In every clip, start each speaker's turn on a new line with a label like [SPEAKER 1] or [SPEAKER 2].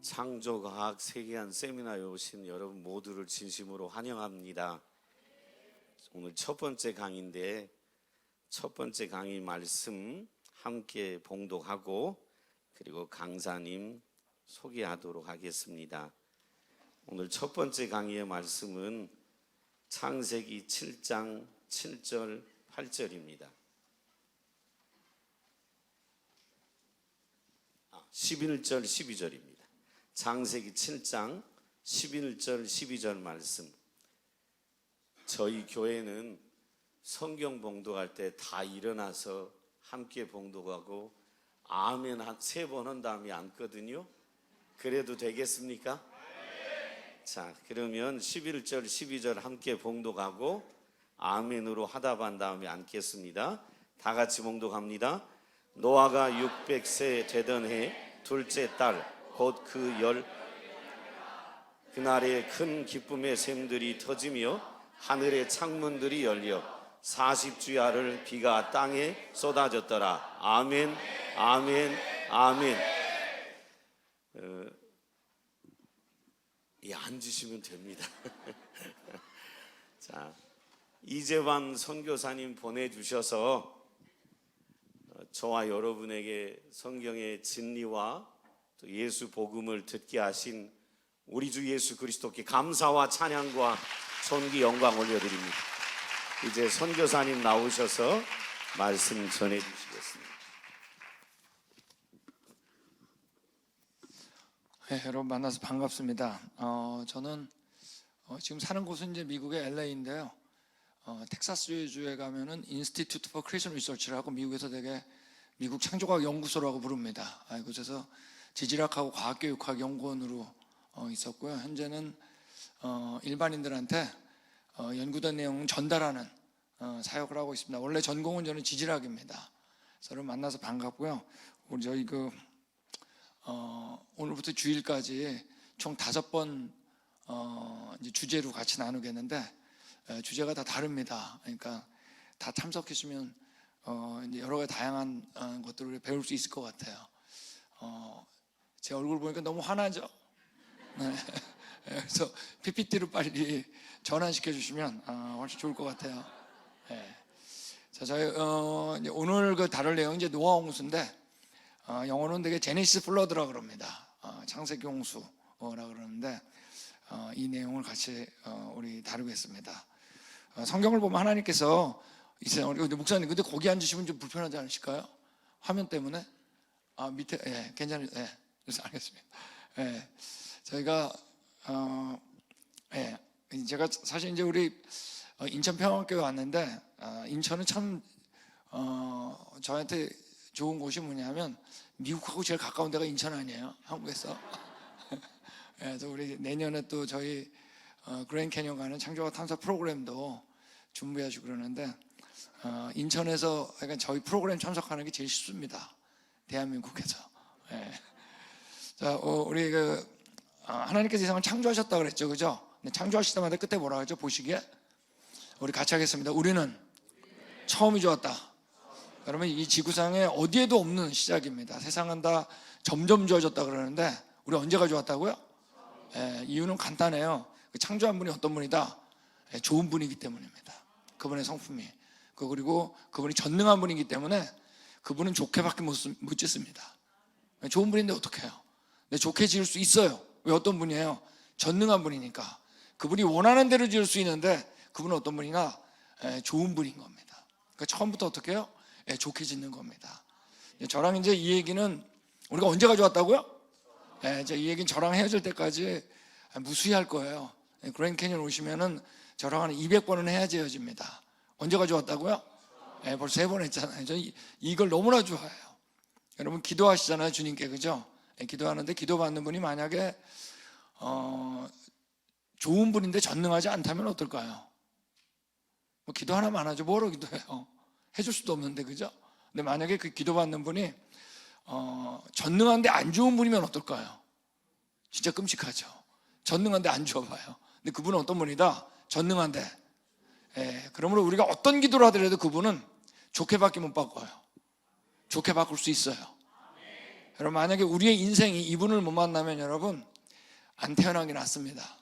[SPEAKER 1] 창조과학 세계관 세미나에 오신 여러분 모두를 진심으로 환영합니다. 오늘 첫 번째 강의인데 첫 번째 강의 말씀 함께 봉독하고 그리고 강사님 소개하도록 하겠습니다. 오늘 첫 번째 강의의 말씀은 창세기 7장 7절 8절입니다. 11절 12절입니다. 창세기 7장 11절 12절 말씀. 저희 교회는 성경 봉독할 때 다 일어나서 함께 봉독하고 아멘 3번 한 다음에 앉거든요. 그래도 되겠습니까? 자, 그러면 11절 12절 함께 봉독하고 아멘으로 하답한 다음에 앉겠습니다. 다 같이 봉독합니다. 노아가 600세 되던 해 둘째 달 곧 그날에 큰 기쁨의 샘들이 터지며 하늘의 창문들이 열려 40주야를 비가 땅에 쏟아졌더라. 아멘, 아멘, 아멘. 앉으시면 됩니다. 자, 이재환 선교사님 보내주셔서 저와 여러분에게 성경의 진리와 또 예수 복음을 듣게 하신 우리 주 예수 그리스도께 감사와 찬양과 존귀 영광 올려드립니다. 이제 선교사님 나오셔서 말씀 전해주시겠습니다.
[SPEAKER 2] 네, 여러분 만나서 반갑습니다. 저는 지금 사는 곳은 이제 미국의 LA인데요. 텍사스주에 가면은 Institute for Christian Research라고 미국에서 되게 미국 창조과학 연구소라고 부릅니다. 그곳에서 지질학하고 과학교육학 연구원으로 있었고요. 현재는 일반인들한테 연구된 내용을 전달하는 사역을 하고 있습니다. 원래 전공은 저는 지질학입니다. 서로 만나서 반갑고요. 우리 저희 오늘부터 주일까지 총 5번 이제 주제로 같이 나누겠는데 주제가 다 다릅니다. 그러니까 다 참석하시면 이제 여러 가지 다양한 것들을 배울 수 있을 것 같아요. 제 얼굴 보니까 너무 화나죠? 네. 그래서 PPT로 빨리 전환시켜 주시면 훨씬 좋을 것 같아요. 네. 자, 저희 이제 오늘 다룰 내용은 이제 노아 홍수인데 영어로는 되게 제네시스 플러드라 그럽니다. 창세기 홍수라 그러는데 이 내용을 같이 우리 다루겠습니다. 성경을 보면 하나님께서 이제 우리 목사님 근데 거기 앉으시면 좀 불편하지 않으실까요? 화면 때문에? 밑에 괜찮아요. 그래서 알겠습니다. 저희가 제가 사실 이제 우리 인천 평화교회 왔는데 인천은 참 저한테 좋은 곳이 뭐냐면 미국하고 제일 가까운 데가 인천 아니에요? 한국에서. 그래서 우리 내년에 또 저희 그랜드 캐니언 가는 창조과학 탐사 프로그램도 준비하시고 그러는데 인천에서 그러니까 저희 프로그램 참석하는 게 제일 쉽습니다. 대한민국에서. 자, 우리 하나님께서 세상을 창조하셨다 그랬죠, 그죠? 창조하실 때마다 끝에 뭐라 하죠? 보시기에 우리 같이 하겠습니다. 우리는 처음이 좋았다. 여러분 이 지구상에 어디에도 없는 시작입니다. 세상은 다 점점 좋아졌다 그러는데 우리 언제가 좋았다고요? 이유는 간단해요. 창조한 분이 어떤 분이다? 좋은 분이기 때문입니다. 그분의 성품이. 그리고 그분이 전능한 분이기 때문에 그분은 좋게밖에 못 짓습니다. 좋은 분인데 어떡해요? 근데 좋게 지을 수 있어요. 왜? 어떤 분이에요? 전능한 분이니까. 그분이 원하는 대로 지을 수 있는데 그분은 어떤 분이나 좋은 분인 겁니다. 그러니까 처음부터 어떻게 해요? 좋게 짓는 겁니다. 저랑 이제 이 얘기는 우리가 언제가 좋았다고요? 이제 이 얘기는 저랑 헤어질 때까지 무수히 거예요. 그랜드 캐니언 오시면은 저랑 한 200번은 해야지 헤어집니다. 언제가 좋았다고요? 벌써 3번 했잖아요. 저는 이걸 너무나 좋아해요. 여러분 기도하시잖아요, 주님께, 그죠? 기도하는데 기도받는 분이 만약에 좋은 분인데 전능하지 않다면 어떨까요? 뭐 기도 하나만 하죠. 뭐로 기도해요? 해줄 수도 없는데, 그죠? 근데 만약에 그 기도받는 분이 전능한데 안 좋은 분이면 어떨까요? 진짜 끔찍하죠. 전능한데 안 좋아 봐요. 근데 그분은 어떤 분이다? 전능한데. 그러므로 우리가 어떤 기도를 하더라도 그분은 좋게밖에 못 바꿔요. 좋게 바꿀 수 있어요. 여러분, 만약에 우리의 인생이 이분을 못 만나면 여러분 안 태어나기 낫습니다.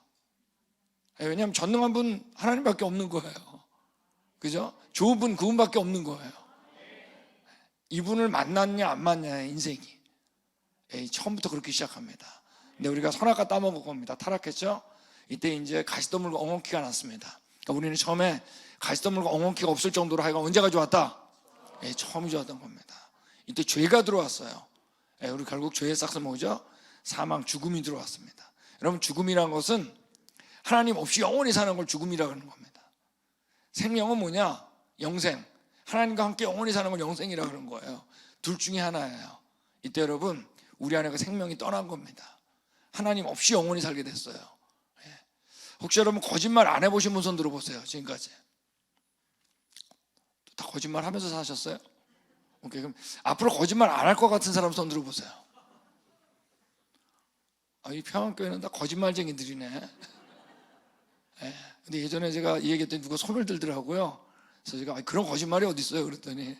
[SPEAKER 2] 왜냐하면 전능한 분 하나님밖에 없는 거예요. 그죠? 좋은 분 그분밖에 없는 거예요. 이분을 만났냐 안 만났냐의 인생이 처음부터 그렇게 시작합니다. 근데 우리가 선악과 따먹은 겁니다. 타락했죠? 이때 이제 가시덤불과 엉겅퀴가 났습니다. 그러니까 우리는 처음에 가시덤불과 엉겅퀴가 없을 정도로 하여간 언제가 좋았다? 처음이 좋았던 겁니다. 이때 죄가 들어왔어요. 우리 결국 죄의 싹스 뭐죠? 사망, 죽음이 들어왔습니다. 여러분, 죽음이란 것은 하나님 없이 영원히 사는 걸 죽음이라고 하는 겁니다. 생명은 뭐냐? 영생. 하나님과 함께 영원히 사는 걸 영생이라고 하는 거예요. 둘 중에 하나예요. 이때 여러분, 우리 안에 그 생명이 떠난 겁니다. 하나님 없이 영원히 살게 됐어요. 혹시 여러분 거짓말 안 해보신 분 손 들어보세요. 지금까지 다 거짓말 하면서 사셨어요? 오케이, 그럼 앞으로 거짓말 안 할 것 같은 사람 손 들어보세요. 이 평안교회는 다 거짓말쟁이들이네. 근데 예전에 제가 이 얘기했더니 누가 손을 들더라고요. 그래서 제가 그런 거짓말이 어디 있어요? 그랬더니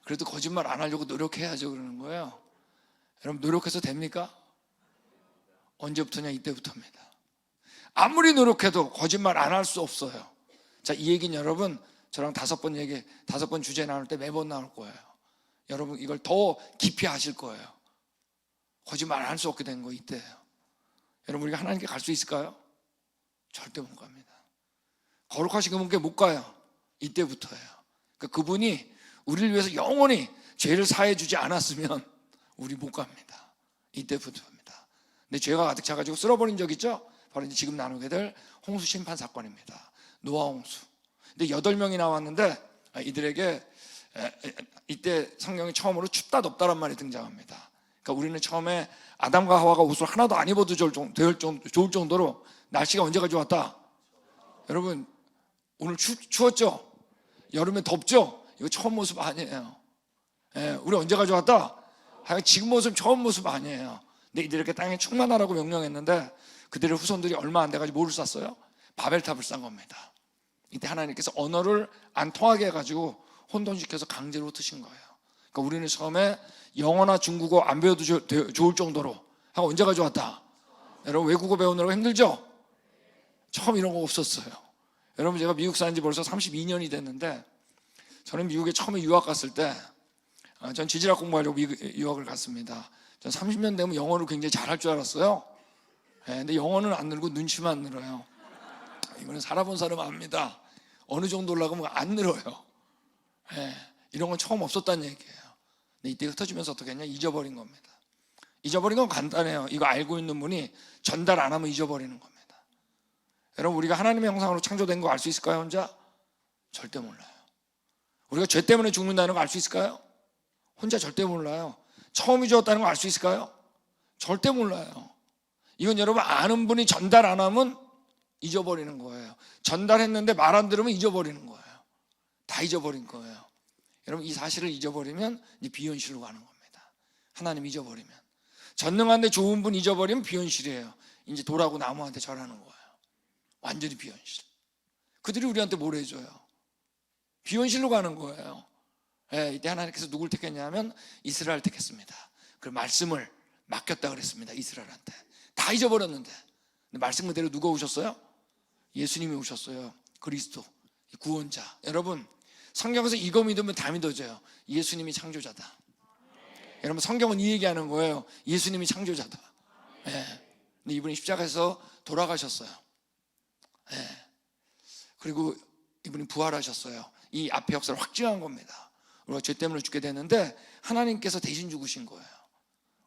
[SPEAKER 2] 그래도 거짓말 안 하려고 노력해야죠 그러는 거예요. 여러분, 노력해서 됩니까? 언제부터냐? 이때부터입니다. 아무리 노력해도 거짓말 안 할 수 없어요. 자, 이 얘기는 여러분 저랑 5번 주제 나눌 때 매번 나올 거예요. 여러분 이걸 더 깊이 아실 거예요. 거짓말 안 할 수 없게 된 거 이때예요. 여러분, 우리가 하나님께 갈 수 있을까요? 절대 못 갑니다. 거룩하신 그분께 못 가요. 이때부터예요. 그러니까 그분이 우리를 위해서 영원히 죄를 사해 주지 않았으면 우리 못 갑니다. 이때부터입니다. 근데 죄가 가득 차가지고 쓸어버린 적 있죠? 바로 이제 지금 나누게 될 홍수 심판 사건입니다. 노아 홍수. 근데 8명이 나왔는데 이들에게 이때 성경이 처음으로 춥다 덥다란 말이 등장합니다. 그러니까 우리는 처음에 아담과 하와가 옷을 하나도 안 입어도 좋을 정도로 날씨가 언제가 좋았다? 여러분, 오늘 추웠죠? 여름에 덥죠? 이거 처음 모습 아니에요. 우리 언제가 좋았다? 지금 모습 처음 모습 아니에요. 근데 이들에게 땅에 충만하라고 명령했는데 그들의 후손들이 얼마 안 돼가지고 뭐를 쌌어요? 바벨탑을 싼 겁니다. 이때 하나님께서 언어를 안 통하게 해가지고 혼돈시켜서 강제로 흩으신 거예요. 그러니까 우리는 처음에 영어나 중국어 안 배워도 좋을 정도로 하고 언제가 좋았다? 여러분, 외국어 배우느라고 힘들죠? 처음 이런 거 없었어요. 여러분, 제가 미국 산 지 벌써 32년이 됐는데 저는 미국에 처음에 유학 갔을 때 전 지질학 공부하려고 유학을 갔습니다. 전 30년 되면 영어를 굉장히 잘할 줄 알았어요. 근데 영어는 안 늘고 눈치만 늘어요. 이거는 살아본 사람은 압니다. 어느 정도 올라가면 안 늘어요. 이런 건 처음 없었다는 얘기예요. 근데 이때 흩어지면서 어떻게 했냐? 잊어버린 겁니다. 잊어버린 건 간단해요. 이거 알고 있는 분이 전달 안 하면 잊어버리는 겁니다. 여러분, 우리가 하나님의 형상으로 창조된 거 알 수 있을까요? 혼자? 절대 몰라요. 우리가 죄 때문에 죽는다는 거 알 수 있을까요? 혼자 절대 몰라요. 처음이 죽었다는 거 알 수 있을까요? 절대 몰라요. 이건 여러분, 아는 분이 전달 안 하면 잊어버리는 거예요. 전달했는데 말 안 들으면 잊어버리는 거예요. 다 잊어버린 거예요. 여러분, 이 사실을 잊어버리면 이제 비현실로 가는 겁니다. 하나님 잊어버리면. 전능한데 좋은 분 잊어버리면 비현실이에요. 이제 돌하고 나무한테 절하는 거예요. 완전히 비현실. 그들이 우리한테 뭘 해줘요? 비현실로 가는 거예요. 이때 하나님께서 누굴 택했냐면 이스라엘 택했습니다. 그 말씀을 맡겼다 그랬습니다. 이스라엘한테. 다 잊어버렸는데. 근데 말씀 그대로 누가 오셨어요? 예수님이 오셨어요. 그리스도, 구원자. 여러분, 성경에서 이거 믿으면 다 믿어져요. 예수님이 창조자다. 여러분, 성경은 이 얘기하는 거예요. 예수님이 창조자다. 근데 이분이 십자가에서 돌아가셨어요. 그리고 이분이 부활하셨어요. 이 앞의 역사를 확증한 겁니다. 우리가 죄 때문에 죽게 됐는데 하나님께서 대신 죽으신 거예요.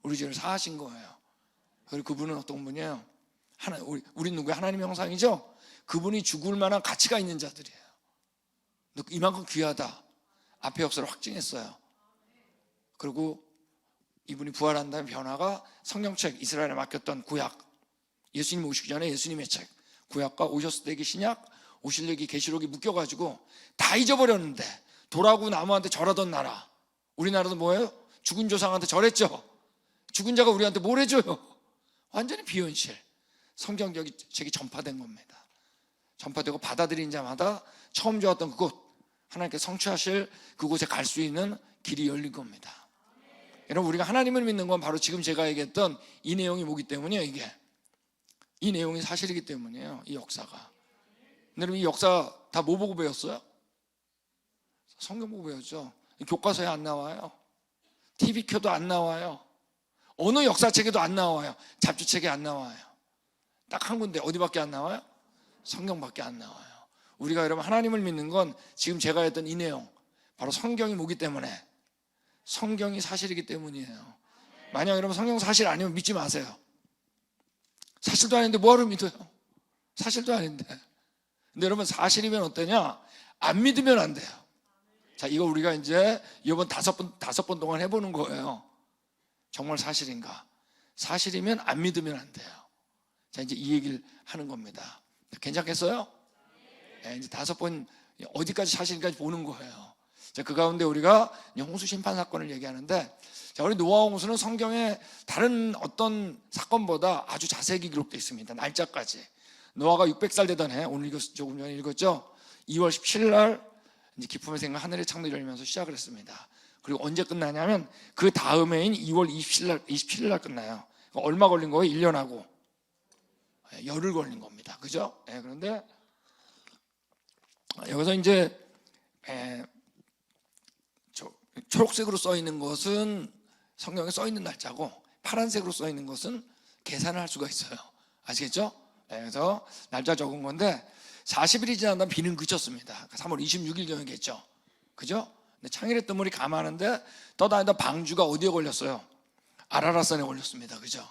[SPEAKER 2] 우리 죄를 사하신 거예요. 그리고 그분은 어떤 분이에요? 우리 누구야? 하나님의 형상이죠? 그분이 죽을 만한 가치가 있는 자들이에요. 이만큼 귀하다. 앞의 역사를 확증했어요. 그리고 이분이 부활한 다음에 변화가 성경책, 이스라엘에 맡겼던 구약, 예수님 오시기 전에 예수님의 책, 구약과 오셨을 때의 신약, 오실 얘기 계시록이 묶여가지고 다 잊어버렸는데 돌하고 나무한테 절하던 나라. 우리나라도 뭐예요? 죽은 조상한테 절했죠. 죽은 자가 우리한테 뭘 해줘요? 완전히 비현실. 성경책이 전파된 겁니다. 전파되고 받아들인 자마다 처음 좋았던 그곳, 하나님께 성취하실 그곳에 갈 수 있는 길이 열린 겁니다. 여러분, 우리가 하나님을 믿는 건 바로 지금 제가 얘기했던 이 내용이 뭐기 때문이에요. 이게 이 내용이 사실이기 때문이에요. 이 역사가. 여러분, 이 역사 다 뭐 보고 배웠어요? 성경 보고 배웠죠. 교과서에 안 나와요. TV 켜도 안 나와요. 어느 역사책에도 안 나와요. 잡지책에 안 나와요. 딱 한 군데 어디밖에 안 나와요? 성경밖에 안 나와요. 우리가 여러분 하나님을 믿는 건 지금 제가 했던 이 내용, 바로 성경이 뭐기 때문에, 성경이 사실이기 때문이에요. 만약 여러분 성경 사실 아니면 믿지 마세요. 사실도 아닌데 뭐하러 믿어요? 사실도 아닌데. 근데 여러분 사실이면 어떠냐? 안 믿으면 안 돼요. 자, 이거 우리가 이제 이번 다섯 번 동안 해보는 거예요. 정말 사실인가? 사실이면 안 믿으면 안 돼요. 자, 이제 이 얘기를 하는 겁니다. 괜찮겠어요? 네, 이제 5번 어디까지 사실인가지 보는 거예요. 자, 그 가운데 우리가 홍수 심판 사건을 얘기하는데, 자, 우리 노아 홍수는 성경에 다른 어떤 사건보다 아주 자세하게 기록되어 있습니다. 날짜까지. 노아가 600살 되던 해, 오늘 조금 전에 읽었죠? 2월 17일 날 이제 기쁨의 생각 하늘의 창도 열리면서 시작을 했습니다. 그리고 언제 끝나냐면 그 다음해인 2월 27일 날 끝나요. 얼마 걸린 거예요? 1년하고 열흘 걸린 겁니다. 그죠? 네, 그런데 여기서 이제 초록색으로 써 있는 것은 성경에 써 있는 날짜고, 파란색으로 써 있는 것은 계산을 할 수가 있어요. 아시겠죠? 네, 그래서 날짜 적은 건데 40일이 지난 다음 비는 그쳤습니다. 3월 26일경이겠죠. 그죠? 근데 창일의 뜨물이 감하는데 떠다니던 방주가 어디에 걸렸어요? 아라라산에 걸렸습니다. 그죠?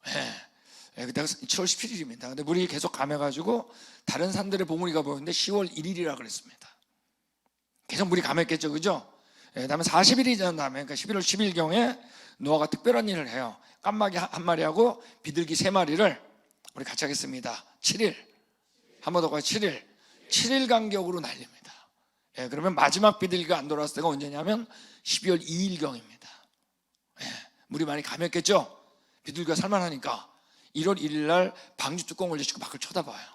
[SPEAKER 2] 예. 그때가 7월 17일입니다. 근데 물이 계속 감해가지고 다른 산들의 봉우리가 보였는데 10월 1일이라 그랬습니다. 계속 물이 감했겠죠. 그죠? 예, 다음에 40일이 지난 다음에, 그러니까 11월 10일경에 노아가 특별한 일을 해요. 깜마귀 한 마리하고 비둘기 3마리를 우리 같이 하겠습니다. 7일. 한 번 더 가요. 7일 간격으로 날립니다. 예, 그러면 마지막 비둘기가 안 돌아왔을 때가 언제냐면 12월 2일경입니다. 예, 물이 많이 감했겠죠? 비둘기가 살만하니까 1월 1일 날 방주 뚜껑을 열시고 밖을 쳐다봐요.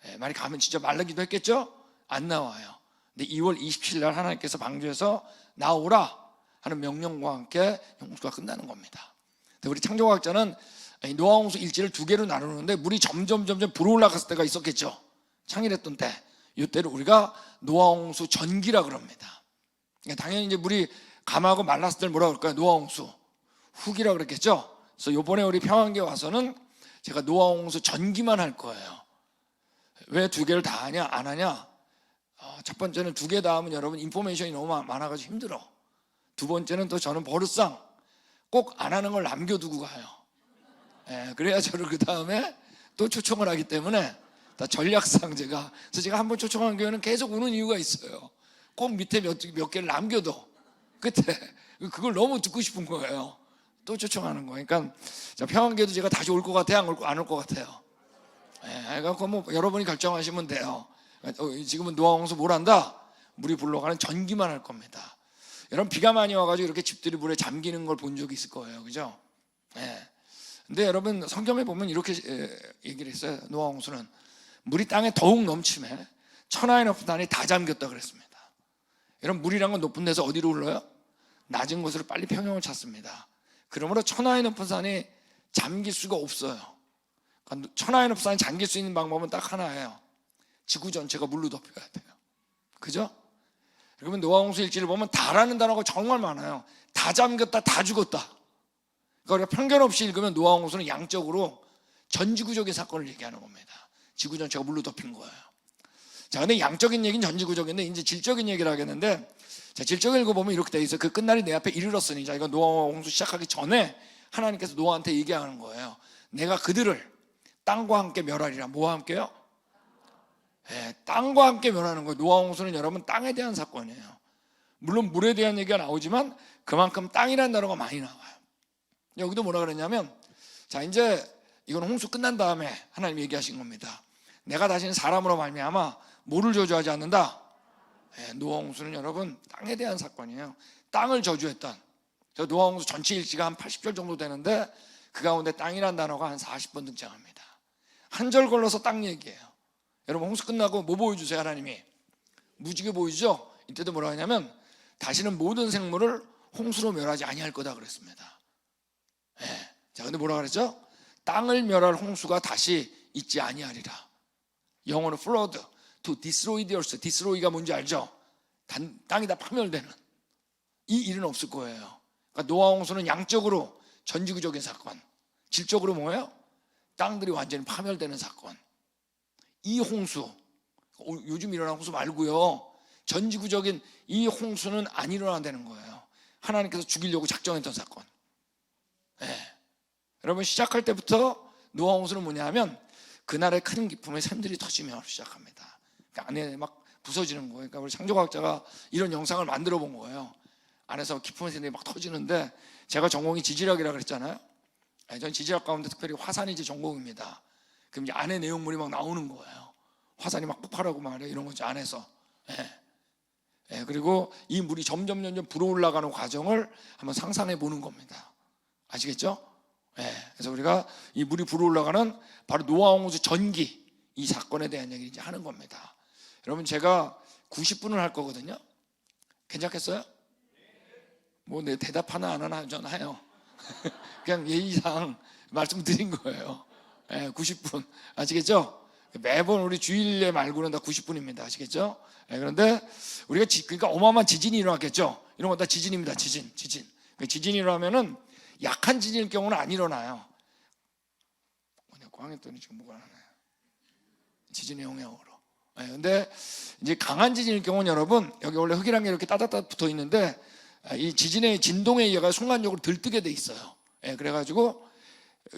[SPEAKER 2] 예, 많이 가면 진짜 말르기도 했겠죠? 안 나와요. 근데 2월 27일 날 하나님께서 방주에서 나오라 하는 명령과 함께 홍수가 끝나는 겁니다. 근데 우리 창조과학자는 노아 홍수 일지를 2개로 나누는데 물이 점점 불어올라갔을 때가 있었겠죠. 창일했던 때, 이때를 우리가 노아 홍수 전기라 그럽니다. 그러니까 당연히 이제 물이 감하고 말랐을 때를 뭐라 그럴까요? 노아 홍수 후기라 그랬겠죠. 그래서 이번에 우리 평안교회 와서는 제가 노아 홍수 전기만 할 거예요. 왜 2개를 다 하냐 안 하냐? 첫 번째는 2개 다 하면 여러분 인포메이션이 너무 많아가지고 힘들어. 2번째는 또 저는 버릇상 꼭 안 하는 걸 남겨두고 가요. 예, 그래야 저를 그 다음에 또 초청을 하기 때문에 다 전략상 그래서 제가 한번 초청한 교회는 계속 오는 이유가 있어요. 꼭 밑에 몇 개를 남겨둬. 끝에 그걸 너무 듣고 싶은 거예요. 또 초청하는 거. 그러니까 평안교회도 제가 다시 올 것 같아요? 안 올 것 같아요? 예, 그러니까 뭐 여러분이 결정하시면 돼요. 지금은 노아 홍수 뭘 한다? 물이 불러가는 전기만 할 겁니다. 여러분 비가 많이 와가지고 이렇게 집들이 물에 잠기는 걸 본 적이 있을 거예요. 그죠? 예. 근데 여러분 성경에 보면 이렇게 얘기를 했어요. 노아 홍수는 물이 땅에 더욱 넘침에 천하의 높은 산이 다 잠겼다 그랬습니다. 여러분 물이란 건 높은 데서 어디로 흘러요? 낮은 곳으로 빨리 평형을 찾습니다. 그러므로 천하의 높은 산이 잠길 수가 없어요. 그러니까 천하의 높은 산이 잠길 수 있는 방법은 딱 하나예요. 지구 전체가 물로 덮여야 돼요. 그죠? 그러면 노아 홍수 일지를 보면 다라는 단어가 정말 많아요. 다 잠겼다, 다 죽었다. 그러니까 편견 없이 읽으면 노아 홍수는 양적으로 전지구적인 사건을 얘기하는 겁니다. 지구 전체가 물로 덮인 거예요. 자, 근데 양적인 얘기는 전지구적인데 이제 질적인 얘기를 하겠는데, 자, 질적을 읽어보면 이렇게 돼 있어요. 그 끝날이 내 앞에 이르렀으니, 자, 이거 노아 홍수 시작하기 전에 하나님께서 노아한테 얘기하는 거예요. 내가 그들을 땅과 함께 멸하리라. 뭐와 함께요? 예, 땅과 함께 멸하는 거예요. 노아 홍수는 여러분 땅에 대한 사건이에요. 물론 물에 대한 얘기가 나오지만 그만큼 땅이라는 단어가 많이 나와요. 여기도 뭐라 그랬냐면, 자, 이제 이건 홍수 끝난 다음에 하나님 얘기하신 겁니다. 내가 다시는 사람으로 말미암아 뭐를 저주하지 않는다? 예, 노아 홍수는 여러분 땅에 대한 사건이에요. 땅을 저주했던, 저 노아 홍수 전체 일지가 한 80절 정도 되는데 그 가운데 땅이라는 단어가 한 40번 등장합니다. 한 절 걸러서 땅 얘기예요. 여러분 홍수 끝나고 뭐 보여주세요? 하나님이 무지개 보이죠? 이때도 뭐라 하냐면 다시는 모든 생물을 홍수로 멸하지 아니할 거다 그랬습니다. 예. 자, 근데 뭐라 그랬죠? 땅을 멸할 홍수가 다시 있지 아니하리라. 영어로 flood to destroy the earth. destroy가 뭔지 알죠? 땅이 다 파멸되는 이 일은 없을 거예요. 그러니까 노아 홍수는 양적으로 전지구적인 사건, 질적으로 뭐예요? 땅들이 완전히 파멸되는 사건. 이 홍수, 요즘 일어난 홍수 말고요, 전지구적인 이 홍수는 안 일어난다는 거예요. 하나님께서 죽이려고 작정했던 사건. 네. 여러분, 시작할 때부터 노아 홍수는 뭐냐면 그날의 큰 기쁨의 샘들이 터지며 시작합니다. 그러니까 안에 막 부서지는 거예요. 그러니까 우리 창조과학자가 이런 영상을 만들어 본 거예요. 안에서 기쁨의 샘들이 막 터지는데, 제가 전공이 지질학이라 그랬잖아요. 전 지질학 가운데 특별히 화산이 이제 전공입니다. 그럼 이제 안에 내용물이 막 나오는 거예요. 화산이 막 폭발하고 말이에요. 이런 거죠, 안에서. 그리고 이 물이 점점 불어올라가는 과정을 한번 상상해 보는 겁니다. 아시겠죠? 그래서 우리가 이 물이 불어올라가는 바로 노아 홍수 전기, 이 사건에 대한 얘기를 이제 하는 겁니다. 여러분, 제가 90분을 할 거거든요. 괜찮겠어요? 뭐 내 대답 하나 안 하나 전 해요. 그냥 예의상 말씀드린 거예요. 90분. 아시겠죠? 매번 우리 주일에 말고는 다 90분입니다. 아시겠죠? 그런데 우리가 그러니까 어마어마한 지진이 일어났겠죠? 이런 건 다 지진입니다. 지진. 지진이 일어나면은 약한 지진일 경우는 안 일어나요. 광했더니 지금 뭐가 나나요? 지진의 영향으로. 근데 이제 강한 지진일 경우는 여러분, 여기 원래 흙이란 게 이렇게 따닥따닥 붙어 있는데, 이 지진의 진동에 의해서 순간적으로 들뜨게 돼 있어요. 그래가지고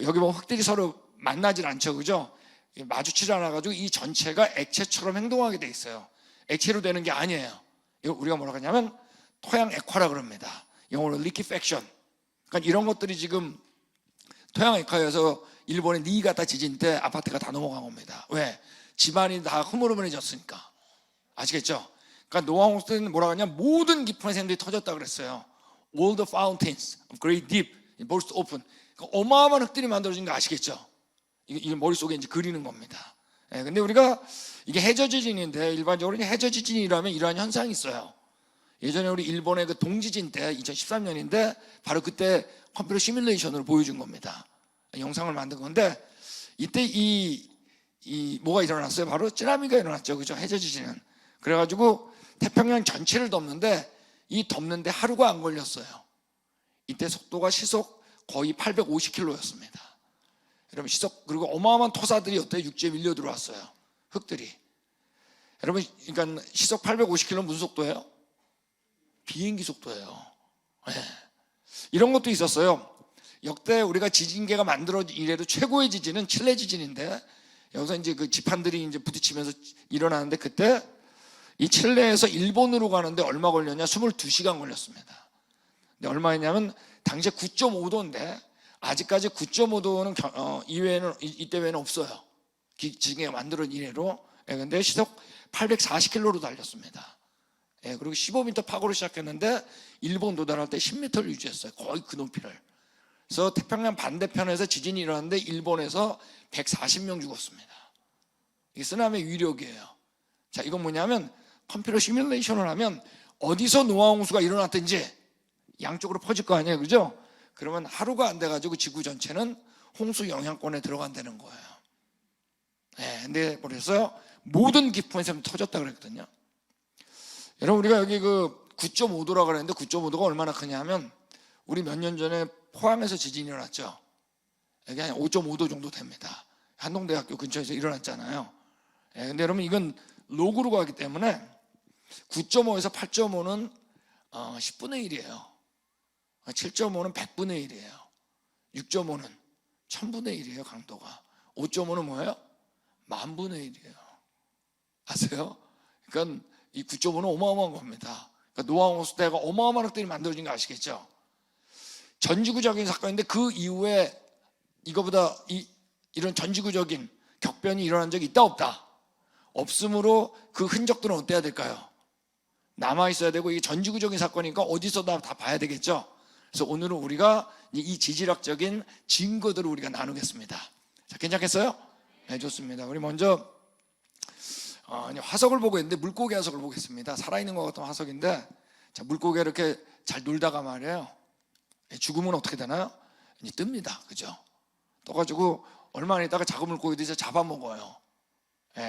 [SPEAKER 2] 여기 보면 흙들이 서로 만나질 않죠, 그죠? 마주치지 않아가지고 이 전체가 액체처럼 행동하게 돼 있어요. 액체로 되는 게 아니에요. 이거 우리가 뭐라고 하냐면 토양 액화라 그럽니다. 영어로 liquefaction. 그러니까 이런 것들이 지금 토양 액화여서 일본의 니이가타 지진 때 아파트가 다 넘어간 겁니다. 왜? 집안이 다 흐물흐물해졌으니까. 아시겠죠? 그러니까 노아 홍수 때는 뭐라고 하냐, 모든 깊은 샘들이 터졌다 그랬어요. All the fountains of great deep burst open. 그러니까 어마어마한 흙들이 만들어진 거 아시겠죠? 이게 머릿속에 이제 그리는 겁니다. 근데 우리가 이게 해저 지진인데, 일반적으로 해저 지진이라면 이러한 현상이 있어요. 예전에 우리 일본의 그 동지진 때 2013년인데 바로 그때 컴퓨터 시뮬레이션으로 보여준 겁니다. 영상을 만든 건데, 이때 뭐가 일어났어요? 바로 쓰나미가 일어났죠, 그죠? 해저 지진은. 그래가지고 태평양 전체를 덮는데, 이 덮는데 하루가 안 걸렸어요. 이때 속도가 시속 거의 850km였습니다. 여러분, 그리고 어마어마한 토사들이 어때요? 육지에 밀려 들어왔어요. 흙들이. 여러분, 그러니까 시속 850km 무슨 속도예요? 비행기 속도예요. 이런 것도 있었어요. 역대 우리가 지진계가 만들어진 이래로 최고의 지진은 칠레 지진인데, 여기서 이제 그 지판들이 이제 부딪히면서 일어나는데, 그때 이 칠레에서 일본으로 가는데 얼마 걸렸냐? 22시간 걸렸습니다. 근데 얼마였냐면 당시에 9.5도인데 아직까지 9.5도는 이때 외에는 없어요. 지진계가 만들어진 이래로. 근데 시속 840km로 달렸습니다. 그리고 15m 파고를 시작했는데 일본 도달할 때 10m를 유지했어요. 거의 그 높이를. 그래서 태평양 반대편에서 지진이 일어났는데 일본에서 140명 죽었습니다. 이게 쓰나미의 위력이에요. 자, 이건 뭐냐면 컴퓨터 시뮬레이션을 하면 어디서 노아 홍수가 일어났든지 양쪽으로 퍼질 거 아니에요, 그죠? 그러면 하루가 안 돼가지고 지구 전체는 홍수 영향권에 들어간다는 거예요. 근데 그래서 모든 깊은 샘이 터졌다 그랬거든요. 여러분, 우리가 여기 그 9.5도라고 그랬는데 9.5도가 얼마나 크냐면 우리 몇 년 전에 포항에서 지진이 일어났죠. 여기 한 5.5도 정도 됩니다. 한동대학교 근처에서 일어났잖아요. 근데 여러분, 이건 로그로 가기 때문에 9.5에서 8.5는 10분의 1이에요. 7.5는 100분의 1이에요. 6.5는 1000분의 1이에요, 강도가. 5.5는 뭐예요? 10,000분의 1이에요. 아세요? 그러니까 이 9.5는 어마어마한 겁니다. 그러니까 노아 홍수 때가 어마어마한 흙들이 만들어진 거 아시겠죠? 전지구적인 사건인데 그 이후에 이거보다 이런 전지구적인 격변이 일어난 적이 있다 없다? 없으므로 그 흔적들은 어때야 될까요? 남아있어야 되고, 이게 전지구적인 사건이니까 어디서 다 봐야 되겠죠? 그래서 오늘은 우리가 이 지질학적인 증거들을 우리가 나누겠습니다. 자, 괜찮겠어요? 네, 좋습니다. 우리 먼저 화석을 보고 있는데 물고기 화석을 보겠습니다. 살아있는 것 같은 화석인데, 자, 물고기가 이렇게 잘 놀다가 말이에요. 죽으면 어떻게 되나요? 이제 뜹니다. 그죠? 떠가지고 얼마 있다가 작은 물고기도 이제 잡아먹어요.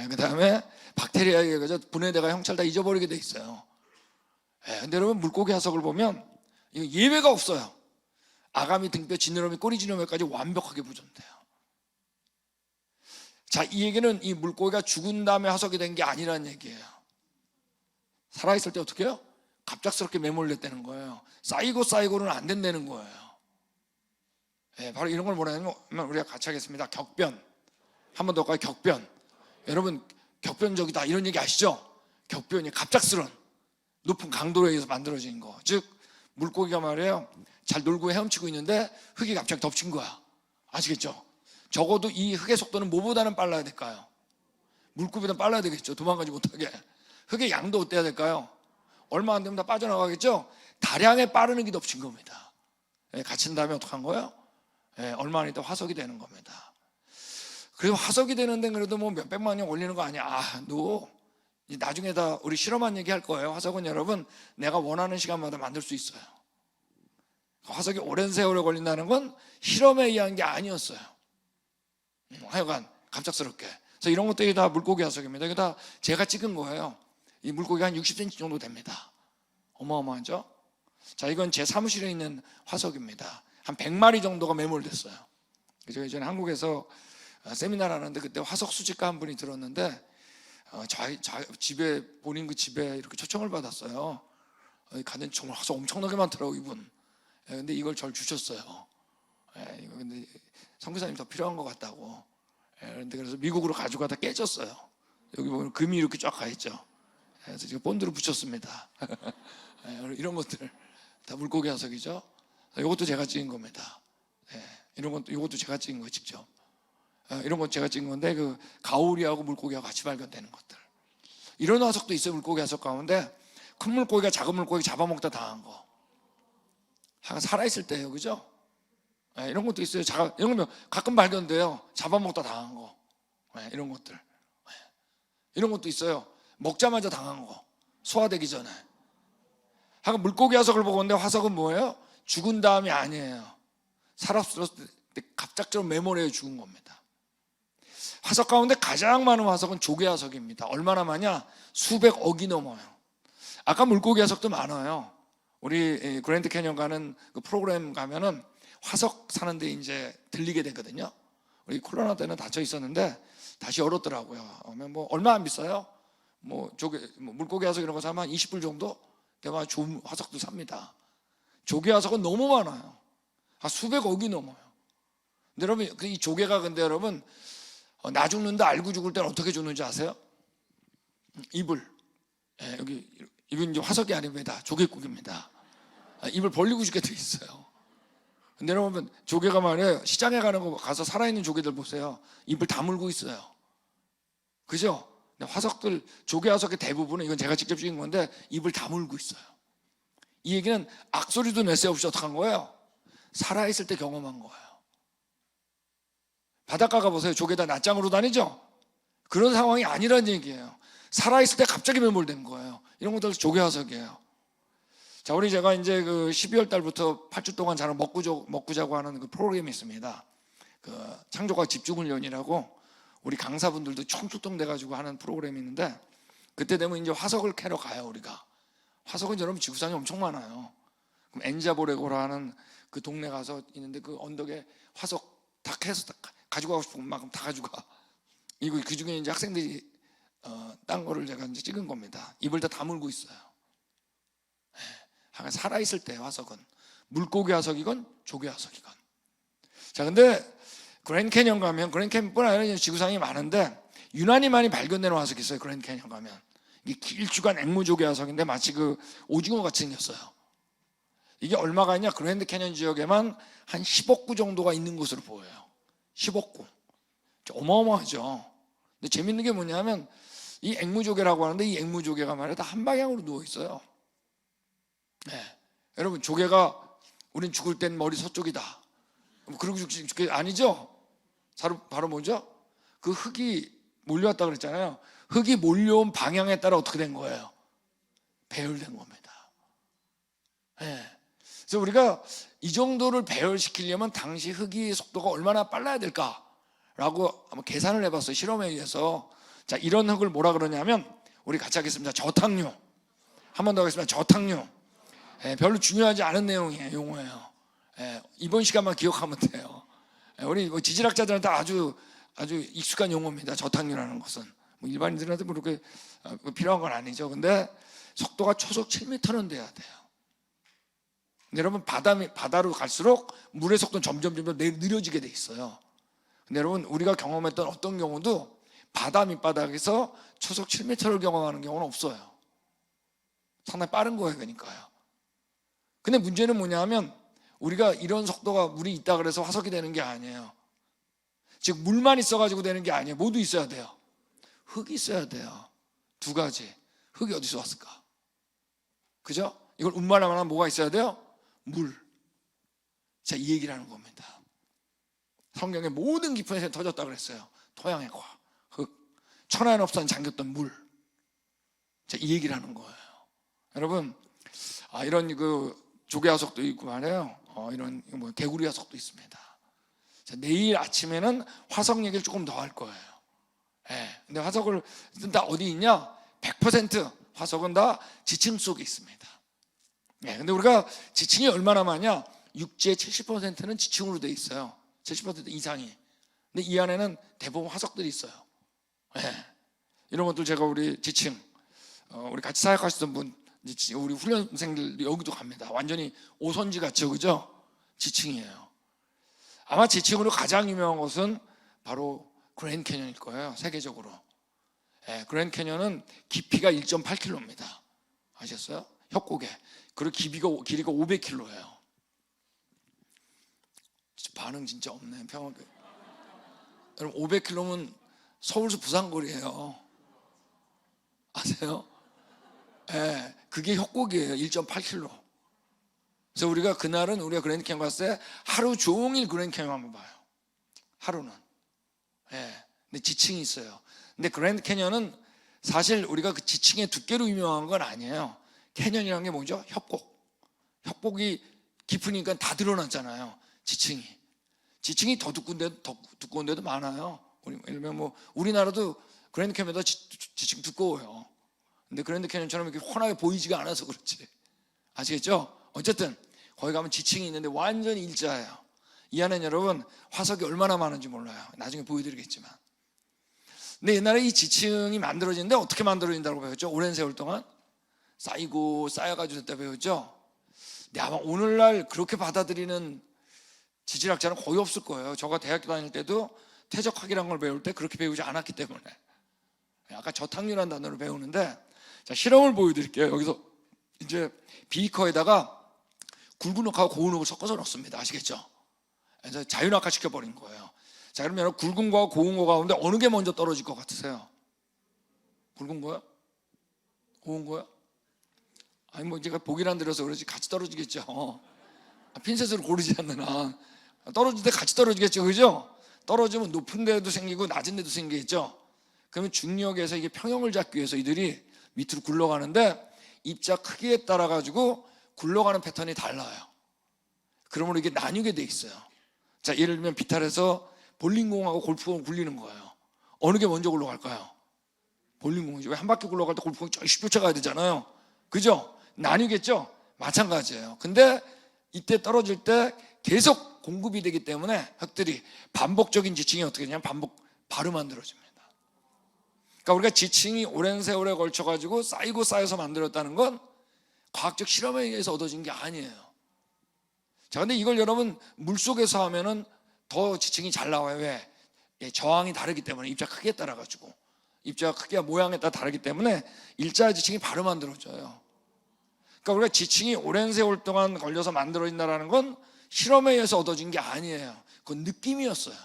[SPEAKER 2] 그 다음에 박테리아에 의해서 분해대가 형체를 다 잊어버리게 돼 있어요. 근데 여러분, 물고기 화석을 보면 이거 예외가 없어요. 아가미, 등뼈, 지느러미, 꼬리 지느러미까지 완벽하게 보존돼요. 자, 이 얘기는 이 물고기가 죽은 다음에 화석이 된 게 아니라는 얘기예요. 살아있을 때 어떻게 해요? 갑작스럽게 매몰됐다는 거예요. 쌓이고는 안 된다는 거예요. 바로 이런 걸 뭐라 하냐면, 우리가 같이 하겠습니다. 격변. 한 번 더 가요. 격변. 여러분, 격변적이다 이런 얘기 아시죠? 격변이 갑작스런 높은 강도에 의해서 만들어진 거. 즉 물고기가 말이에요, 잘 놀고 헤엄치고 있는데 흙이 갑자기 덮친 거야. 아시겠죠? 적어도 이 흙의 속도는 뭐보다는 빨라야 될까요? 물고기보다 빨라야 되겠죠. 도망가지 못하게. 흙의 양도 어때야 될까요? 얼마 안 되면 다 빠져나가겠죠? 다량의 빠른 흙이 덮친 겁니다. 갇힌 다음에 어떡한 거예요? 얼마 안 있다 화석이 되는 겁니다. 그래서 화석이 되는데 그래도 뭐 몇백만 년 걸리는 거 아니야. 너 나중에 다 우리 실험한 얘기 할 거예요. 화석은 여러분, 내가 원하는 시간마다 만들 수 있어요. 화석이 오랜 세월에 걸린다는 건 실험에 의한 게 아니었어요. 하여간 갑작스럽게. 그래서 이런 것들이 다 물고기 화석입니다. 이게 다 제가 찍은 거예요. 이 물고기가 한 60cm 정도 됩니다. 어마어마하죠? 자, 이건 제 사무실에 있는 화석입니다. 한 100마리 정도가 매몰됐어요. 그래서 예전에 한국에서 세미나를 하는데 그때 화석 수집가 한 분이 들었는데 집에, 본인 그 집에 이렇게 초청을 받았어요. 갔는데 정말 화석 엄청나게 많더라고, 이분. 근데 이걸 절 주셨어요. 근데 선교사님 더 필요한 것 같다고. 그런데 그래서 미국으로 가져가다 깨졌어요. 여기 보면 금이 이렇게 쫙 가 있죠. 그래서 제가 본드로 붙였습니다. 이런 것들 다 물고기 화석이죠. 이것도 제가 찍은 겁니다. 이것도 제가 찍은 거예요, 직접. 이런 건 제가 찍은 건데, 그 가오리하고 물고기하고 같이 발견되는 것들. 이런 화석도 있어요. 물고기 화석 가운데 큰 물고기가 작은 물고기 잡아먹다 당한 거. 살아있을 때예요, 그죠? 이런 것도 있어요. 이런 거면 가끔 발견돼요. 잡아먹다 당한 거. 이런 것들. 이런 것도 있어요. 먹자마자 당한 거. 소화되기 전에. 물고기 화석을 보고 있는데, 화석은 뭐예요? 죽은 다음이 아니에요. 살았을 때 갑작스러운 메모리에 죽은 겁니다. 화석 가운데 가장 많은 화석은 조개 화석입니다. 얼마나 많냐? 수백억이 넘어요. 아까 물고기 화석도 많아요. 우리 그랜드 캐년 가는 그 프로그램 가면은 화석 사는데 이제 들리게 되거든요. 우리 코로나 때는 닫혀 있었는데 다시 열었더라고요. 뭐 얼마 안 비싸요. 물고기 화석 이런 거 사면 한 20불 정도 되면 좋은 화석도 삽니다. 조개 화석은 너무 많아요. 한 수백억이 넘어요. 근데 여러분, 이 조개가 근데 여러분, 나 죽는다 알고 죽을 때는 어떻게 죽는지 아세요? 입을, 여기 이건 이제 화석이 아닙니다. 조개국입니다. 입을 벌리고 죽게 돼 있어요. 근데 여러분, 조개가 말이에요, 시장에 가는 거 가서 살아있는 조개들 보세요. 입을 다물고 있어요. 그죠? 근데 화석들, 조개 화석의 대부분은, 이건 제가 직접 찍은 건데, 입을 다물고 있어요. 이 얘기는 악소리도 낼 새 없이 어떻게 한 거예요? 살아있을 때 경험한 거예요. 바닷가 가보세요. 조개 다 낮장으로 다니죠? 그런 상황이 아니라는 얘기예요. 살아있을 때 갑자기 매몰된 거예요. 이런 것들 조개 화석이에요. 자, 제가 이제 그 12월 달부터 8주 동안 자는 먹고 자고 하는 그 프로그램이 있습니다. 그 창조과학 집중훈련이라고 우리 강사분들도 총출동 돼가지고 하는 프로그램이 있는데, 그때 되면 이제 화석을 캐러 가요, 우리가. 화석은 여러분 지구상에 엄청 많아요. 그럼 엔자보레고라 하는 그 동네 가서 있는데, 그 언덕에 화석 다 캐서 가지고 가고 싶으면 막 다 가져가. 그 중에 이제 학생들이 딴 거를 제가 이제 찍은 겁니다. 입을 다 다물고 있어요. 살아있을 때 화석은 물고기 화석이건 조개 화석이건. 자, 근데 그랜드 캐년 가면, 그랜드 캐년뿐 아니라 지구상에 많은데 유난히 많이 발견되는 화석이 있어요. 그랜드 캐년 가면 이게 길쭉한 앵무조개 화석인데 마치 그 오징어 같이 생겼어요. 이게 얼마가 있냐? 그랜드 캐년 지역에만 한 10억 구 정도가 있는 것으로 보여요. 10억 구. 어마어마하죠. 근데 재밌는 게 뭐냐면, 이 앵무조개라고 하는데, 이 앵무조개가 말이야 다 한 방향으로 누워 있어요. 여러분, 조개가 우린 죽을 땐 머리 서쪽이다, 그러고 죽지 아니죠? 바로 뭐죠? 그 흙이 몰려왔다 그랬잖아요. 흙이 몰려온 방향에 따라 어떻게 된 거예요? 배열된 겁니다. 예. 그래서 우리가 이 정도를 배열시키려면 당시 흙이 속도가 얼마나 빨라야 될까라고 한번 계산을 해봤어요. 실험에 의해서. 자, 이런 흙을 뭐라 그러냐면, 우리 같이 하겠습니다. 저탕류. 한 번 더 하겠습니다. 저탕류. 예, 별로 중요하지 않은 내용이에요. 용어예요. 예, 이번 시간만 기억하면 돼요. 예, 우리 뭐 지질학자들한테 아주 익숙한 용어입니다. 저탕류라는 것은 뭐 일반인들한테 뭐 그렇게 필요한 건 아니죠. 근데 속도가 초속 7m는 돼야 돼요. 근데 여러분, 바다로 갈수록 물의 속도는 점점 느려지게 돼 있어요. 근데 여러분, 우리가 경험했던 어떤 경우도 바다 밑바닥에서 초속 7m를 경험하는 경우는 없어요. 상당히 빠른 거예요. 그러니까요. 근데 문제는 뭐냐면, 우리가 이런 속도가 물이 있다 그래서 화석이 되는 게 아니에요. 즉 물만 있어가지고 되는 게 아니에요. 뭐도 있어야 돼요. 흙이 있어야 돼요. 두 가지. 흙이 어디서 왔을까? 그죠? 이걸 운반하면 뭐가 있어야 돼요? 물. 자, 이 얘기를 하는 겁니다. 성경의 모든 깊은 곳에 터졌다 그랬어요. 토양의 과, 흙, 천하의 없산 잠겼던 물. 자, 이 얘기를 하는 거예요. 여러분, 이런 조개 화석도 있고 말이에요. 이런 뭐 개구리 화석도 있습니다. 자, 내일 아침에는 화석 얘기를 조금 더 할 거예요. 예. 근데 화석을 다 어디 있냐? 100% 화석은 다 지층 속에 있습니다. 예. 근데 우리가 지층이 얼마나 많냐? 육지의 70%는 지층으로 돼 있어요. 70% 이상이. 근데 이 안에는 대부분 화석들이 있어요. 예. 이런 것들 제가 우리 지층, 우리 같이 사역하시던 분, 우리 훈련생들 여기도 갑니다. 완전히 오선지 같죠, 그죠? 지층이에요. 아마 지층으로 가장 유명한 곳은 바로 그랜드 캐년일 거예요. 세계적으로. 예, 그랜드 캐년은 깊이가 1.8km입니다. 아셨어요? 협곡에. 그리고 길이가 500km예요. 반응 진짜 없네. 평화교. 여러분, 500km면 서울에서 부산 거리예요. 아세요? 예, 그게 협곡이에요. 1.8km. 그래서 우리가 그날은 우리가 그랜드 캐년 갔을 때 하루 종일 그랜드 캐년 한번 봐요. 하루는. 예. 근데 지층이 있어요. 근데 그랜드 캐년은 사실 우리가 그 지층의 두께로 유명한 건 아니에요. 캐년이라는 게 뭐죠? 협곡. 협곡이 깊으니까 다 드러났잖아요. 지층이 더 두꺼운 데도 많아요. 예를 들면 뭐 우리나라도 그랜드 캐년보다 지층 두꺼워요. 근데 그랜드 캐년처럼 이렇게 훤하게 보이지가 않아서 그렇지. 아시겠죠? 어쨌든 거기 가면 지층이 있는데 완전히 일자예요. 이 안에는 여러분 화석이 얼마나 많은지 몰라요. 나중에 보여드리겠지만. 근데 옛날에 이 지층이 만들어지는데 어떻게 만들어진다고 배웠죠? 오랜 세월 동안 쌓여가지고 됐다 배웠죠? 근데 아마 오늘날 그렇게 받아들이는 지질학자는 거의 없을 거예요. 제가 대학교 다닐 때도 퇴적학이라는 걸 배울 때 그렇게 배우지 않았기 때문에. 아까 저탕류라는 단어를 배우는데, 자, 실험을 보여드릴게요. 여기서 이제 비커에다가 굵은 흙하고 고운 흙을 섞어서 넣습니다. 아시겠죠? 그래서 자유낙하 시켜버린 거예요. 자, 그러면 여러분, 굵은 거와 고운 거 가운데 어느 게 먼저 떨어질 것 같으세요? 굵은 거요? 고운 거요? 아니 뭐 제가 보기란 들어서 그렇지 같이 떨어지겠죠. 핀셋으로 고르지 않는 한 떨어질 때 같이 떨어지겠죠, 그죠? 떨어지면 높은 데도 생기고 낮은 데도 생기겠죠. 그러면 중력에서 이게 평형을 잡기 위해서 이들이 밑으로 굴러가는데 입자 크기에 따라 가지고 굴러가는 패턴이 달라요. 그러므로 이게 나뉘게 돼 있어요. 자, 예를 들면 비탈에서 볼링공하고 골프공 굴리는 거예요. 어느 게 먼저 굴러갈까요? 볼링공이죠. 왜 한 바퀴 굴러갈 때 골프공이 쫙 쫓아가야 되잖아요. 그죠? 나뉘겠죠? 마찬가지예요. 근데 이때 떨어질 때 계속 공급이 되기 때문에 흙들이 반복적인 지층이 어떻게 되냐면 바로 만들어집니다. 그러니까 우리가 지층이 오랜 세월에 걸쳐가지고 쌓여서 만들었다는 건 과학적 실험에 의해서 얻어진 게 아니에요. 자, 근데 이걸 여러분 물속에서 하면은 더 지층이 잘 나와요. 왜? 예, 저항이 다르기 때문에 입자 크기에 따라 가지고 입자 크기와 모양에 따라 다르기 때문에 일자의 지층이 바로 만들어져요. 그러니까 우리가 지층이 오랜 세월 동안 걸려서 만들어진다는 건 실험에 의해서 얻어진 게 아니에요. 그건 느낌이었어요.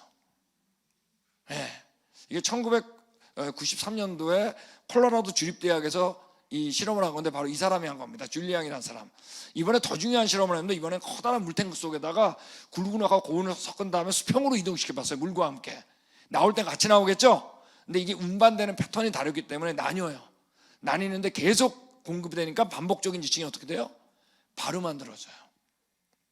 [SPEAKER 2] 예. 이게 1993년도에 콜로라도 주립대학에서 이 실험을 한 건데 바로 이 사람이 한 겁니다. 줄리앙이라는 사람. 이번에 더 중요한 실험을 했는데 이번엔 커다란 물탱크 속에다가 굵은 흙하고 고운 흙을 섞은 다음에 수평으로 이동시켜봤어요. 물과 함께. 나올 때 같이 나오겠죠? 근데 이게 운반되는 패턴이 다르기 때문에 나뉘어요. 나뉘는데 계속 공급이 되니까 반복적인 지층이 어떻게 돼요? 바로 만들어져요.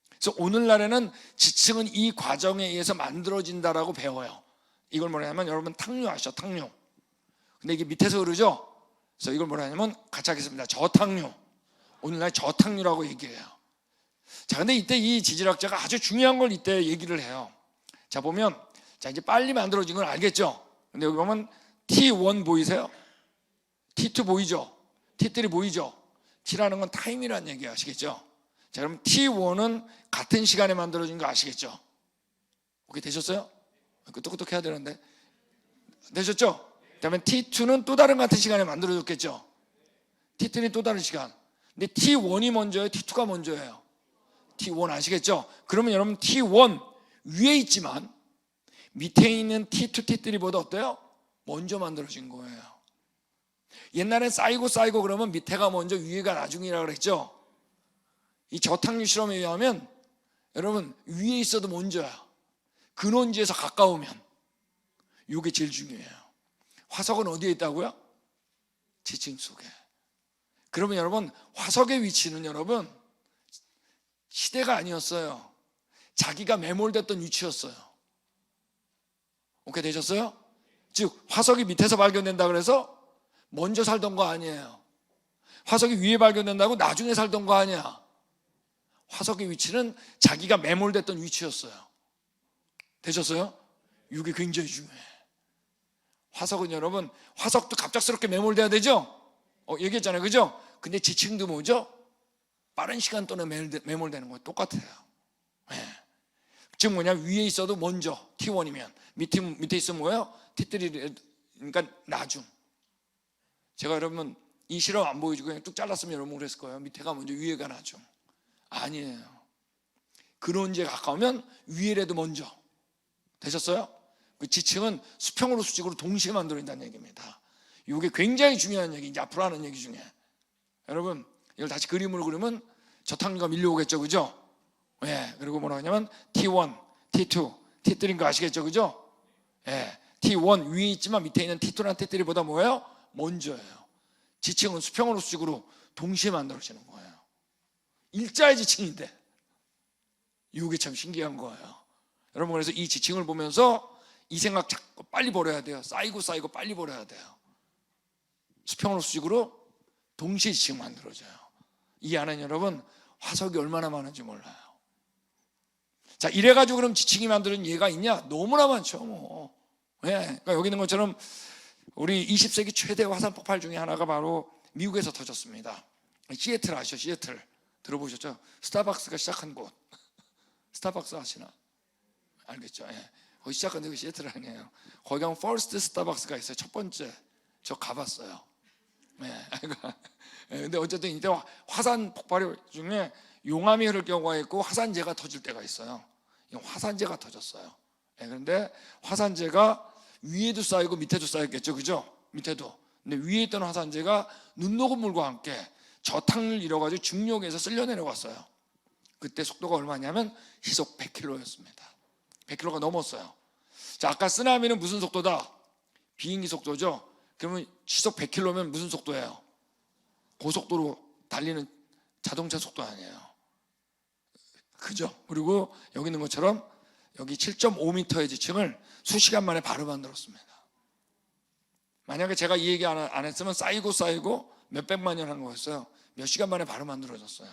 [SPEAKER 2] 그래서 오늘날에는 지층은 이 과정에 의해서 만들어진다라고 배워요. 이걸 뭐라 하냐면 여러분 탕류 아시죠? 탕류. 근데 이게 밑에서 흐르죠? 그래서 이걸 뭐라 하냐면 같이 하겠습니다. 저탕류. 오늘날 저탕류라고 얘기해요. 자, 근데 이때 이 지질학자가 아주 중요한 걸 이때 얘기를 해요. 자, 보면 자, 이제 빨리 만들어진 건 알겠죠? 근데 여기 보면 T1 보이세요? T2 보이죠? T3 보이죠? T라는 건 타임이라는 얘기 아시겠죠? 자, 그럼 T1은 같은 시간에 만들어진 거 아시겠죠? 오케이, 되셨어요? 끄떡끄떡 해야 되는데. 되셨죠? 그다음에 T2는 또 다른 같은 시간에 만들어졌겠죠? T3는 또 다른 시간. 근데 T1이 먼저예요? T2가 먼저예요? T1 아시겠죠? 그러면 여러분 T1 위에 있지만 밑에 있는 T2, T3보다 어때요? 먼저 만들어진 거예요. 옛날엔 쌓이고 그러면 밑에가 먼저 위에가 나중이라고 그랬죠? 이 저탕류 실험에 의하면 여러분 위에 있어도 먼저야. 근원지에서 가까우면. 이게 제일 중요해요. 화석은 어디에 있다고요? 지층 속에. 그러면 여러분 화석의 위치는 여러분 시대가 아니었어요. 자기가 매몰됐던 위치였어요. 오케이, 되셨어요? 즉 화석이 밑에서 발견된다 그래서 먼저 살던 거 아니에요. 화석이 위에 발견된다고 나중에 살던 거 아니야. 화석의 위치는 자기가 매몰됐던 위치였어요. 되셨어요? 이게 굉장히 중요해. 화석은 여러분, 화석도 갑작스럽게 매몰돼야 되죠? 얘기했잖아요, 그죠? 근데 지층도 뭐죠? 빠른 시간 동안 매몰되는 거 똑같아요. 네. 즉 뭐냐, 위에 있어도 먼저 T1이면 밑에 있으면 뭐예요? T3, 그러니까 나중. 제가 여러분 이 실험 안 보여주고 그냥 뚝 잘랐으면 여러분 그랬을 거예요. 밑에가 먼저 위에가 나중. 아니에요. 근원지에 가까우면 위에라도 먼저. 되셨어요? 그 지층은 수평으로 수직으로 동시에 만들어진다는 얘기입니다. 이게 굉장히 중요한 얘기, 이제 앞으로 하는 얘기 중에. 여러분 이걸 다시 그림으로 그리면 저탕류가 밀려오겠죠, 그죠? 예, 그리고 뭐라 하냐면 T1, T2, T3인 거 아시겠죠, 그죠? 예, T1 위에 있지만 밑에 있는 T2랑 T3보다 뭐예요? 먼저예요. 지층은 수평으로 수직으로 동시에 만들어지는 거예요. 일자의 지층인데 이게 참 신기한 거예요. 여러분 그래서 이 지층을 보면서 이 생각 자꾸 빨리 버려야 돼요. 쌓이고 빨리 버려야 돼요. 수평으로 수직으로 동시에 지층 만들어져요. 이 안에 여러분 화석이 얼마나 많은지 몰라요. 자, 이래가지고 그럼 지층이 만드는 예가 있냐? 너무나 많죠. 뭐. 예, 그러니까 여기 있는 것처럼 우리 20세기 최대 화산 폭발 중에 하나가 바로 미국에서 터졌습니다. 시애틀 아시죠? 시애틀 들어보셨죠? 스타벅스가 시작한 곳. 스타벅스 아시나? 알겠죠? 예. 거기 시작한 데가 시애틀 아니에요. 거기 가면 퍼스트 스타벅스가 있어요. 첫 번째. 저 가봤어요. 예. 근데 어쨌든 이때 화산 폭발 중에 용암이 흐를 경우가 있고 화산재가 터질 때가 있어요. 화산재가 터졌어요. 예. 그런데 화산재가 위에도 쌓이고 밑에도 쌓였겠죠, 그죠? 밑에도. 근데 위에 있던 화산재가 눈 녹은 물과 함께 저탕을 잃어가지고 중력에서 쓸려 내려갔어요. 그때 속도가 얼마냐면 시속 100km였습니다. 100km가 넘었어요. 자, 아까 쓰나미는 무슨 속도다? 비행기 속도죠. 그러면 시속 100km면 무슨 속도예요? 고속도로 달리는 자동차 속도 아니에요. 그죠? 그리고 여기 있는 것처럼 여기 7.5m의 지층을 수시간 만에 바로 만들었습니다. 만약에 제가 이 얘기 안 했으면 쌓이고 몇백만 년 한 거였어요. 몇 시간 만에 바로 만들어졌어요.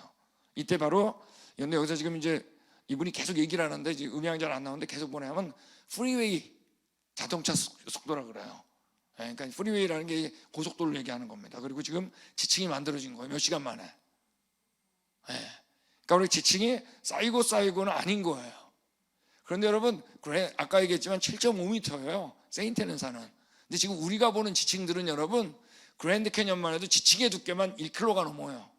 [SPEAKER 2] 이때 바로, 근데 여기서 지금 이제 이분이 계속 얘기를 하는데 지금 음향이 잘 안 나오는데 계속 뭐냐면 프리웨이 자동차 속도라 그래요. 그러니까 프리웨이라는 게 고속도로를 얘기하는 겁니다. 그리고 지금 지층이 만들어진 거예요. 몇 시간 만에. 그러니까 우리 지층이 쌓이고는 아닌 거예요. 그런데 여러분, 그래 아까 얘기했지만 7.5m예요. 세인트헬렌사는. 근데 지금 우리가 보는 지층들은 여러분 그랜드 캐년만 해도 지층의 두께만 1km가 넘어요.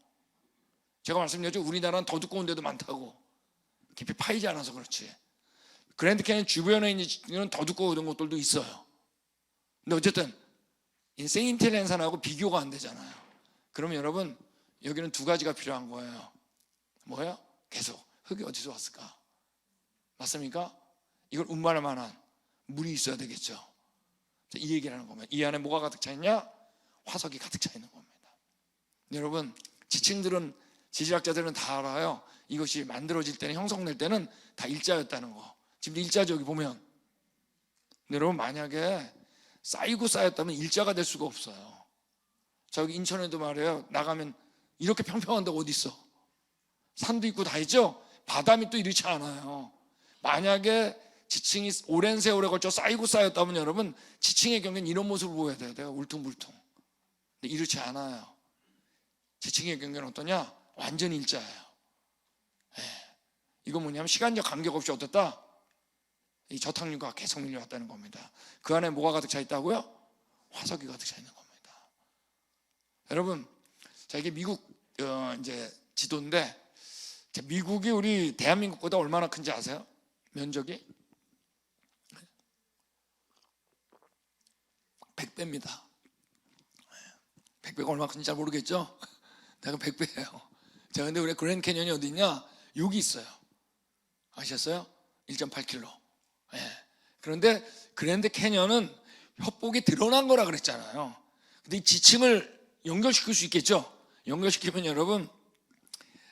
[SPEAKER 2] 제가 말씀드렸죠. 우리나라는 더 두꺼운 데도 많다고. 깊이 파이지 않아서 그렇지. 그랜드 캐년 주변에 있는 지층은 더 두꺼운 곳들도 있어요. 근데 어쨌든 세인트헬렌산하고 비교가 안 되잖아요. 그러면 여러분 여기는 두 가지가 필요한 거예요. 뭐예요? 계속 흙이 어디서 왔을까? 맞습니까? 이걸 운반할 만한 물이 있어야 되겠죠. 이 얘기를 하는 겁니다. 이 안에 뭐가 가득 차 있냐? 화석이 가득 차 있는 겁니다. 여러분 지층들은 지질학자들은 다 알아요. 이것이 만들어질 때는, 형성될 때는 다 일자였다는 거. 지금도 일자죠, 여기 보면. 근데 여러분, 만약에 쌓이고 쌓였다면 일자가 될 수가 없어요. 자, 여기 인천에도 말이에요. 나가면 이렇게 평평한 데가 어디 있어? 산도 있고 다 있죠? 바다 밑도 이렇지 않아요. 만약에 지층이 오랜 세월에 걸쳐 쌓이고 쌓였다면 여러분, 지층의 경우는 이런 모습을 보여야 돼요. 내가 울퉁불퉁. 근데 이렇지 않아요. 지층의 경우는 어떠냐? 완전 일자예요. 이건 뭐냐면 시간적 간격 없이 어떻다? 이 저탁류가 계속 밀려왔다는 겁니다. 그 안에 뭐가 가득 차 있다고요? 화석이 가득 차 있는 겁니다. 여러분, 자, 이게 미국 이제 지도인데, 자, 미국이 우리 대한민국보다 얼마나 큰지 아세요? 면적이 100배입니다. 100배가 얼마나 큰지 잘 모르겠죠? 내가 100배예요. 자, 근데 우리 그랜드 캐년이 어디 있냐? 여기 있어요. 아셨어요? 1.8km. 그런데 그랜드 캐년은 협곡이 드러난 거라 그랬잖아요. 근데 이 지층을 연결시킬 수 있겠죠? 연결시키면 여러분,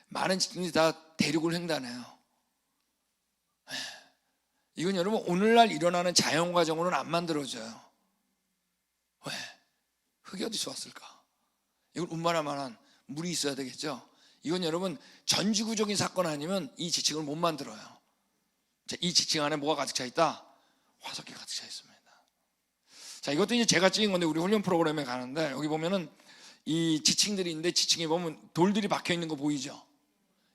[SPEAKER 2] 많은 지층이 다 대륙을 횡단해요. 이건 여러분, 오늘날 일어나는 자연 과정으로는 안 만들어져요. 왜? 흙이 어디서 왔을까? 이건 운만할 만한 물이 있어야 되겠죠? 이건 여러분, 전지구적인 사건 아니면 이 지층을 못 만들어요. 자, 이 지층 안에 뭐가 가득 차 있다? 화석이 가득 차 있습니다. 자, 이것도 이제 제가 찍은 건데, 우리 훈련 프로그램에 가는데, 여기 보면은 이 지층들이 있는데, 지층에 보면 돌들이 박혀 있는 거 보이죠?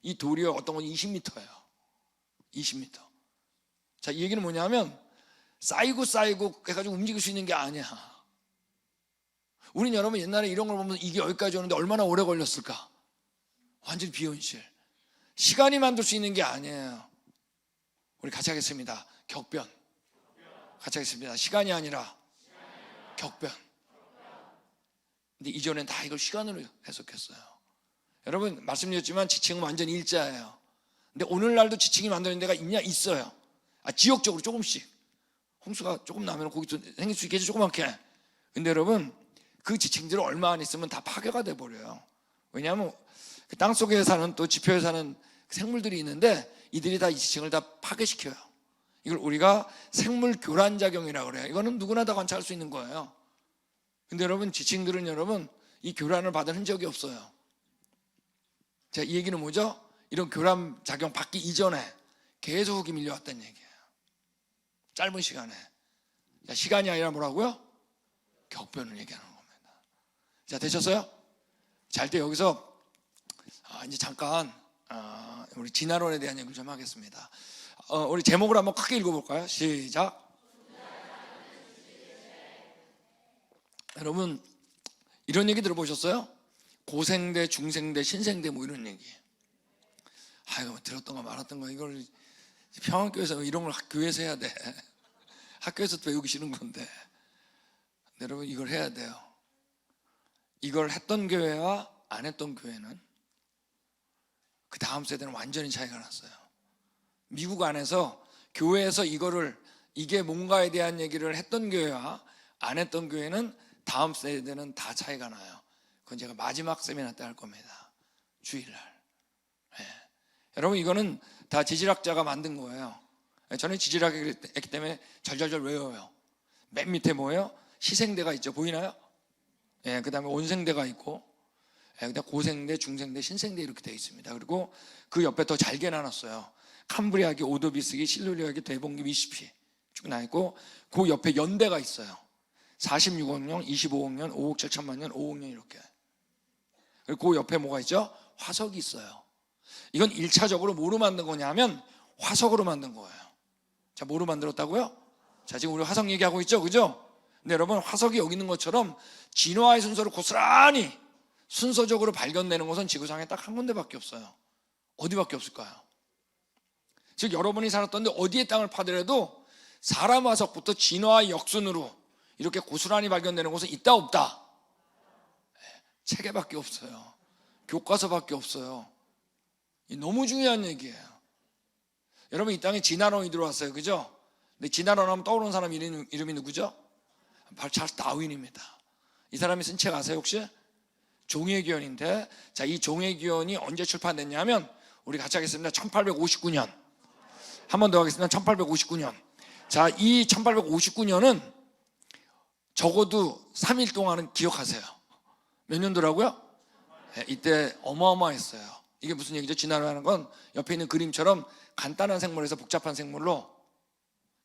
[SPEAKER 2] 이 돌이 어떤 건 20m예요. 20m. 자, 이 얘기는 뭐냐면, 쌓이고 해가지고 움직일 수 있는 게 아니야. 우린 여러분 옛날에 이런 걸 보면 이게 여기까지 오는데 얼마나 오래 걸렸을까? 완전 비현실. 시간이 만들 수 있는 게 아니에요. 우리 같이 하겠습니다. 격변. 같이 하겠습니다. 시간이 아니라 격변. 근데 이전엔 다 이걸 시간으로 해석했어요. 여러분, 말씀드렸지만 지층은 완전 일자예요. 근데 오늘날도 지층이 만드는 데가 있냐? 있어요. 지역적으로 조금씩. 홍수가 조금 나면 거기서 생길 수 있겠죠, 조그맣게. 근데 여러분, 그 지층들을 얼마 안 있으면 다 파괴가 돼버려요. 왜냐하면 그 땅속에 사는, 또 지표에 사는 생물들이 있는데, 이들이 다 이 지층을 다 파괴시켜요. 이걸 우리가 생물 교란 작용이라고 그래요. 이거는 누구나 다 관찰할 수 있는 거예요. 근데 여러분, 지층들은 여러분 이 교란을 받은 흔적이 없어요. 자, 이 얘기는 뭐죠? 이런 교란 작용 받기 이전에 계속 흙이 밀려왔다는 얘기예요. 짧은 시간에. 자, 시간이 아니라 뭐라고요? 격변을 얘기하는 겁니다. 자, 되셨어요? 자, 할 때 여기서 이제 잠깐 우리 진화론에 대한 얘기를 좀 하겠습니다. 우리 제목을 한번 크게 읽어볼까요? 시작. 여러분, 이런 얘기 들어보셨어요? 고생대, 중생대, 신생대 뭐 이런 얘기. 이거 들었던 거 말았던 거, 이걸 평안교회에서 이런 걸 교회에서 해야 돼. 학교에서 배우기 싫은 건데. 여러분, 이걸 해야 돼요. 이걸 했던 교회와 안 했던 교회는 그 다음 세대는 완전히 차이가 났어요. 미국 안에서 교회에서 이게 뭔가에 대한 얘기를 했던 교회와 안 했던 교회는 다음 세대는 다 차이가 나요. 그건 제가 마지막 세미나 때 할 겁니다. 주일날. 여러분, 이거는 다 지질학자가 만든 거예요. 저는 지질학이기 때문에 절절절 외워요. 맨 밑에 뭐예요? 시생대가 있죠. 보이나요? 그 다음에 온생대가 있고, 그다음 고생대, 중생대, 신생대 이렇게 되어 있습니다. 그리고 그 옆에 더 잘게 나눴어요. 캄브리아기, 오도비스기, 실루리아기, 대봉기, 미시피 쭉 나있고, 그 옆에 연대가 있어요. 46억 년, 25억 년, 5억 7천만 년, 5억 년 이렇게. 그리고 그 옆에 뭐가 있죠? 화석이 있어요. 이건 1차적으로 뭐로 만든 거냐면 화석으로 만든 거예요. 자, 뭐로 만들었다고요? 자, 지금 우리 화석 얘기하고 있죠, 그죠? 근데 여러분, 화석이 여기 있는 것처럼 진화의 순서를 고스란히 순서적으로 발견되는 것은 지구상에 딱 한 군데밖에 없어요. 어디밖에 없을까요? 즉, 여러분이 살았던데 어디에 땅을 파더라도 사람 화석부터 진화의 역순으로 이렇게 고스란히 발견되는 곳은 있다 없다? 책에밖에 없어요. 교과서밖에 없어요. 너무 중요한 얘기예요. 여러분, 이 땅에 진화론이 들어왔어요, 그죠? 근데 진화론 하면 떠오르는 사람 이름이 누구죠? 바로 찰스 다윈입니다. 이 사람이 쓴 책 아세요, 혹시? 종회기원인데, 자, 이 종회기원이 언제 출판됐냐면, 우리 같이 하겠습니다. 1859년. 한 번 더 하겠습니다. 1859년. 자, 이 1859년은 적어도 3일 동안은 기억하세요. 몇 년도라고요? 네, 이때 어마어마했어요. 이게 무슨 얘기죠? 진화라는 건 옆에 있는 그림처럼 간단한 생물에서 복잡한 생물로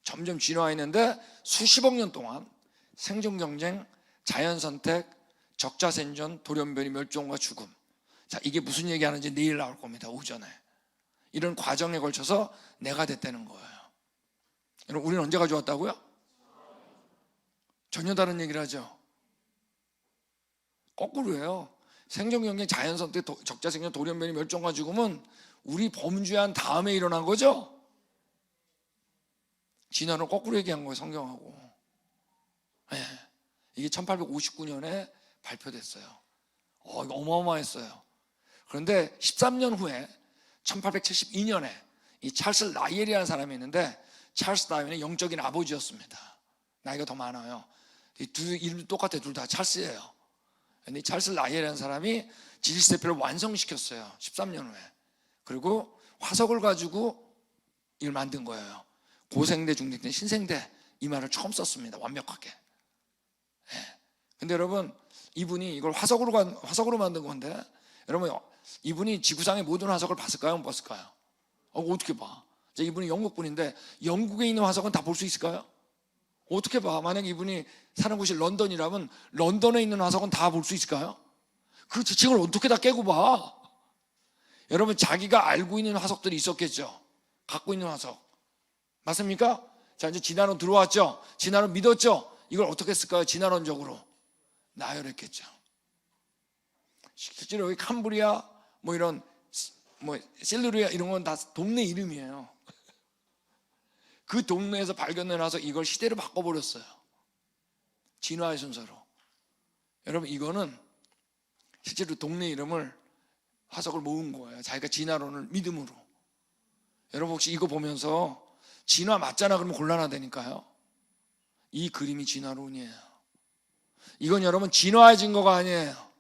[SPEAKER 2] 점점 진화했는데, 수십억 년 동안 생존 경쟁, 자연 선택, 적자 생존, 돌연변이, 멸종과 죽음. 자, 이게 무슨 얘기하는지 내일 나올 겁니다. 오전에. 이런 과정에 걸쳐서 내가 됐다는 거예요. 여러분, 우리는 언제 가져왔다고요? 전혀 다른 얘기를 하죠. 거꾸로예요. 생존 경쟁, 자연 선택, 적자 생존, 돌연변이, 멸종과 죽음은 우리 범죄한 다음에 일어난 거죠. 진화는 거꾸로 얘기한 거예요, 성경하고. 네. 이게 1859년에 발표됐어요. 이거 어마어마했어요. 그런데 13년 후에 1872년에 이 찰스 라이엘이라는 사람이 있는데, 찰스 다윈의 영적인 아버지였습니다. 나이가 더 많아요. 이 두 이름도 똑같아요. 둘 다 찰스예요. 근데 이 찰스 라이엘이라는 사람이 지질세표를 완성시켰어요. 13년 후에. 그리고 화석을 가지고 이걸 만든 거예요. 고생대, 중생대, 신생대, 이 말을 처음 썼습니다. 완벽하게. 근데 여러분, 이분이 이걸 화석으로 만든 건데, 여러분, 이분이 지구상의 모든 화석을 봤을까요? 못 봤을까요? 어떻게 봐? 이분이 영국 분인데, 영국에 있는 화석은 다 볼 수 있을까요? 어떻게 봐? 만약에 이분이 사는 곳이 런던이라면 런던에 있는 화석은 다 볼 수 있을까요? 그 지층을 어떻게 다 깨고 봐? 여러분, 자기가 알고 있는 화석들이 있었겠죠. 갖고 있는 화석. 맞습니까? 자, 이제 진화론 들어왔죠. 진화론 믿었죠. 이걸 어떻게 했을까요? 진화론적으로 나열했겠죠. 실제로 여기 캄브리아, 이런 실루리아 이런 건 다 동네 이름이에요. 그 동네에서 발견해 놔서 이걸 시대로 바꿔버렸어요. 진화의 순서로. 여러분, 이거는 실제로 동네 이름을, 화석을 모은 거예요. 자기가 진화론을 믿음으로. 여러분, 혹시 이거 보면서 진화 맞잖아 그러면 곤란하다니까요. 이 그림이 진화론이에요. 이건 여러분 진화의 증거가 아니에요.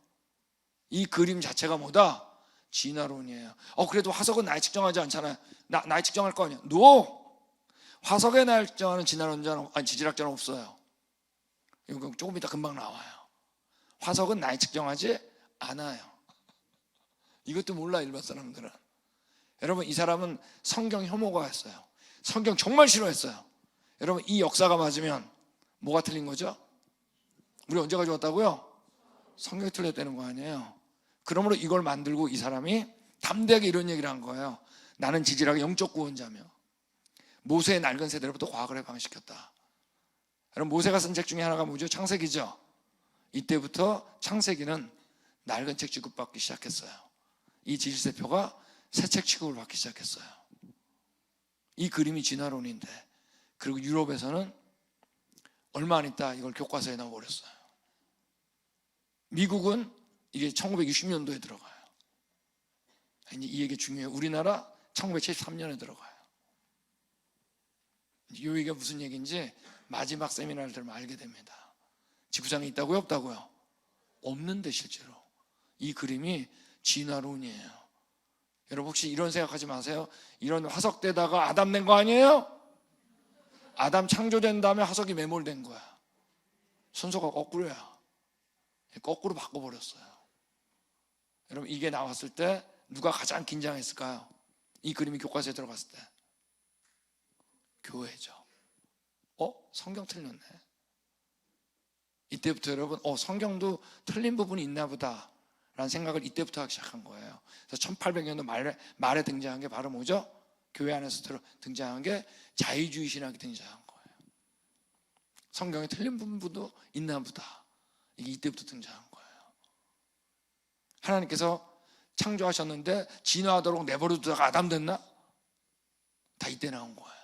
[SPEAKER 2] 이 그림 자체가 뭐다? 진화론이에요. 그래도 화석은 나이 측정하지 않잖아요. 나이 측정할 거 아니에요. No! 화석의 나이 측정하는 지질학자는 없어요. 이거 조금 이따 금방 나와요. 화석은 나이 측정하지 않아요. 이것도 몰라, 일반 사람들은. 여러분, 이 사람은 성경 혐오가였어요. 성경 정말 싫어했어요. 여러분, 이 역사가 맞으면 뭐가 틀린 거죠? 우리 언제 가져왔다고요? 성경이 틀렸다는 거 아니에요. 그러므로 이걸 만들고 이 사람이 담대하게 이런 얘기를 한 거예요. 나는 지질학의 영적 구원자며 모세의 낡은 세대로부터 과학을 해방시켰다. 여러분, 모세가 쓴 책 중에 하나가 뭐죠? 창세기죠. 이때부터 창세기는 낡은 책 취급받기 시작했어요. 이 지질세표가 새 책 취급을 받기 시작했어요. 이 그림이 진화론인데, 그리고 유럽에서는 얼마 안 있다 이걸 교과서에 넣어버렸어요. 미국은 이게 1960년도에 들어가요. 이제 이 얘기 중요해요. 우리나라 1973년에 들어가요. 이 얘기가 무슨 얘기인지 마지막 세미나를 들으면 알게 됩니다. 지구상에 있다고요? 없다고요? 없는데 실제로. 이 그림이 진화론이에요. 여러분, 혹시 이런 생각하지 마세요. 이런 화석대다가 아담 낸 거 아니에요? 아담 창조된 다음에 화석이 매몰된 거야. 순서가 거꾸로야. 거꾸로 바꿔버렸어요. 여러분, 이게 나왔을 때 누가 가장 긴장했을까요? 이 그림이 교과서에 들어갔을 때 교회죠. 성경 틀렸네. 이때부터 여러분, 성경도 틀린 부분이 있나 보다 라는 생각을 이때부터 하기 시작한 거예요. 그래서 1800년도 말에 등장한 게 바로 뭐죠? 교회 안에서 등장한 게 자유주의 신학이 등장한 거예요. 성경에 틀린 부분도 있나 보다. 이게 이때부터 등장한 거예요. 하나님께서 창조하셨는데 진화하도록 내버려두다가 아담 됐나? 다 이때 나온 거예요.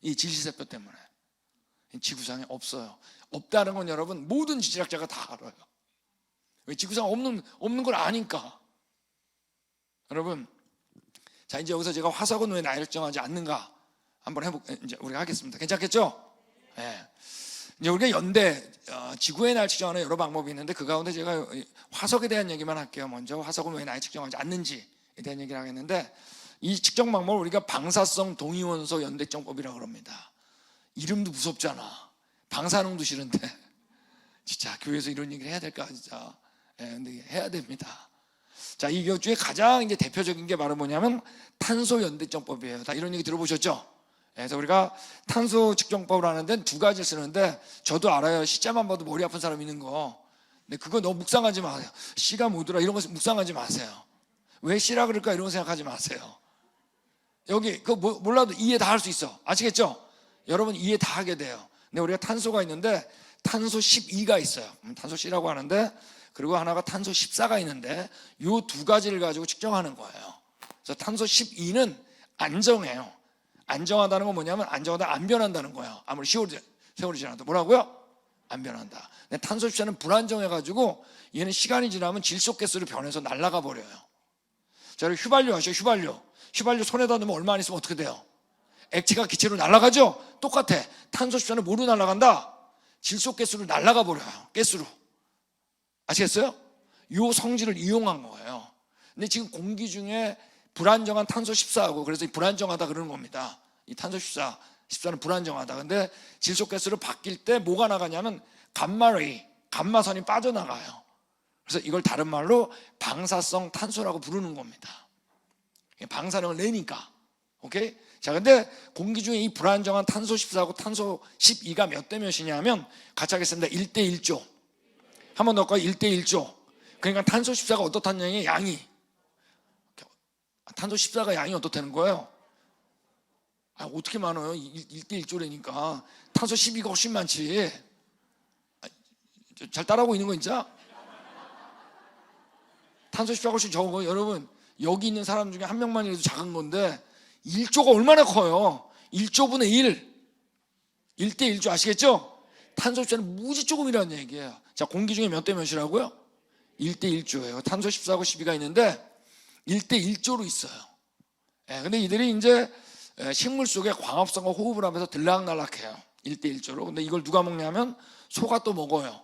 [SPEAKER 2] 이 지질세표 때문에. 지구상에 없어요. 없다는 건 여러분 모든 지질학자가 다 알아요. 왜? 지구상에 없는 걸 아니까. 여러분, 자, 이제 여기서 제가 화석은 왜 나이를 정하지 않는가 한번 이제 우리가 하겠습니다. 괜찮겠죠? 네. 이제 우리가 연대 지구의 날 측정하는 여러 방법이 있는데 그 가운데 제가 화석에 대한 얘기만 할게요. 먼저 화석은 왜 날 측정하지 않는지에 대한 얘기를 하겠는데, 이 측정 방법을 우리가 방사성 동위원소 연대정법이라고 합니다. 이름도 무섭잖아. 방사능도 싫은데 진짜 교회에서 이런 얘기를 해야 될까 진짜. 근데 해야 됩니다. 자, 이 중에 가장 이제 대표적인 게 바로 뭐냐면 탄소 연대정법이에요. 다 이런 얘기 들어보셨죠? 그래서 우리가 탄소 측정법을 하는 데는 두 가지를 쓰는데, 저도 알아요. 시자만 봐도 머리 아픈 사람 있는 거. 근데 그거 너무 묵상하지 마세요. C가 뭐더라 이런 거 묵상하지 마세요. 왜 C라 그럴까 이런 거 생각하지 마세요. 여기 그거 몰라도 이해 다 할 수 있어. 아시겠죠? 여러분 이해 다 하게 돼요. 근데 우리가 탄소가 있는데 탄소 12가 있어요. 탄소 C라고 하는데, 그리고 하나가 탄소 14가 있는데 이 두 가지를 가지고 측정하는 거예요. 그래서 탄소 12는 안정해요. 안정하다는 건 뭐냐면 안정하다 안 변한다는 거예요. 아무리 세월이 지나도. 뭐라고요? 안 변한다. 근데 탄소 14는 불안정해가지고 얘는 시간이 지나면 질소가스로 변해서 날아가 버려요. 자, 휘발유 아시죠? 휘발유 손에다 넣으면 얼마 안 있으면 어떻게 돼요? 액체가 기체로 날아가죠? 똑같아. 탄소 14는 뭐로 날아간다? 질소가스로 날아가 버려요. 가스로. 아시겠어요? 이 성질을 이용한 거예요. 근데 지금 공기 중에 불안정한 탄소 14하고, 그래서 불안정하다 그러는 겁니다. 이 탄소 14는 불안정하다. 근데 질소가스로 바뀔 때 뭐가 나가냐면 감마레이, 감마선이 빠져나가요. 그래서 이걸 다른 말로 방사성 탄소라고 부르는 겁니다. 방사능을 내니까. 오케이? 자, 근데 공기 중에 이 불안정한 탄소 14하고 탄소 12가 몇 대 몇이냐면, 같이 하겠습니다. 1대 1조. 한 번 더 할까요? 1대 1조. 그러니까 탄소 14가 어떻다는 양이. 탄소 14가 양이 어떻다는 거예요? 어떻게 많아요? 1대 1조라니까. 탄소 12가 훨씬 많지. 잘 따라하고 있는 거 진짜? 탄소 14가 훨씬 적은 거예요. 여러분, 여기 있는 사람 중에 한 명만이라도 작은 건데 1조가 얼마나 커요? 1조분의 1. 1대 1조 아시겠죠? 탄소 14는 무지 조금이라는 얘기예요. 자, 공기 중에 몇 대 몇이라고요? 1대 1조예요. 탄소 14하고 12가 있는데 1대 1조로 있어요. 근데 이들이 이제 식물 속에 광합성과 호흡을 하면서 들락날락해요. 1대 1조로. 근데 이걸 누가 먹냐면 소가 또 먹어요.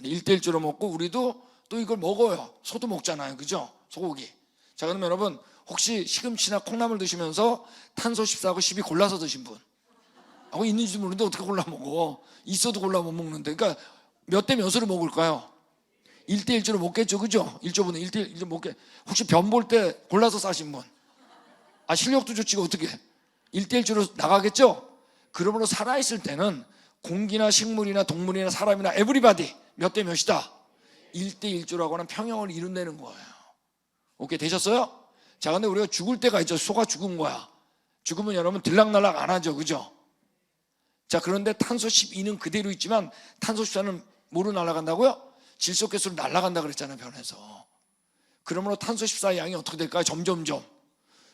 [SPEAKER 2] 1대 1조로 먹고 우리도 또 이걸 먹어요. 소도 먹잖아요. 그죠? 소고기. 자, 그러면 여러분 혹시 시금치나 콩나물 드시면서 탄소 14하고 12 골라서 드신 분? 하고 있는지도 모르는데 어떻게 골라 먹어? 있어도 골라 못 먹는데. 그러니까 몇 대 몇으로 먹을까요? 1대 1조로 먹겠죠. 그죠? 1조분의 1대 1조 먹게. 혹시 변 볼 때 골라서 싸신 분? 실력도 좋지 어떻게 1대 1조로 나가겠죠? 그러므로 살아있을 때는 공기나 식물이나 동물이나 사람이나 에브리바디 몇 대 몇이다? 1대 1조라고 하는 평형을 이룬다는 거예요. 오케이, 되셨어요? 자, 근데 우리가 죽을 때가 있죠. 소가 죽은 거야. 죽으면 여러분 들락날락 안 하죠. 그죠? 자, 그런데 탄소 12는 그대로 있지만 탄소 14는 뭐로 날아간다고요? 질소가스로 날아간다 그랬잖아요. 변해서. 그러므로 탄소 14의 양이 어떻게 될까요? 점점점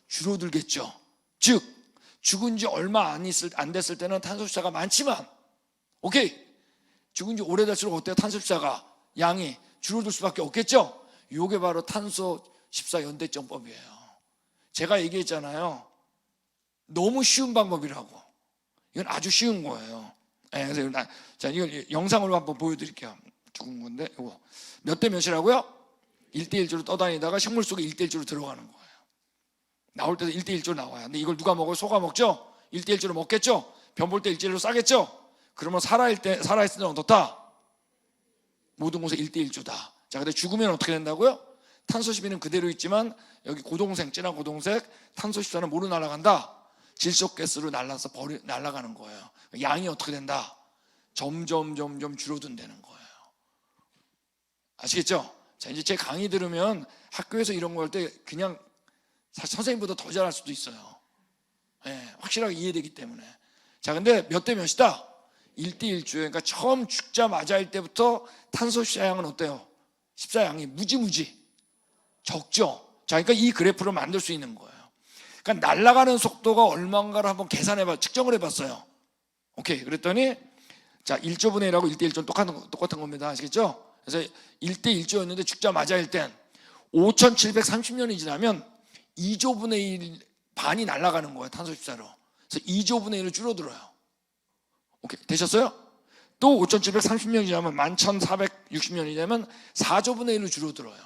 [SPEAKER 2] 줄어들겠죠. 즉 죽은 지 얼마 안 됐을 때는 탄소 14가 많지만, 오케이, 죽은 지 오래될수록 어때요? 탄소 14가 양이 줄어들 수밖에 없겠죠. 이게 바로 탄소 14 연대정법이에요. 제가 얘기했잖아요. 너무 쉬운 방법이라고. 이건 아주 쉬운 거예요. 그래서 자, 이걸 영상으로 한번 보여드릴게요. 죽은 건데 이거 몇 대 몇이라고요? 1대 1조로 떠다니다가 식물 속에 1대 1조로 들어가는 거예요. 나올 때도 1대 1조로 나와요. 근데 이걸 누가 먹어요? 소가 먹죠? 1대 1조로 먹겠죠? 변 볼 때 1대 1로 싸겠죠? 그러면 살아있을 때는 어떻다? 모든 곳에 1대 1조다. 자, 근데 죽으면 어떻게 된다고요? 탄소 12는 그대로 있지만 여기 고동색, 진한 고동색, 탄소 14는 뭐로 날아간다? 질소가스로 날아가는 거예요. 양이 어떻게 된다? 점점 줄어든다는 거예요. 아시겠죠? 자, 이제 제 강의 들으면 학교에서 이런 거 할 때 그냥 선생님보다 더 잘할 수도 있어요. 확실하게 이해되기 때문에. 자, 근데 몇 대 몇이다? 1대 1조예요. 그러니까 처음 죽자마자 할 때부터 탄소 14양은 어때요? 14양이 무지무지 적죠. 자, 그러니까 이 그래프를 만들 수 있는 거예요. 그러니까 날아가는 속도가 얼마인가를 한번 측정을 해봤어요. 오케이. 그랬더니 자, 1조분의 1하고 1대 1조는 똑같은 겁니다. 아시겠죠? 그래서 1대 1조였는데 죽자마자 할 땐 5730년이 지나면 2조분의 1 반이 날아가는 거예요. 탄소 14로. 그래서 2조분의 1로 줄어들어요. 오케이, 되셨어요? 또 5,730년이 지나면 11,460년이 되면 4조분의 1로 줄어들어요.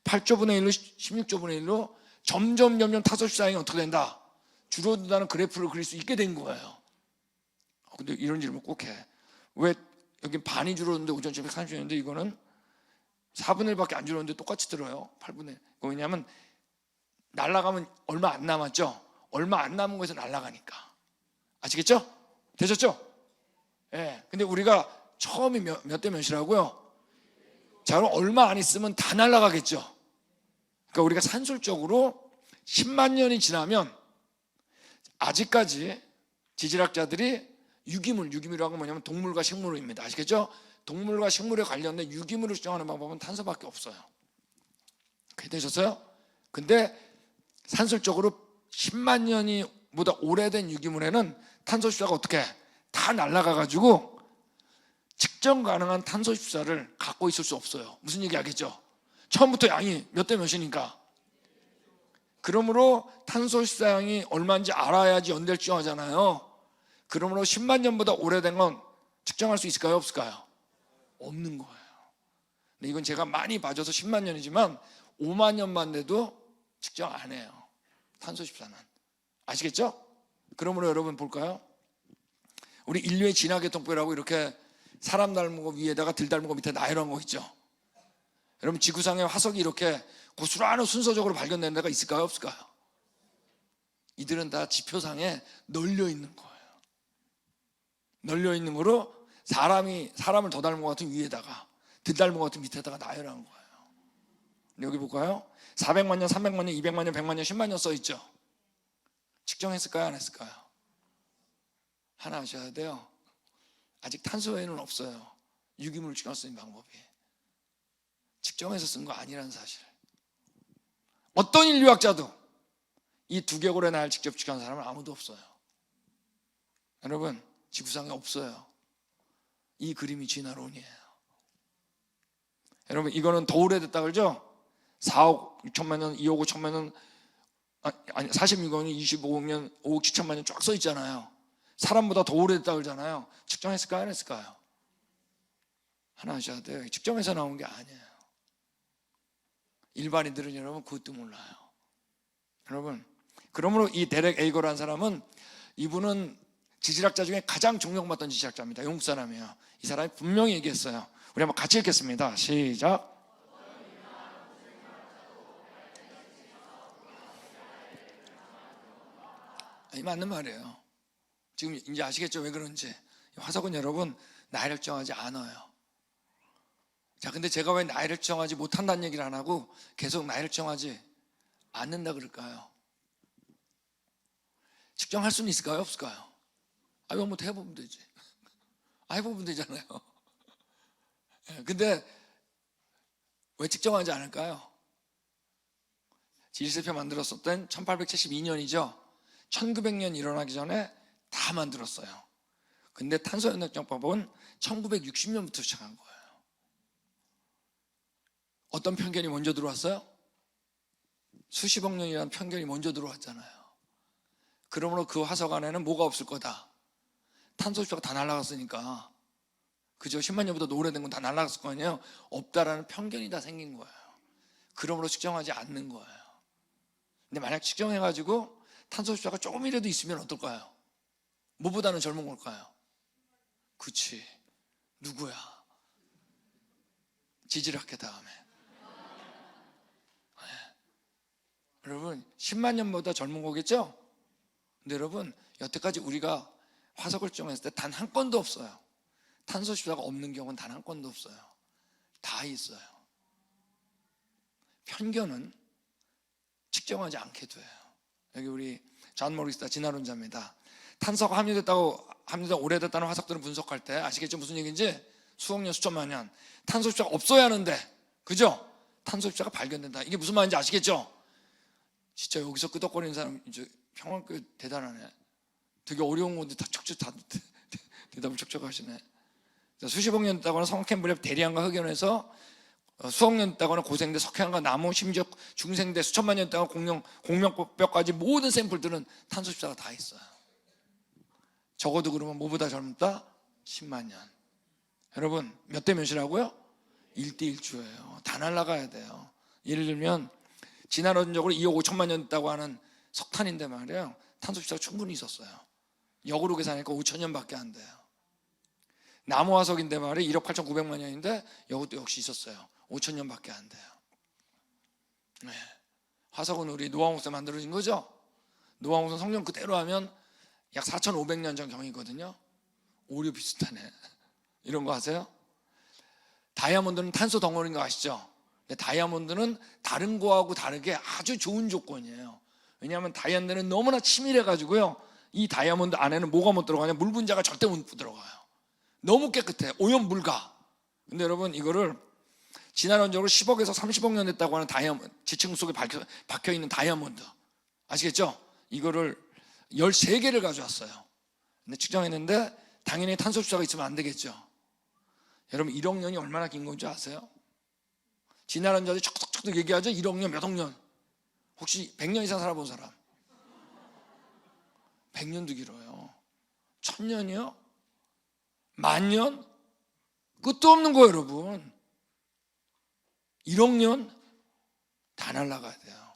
[SPEAKER 2] 8조분의 1로 16조분의 1로 점점 탄소 수입자량이 어떻게 된다? 줄어든다는 그래프를 그릴 수 있게 된 거예요. 근데 이런 질문 꼭 해. 왜 여기 반이 줄었는데 5,730년인데 이거는 4분의 1밖에 안 줄었는데 똑같이 들어요. 8분의 1. 왜냐하면 날아가면 얼마 안 남았죠? 얼마 안 남은 거에서 날아가니까. 아시겠죠? 되셨죠? 예. 근데 우리가 처음이 몇 대 몇이라고요? 자, 그럼 얼마 안 있으면 다 날아가겠죠? 그러니까 우리가 산술적으로 10만 년이 지나면 아직까지 지질학자들이 유기물이라고 하면 뭐냐면 동물과 식물입니다. 아시겠죠? 동물과 식물에 관련된 유기물을 추정하는 방법은 탄소밖에 없어요. 그게 되셨어요? 근데 산술적으로 10만 년이 보다 오래된 유기물에는 탄소 숫자가 어떻게 다 날아가가지고 측정 가능한 탄소 숫자를 갖고 있을 수 없어요. 무슨 얘기 알겠죠? 처음부터 양이 몇 대 몇이니까. 그러므로 탄소 숫자량이 얼마인지 알아야지 연대를 추정하잖아요. 그러므로 10만 년보다 오래된 건 측정할 수 있을까요? 없을까요? 없는 거예요. 근데 이건 제가 많이 봐줘서 10만 년이지만 5만 년만 돼도 측정 안 해요. 탄소 숫자는. 아시겠죠? 그러므로 여러분 볼까요? 우리 인류의 진화계통표라고 이렇게 사람 닮은 거 위에다가 들 닮은 거 밑에 나열한 거 있죠? 여러분 지구상에 화석이 이렇게 고스란히 순서적으로 발견된 데가 있을까요? 없을까요? 이들은 다 지표상에 널려 있는 거예요. 널려 있는 거로 사람을 더 닮은 것 같은 위에다가 들 닮은 것 같은 밑에다가 나열한 거예요. 여기 볼까요? 400만 년, 300만 년, 200만 년, 100만 년, 10만 년 써 있죠? 측정했을까요? 안 했을까요? 하나 아셔야 돼요. 아직 탄소 외에는 없어요. 유기물 측정할 수 있는 방법이. 측정해서 쓴 거 아니라는 사실. 어떤 인류학자도 이 두개골의 날 직접 측정한 사람은 아무도 없어요. 여러분 지구상에 없어요. 이 그림이 진화론이에요. 여러분 이거는 더 오래됐다 그러죠? 4억 6천만 년, 2억 5천만 년, 아니 46억 년, 25억 년, 5억 7천만 년 쫙 써 있잖아요. 사람보다 더 오래됐다 그러잖아요. 측정했을까요? 안 했을까요? 하나 아셔야 돼요. 측정해서 나온 게 아니에요. 일반인들은 여러분 그것도 몰라요. 여러분 그러므로 이 데렉 에이거라는 사람은 이분은 지질학자 중에 가장 존경받던 지질학자입니다. 영국 사람이에요. 이 사람이 분명히 얘기했어요. 우리 한번 같이 읽겠습니다. 시작. 이 맞는 말이에요. 지금 이제 아시겠죠? 왜 그런지. 화석은 여러분 나이를 정하지 않아요. 자, 근데 제가 왜 나이를 정하지 못한다는 얘기를 안 하고 계속 나이를 정하지 않는다 그럴까요? 측정할 수는 있을까요? 없을까요? 왜 한번 해보면 되지. 해보면 되잖아요. 근데 왜 측정하지 않을까요? 지질세표 만들었었던 1872년이죠. 1900년 일어나기 전에 다 만들었어요. 근데 탄소 연역정법은 1960년부터 시작한 거예요. 어떤 편견이 먼저 들어왔어요? 수십억 년이라는 편견이 먼저 들어왔잖아요. 그러므로 그 화석 안에는 뭐가 없을 거다? 탄소 숫자가 다 날아갔으니까. 그죠? 10만 년보다 오래된 건 다 날아갔을 거 아니에요? 없다라는 편견이 다 생긴 거예요. 그러므로 측정하지 않는 거예요. 근데 만약 측정해가지고 탄소 숫자가 조금이라도 있으면 어떨까요? 뭐보다는 젊은 걸까요? 그치. 누구야? 지질학회 다음에. 네. 여러분 10만 년보다 젊은 거겠죠? 근데 여러분 여태까지 우리가 화석을 측정했을 때 단 한 건도 없어요. 탄소 숫자가 없는 경우는 단 한 건도 없어요. 다 있어요. 편견은 측정하지 않게 돼요. 여기 우리 존 모리스다 진화론자입니다. 탄소가 함유됐다 오래됐다는 화석들을 분석할 때 아시겠죠? 무슨 얘기인지? 수억 년, 수천만 년 탄소 숫자가 없어야 하는데, 그죠? 탄소 숫자가 발견된다. 이게 무슨 말인지 아시겠죠? 진짜 여기서 끄덕거리는 사람 이제 평화교회 대단하네. 되게 어려운 건데 다 대답을 척척 하시네. 수십억 년 있다거나 성캠브랩 대리안과 흑연에서 수억 년 있다거나 고생대, 석회암과 나무, 심지어 중생대, 수천만 년 있다가 공명뼈까지 모든 샘플들은 탄소 숫자가 다 있어요. 적어도 그러면 뭐보다 젊다? 10만 년. 여러분 몇 대 몇이라고요? 1대1주예요. 다 날아가야 돼요. 예를 들면 진화론적으로 2억 5천만 년 있다고 하는 석탄인데 말이에요, 탄소 시차가 충분히 있었어요. 역으로 계산하니까 5천 년밖에 안 돼요. 나무 화석인데 말이에요, 1억 8,900만 년인데 이것도 역시 있었어요. 5천 년밖에 안 돼요. 네. 화석은 우리 노아홍수에 만들어진 거죠. 노아홍수 성경 그대로 하면 약 4,500년 전 경이거든요. 오류 비슷하네. 이런 거 아세요? 다이아몬드는 탄소 덩어리인 거 아시죠? 근데 다이아몬드는 다른 거하고 다르게 아주 좋은 조건이에요. 왜냐하면 다이아몬드는 너무나 치밀해가지고요, 이 다이아몬드 안에는 뭐가 못 들어가냐? 물 분자가 절대 못 들어가요. 너무 깨끗해. 오염 불가. 근데 여러분 이거를 진화론적으로 10억에서 30억 년 됐다고 하는 다이아몬드, 지층 속에 박혀있는 다이아몬드 아시겠죠? 이거를 13개를 가져왔어요. 근데 측정했는데 당연히 탄소 수자가 있으면 안 되겠죠. 여러분 1억 년이 얼마나 긴 건지 아세요? 진화론자들이 척척척 얘기하죠. 1억 년, 몇 억 년. 혹시 100년 이상 살아본 사람? 100년도 길어요. 1000년이요? 10,000년? 끝도 없는 거예요, 여러분. 1억 년? 다 날아가야 돼요.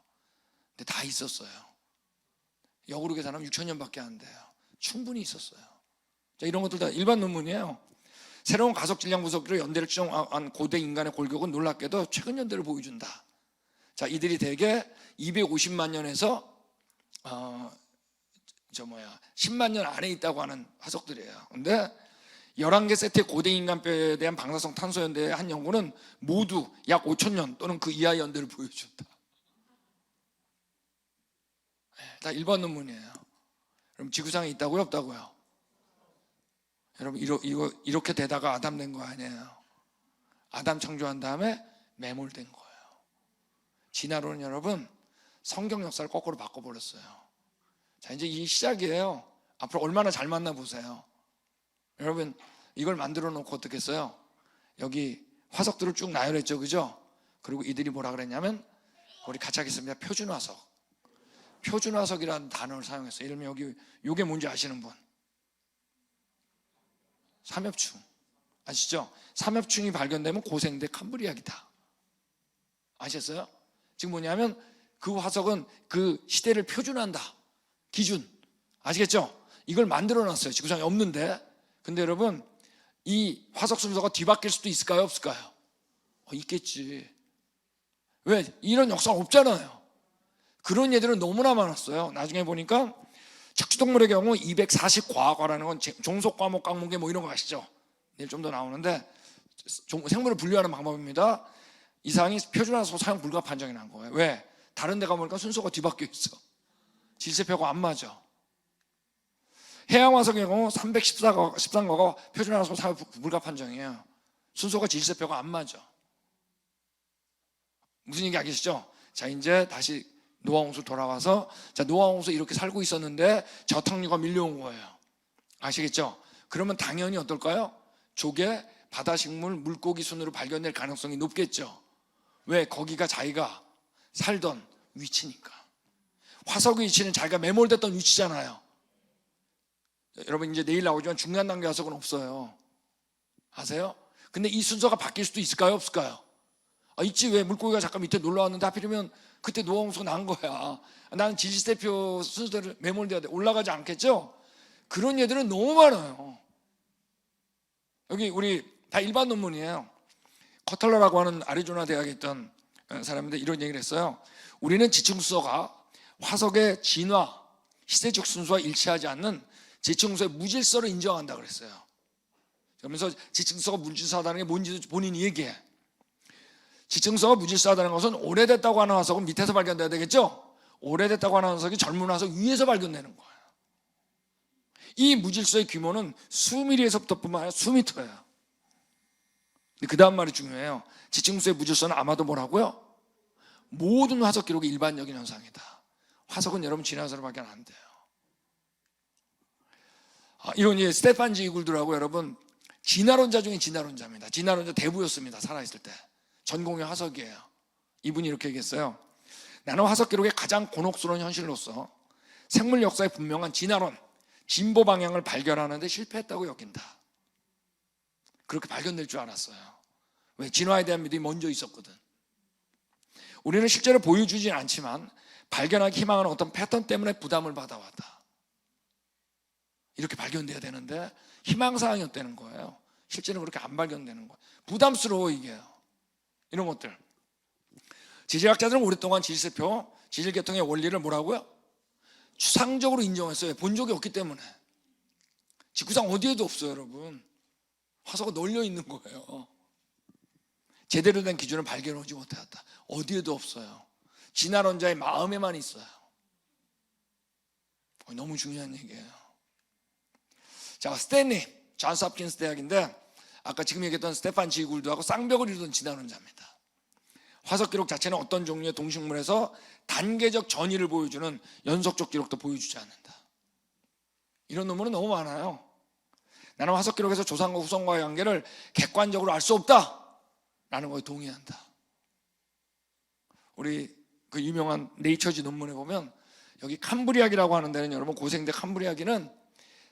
[SPEAKER 2] 근데 다 있었어요. 역으로 계산하면 6,000년밖에 안 돼요. 충분히 있었어요. 자, 이런 것들 다 일반 논문이에요. 새로운 가속 질량 분석기로 연대를 추정한 고대 인간의 골격은 놀랍게도 최근 연대를 보여준다. 자, 이들이 대개 250만 년에서 10만 년 안에 있다고 하는 화석들이에요. 근데 11개 세트의 고대 인간뼈에 대한 방사성 탄소 연대의 한 연구는 모두 약 5,000년 또는 그 이하의 연대를 보여준다. 다 일반 논문이에요. 그럼 지구상에 있다고요, 없다고요? 여러분 이렇게 되다가 아담 된 거 아니에요. 아담 창조한 다음에 매몰된 거예요. 진화론은 여러분 성경 역사를 거꾸로 바꿔버렸어요. 자, 이제 이 시작이에요. 앞으로 얼마나 잘 만나 보세요. 여러분 이걸 만들어 놓고 어떻게 했어요? 여기 화석들을 쭉 나열했죠, 그죠? 그리고 이들이 뭐라 그랬냐면, 우리 같이 하겠습니다. 표준화석. 표준화석이라는 단어를 사용했어요. 예를 들면 여기 이게 뭔지 아시는 분? 삼엽충 아시죠? 삼엽충이 발견되면 고생대 캄브리아기다. 아셨어요? 지금 뭐냐면 그 화석은 그 시대를 표준화한다. 기준 아시겠죠? 이걸 만들어 놨어요. 지구상에 없는데. 근데 여러분 이 화석 순서가 뒤바뀔 수도 있을까요, 없을까요? 있겠지. 왜? 이런 역사가 없잖아요. 그런 예들은 너무나 많았어요. 나중에 보니까 척추동물의 경우 240과학과라는 건 종속 과목 강목계 뭐 이런 거 아시죠? 내일 좀 더 나오는데 생물을 분류하는 방법입니다. 이상이 표준화석 사용 불가 판정이 난 거예요. 왜? 다른 데 가보니까 순서가 뒤바뀌어 있어. 질세표가 안 맞아. 해양화석의 경우 313거가 표준화석 사용 불가 판정이에요. 순서가 질세표가 안 맞아. 무슨 얘기 알겠죠? 자, 이제 다시 노아홍수 돌아와서, 자, 노아홍수 이렇게 살고 있었는데 저탕류가 밀려온 거예요. 아시겠죠? 그러면 당연히 어떨까요? 조개, 바다식물, 물고기 순으로 발견될 가능성이 높겠죠. 왜? 거기가 자기가 살던 위치니까. 화석의 위치는 자기가 매몰됐던 위치잖아요. 여러분 이제 내일 나오지만 중간 단계 화석은 없어요. 아세요? 근데 이 순서가 바뀔 수도 있을까요, 없을까요? 있지. 왜? 물고기가 잠깐 밑에 놀러 왔는데 하필이면 그때 노아홍수가 난 거야. 나는 질세표 순서대로 매몰돼야 돼. 올라가지 않겠죠? 그런 예들은 너무 많아요. 여기 우리 다 일반 논문이에요. 커틀러라고 하는 아리조나 대학에 있던 사람인데 이런 얘기를 했어요. 우리는 지층수소가 화석의 진화, 시대적 순서와 일치하지 않는 지층수소의 무질서를 인정한다 그랬어요. 그러면서 지층수소가 무질서하다는 게 뭔지도 본인이 얘기해. 지층수소가 무질서하다는 것은 오래됐다고 하는 화석은 밑에서 발견돼야 되겠죠? 오래됐다고 하는 화석이 젊은 화석 위에서 발견되는 거예요. 이 무질서의 규모는 수미리에서부터뿐만 아니라 수미터예요. 그 다음 말이 중요해요. 지층수소의 무질서는 아마도 뭐라고요? 모든 화석 기록이 일반적인 현상이다. 화석은 여러분 진화서로 발견 안 돼요. 이건 이제 스테판 지글드라고 여러분 진화론자 중에 진화론자입니다. 진화론자 대부였습니다. 살아있을 때. 전공의 화석이에요. 이분이 이렇게 얘기했어요. 나는 화석 기록의 가장 곤혹스러운 현실로서 생물 역사의 분명한 진화론, 진보 방향을 발견하는 데 실패했다고 여긴다. 그렇게 발견될 줄 알았어요. 왜? 진화에 대한 믿음이 먼저 있었거든. 우리는 실제로 보여주진 않지만 발견하기 희망하는 어떤 패턴 때문에 부담을 받아왔다. 이렇게 발견돼야 되는데 희망사항이었다는 거예요. 실제로 그렇게 안 발견되는 거예요. 부담스러워 이게. 이런 것들. 지질학자들은 오랫동안 질세표, 지질계통의 원리를 뭐라고요? 추상적으로 인정했어요. 본 적이 없기 때문에. 지구상 어디에도 없어요, 여러분. 화석가 널려 있는 거예요. 제대로 된 기준을 발견하지 못했다. 어디에도 없어요. 진화론자의 마음에만 있어요. 너무 중요한 얘기예요. 자, 스탠리, 존스 홉킨스 대학인데 아까 지금 얘기했던 스테판 G. 굴드하고 쌍벽을 이루던 진화론자입니다. 화석 기록 자체는 어떤 종류의 동식물에서 단계적 전이를 보여주는 연속적 기록도 보여주지 않는다. 이런 논문은 너무 많아요. 나는 화석 기록에서 조상과 후손과의 관계를 객관적으로 알 수 없다 라는 거에 동의한다. 우리 그 유명한 네이처지 논문에 보면 여기 캄브리아기라고 하는 데는 여러분 고생대 캄브리아기는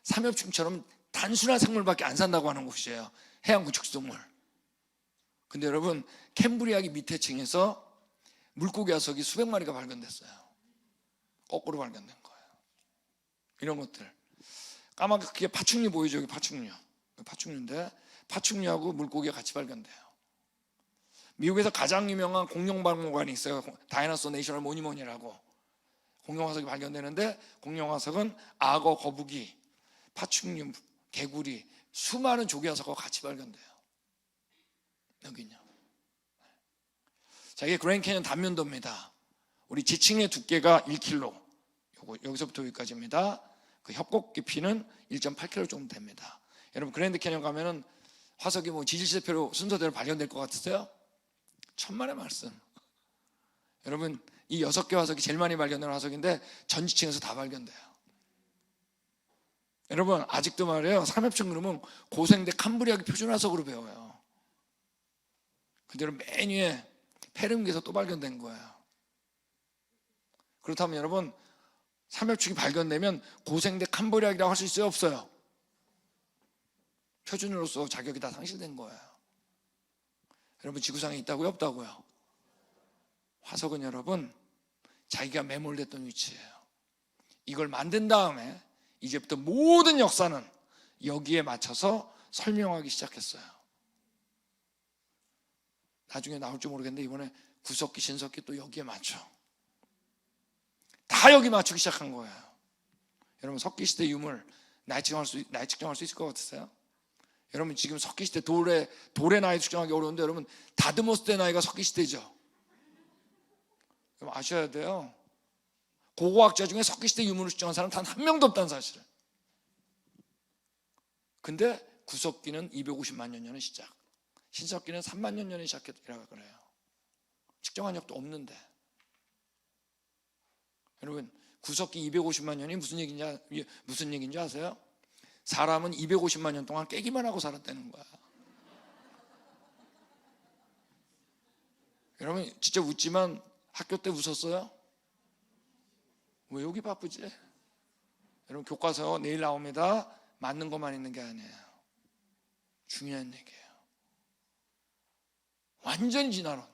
[SPEAKER 2] 삼엽충처럼 단순한 생물밖에 안 산다고 하는 곳이에요. 해양 구축동물. 근데 여러분 캄브리아기 밑에 층에서 물고기 화석이 수백 마리가 발견됐어요. 거꾸로 발견된 거예요. 이런 것들. 까맣게 파충류 보이죠? 여기 파충류. 파충류인데 파충류하고 물고기가 같이 발견돼요. 미국에서 가장 유명한 공룡박물관이 있어요. 다이너소 내셔널 모니먼이라고. 공룡화석이 발견되는데 공룡화석은 악어, 거북이, 파충류, 개구리, 수많은 조개 화석과 같이 발견돼요. 여기는요. 자, 이게 그랜드 캐니언 단면도입니다. 우리 지층의 두께가 1km. 여기서부터 여기까지입니다. 그 협곡 깊이는 1.8km 정도 됩니다. 여러분 그랜드 캐니언 가면은 화석이 뭐 지질세표로 순서대로 발견될 것 같으세요? 천만의 말씀. 여러분 이 6개 화석이 제일 많이 발견되는 화석인데 전 지층에서 다 발견돼요. 여러분 아직도 말이에요. 삼엽충 그러면 고생대 캄브리아기 표준 화석으로 배워요. 그대로 맨 위에 페름기에서 또 발견된 거예요. 그렇다면 여러분 삼엽충이 발견되면 고생대 캄브리아기라고 할 수 있어요? 없어요? 표준으로서 자격이 다 상실된 거예요. 여러분 지구상에 있다고요? 없다고요? 화석은 여러분 자기가 매몰됐던 위치예요. 이걸 만든 다음에 이제부터 모든 역사는 여기에 맞춰서 설명하기 시작했어요. 나중에 나올지 모르겠는데 이번에 구석기, 신석기 또 여기에 맞춰. 다 여기 맞추기 시작한 거예요. 여러분 석기시대 유물 나이 측정할 수 있을 것 같으세요? 여러분 지금 석기시대 돌의 나이 측정하기 어려운데 여러분 다드모스 때 나이가 석기시대죠. 여러분 아셔야 돼요. 고고학자 중에 석기시대 유물을 측정한 사람 단 한 명도 없다는 사실을. 근데 구석기는 250만 년 전에 시작, 신석기는 3만 년 전에 시작했다고 그래요. 측정한 적도 없는데. 여러분 구석기 250만 년이 무슨 얘기인지 아세요? 사람은 250만 년 동안 깨기만 하고 살았다는 거야. 여러분 진짜 웃지만 학교 때 웃었어요? 왜 여기 바쁘지? 여러분 교과서 내일 나옵니다. 맞는 것만 있는 게 아니에요. 중요한 얘기예요. 완전히 진화론.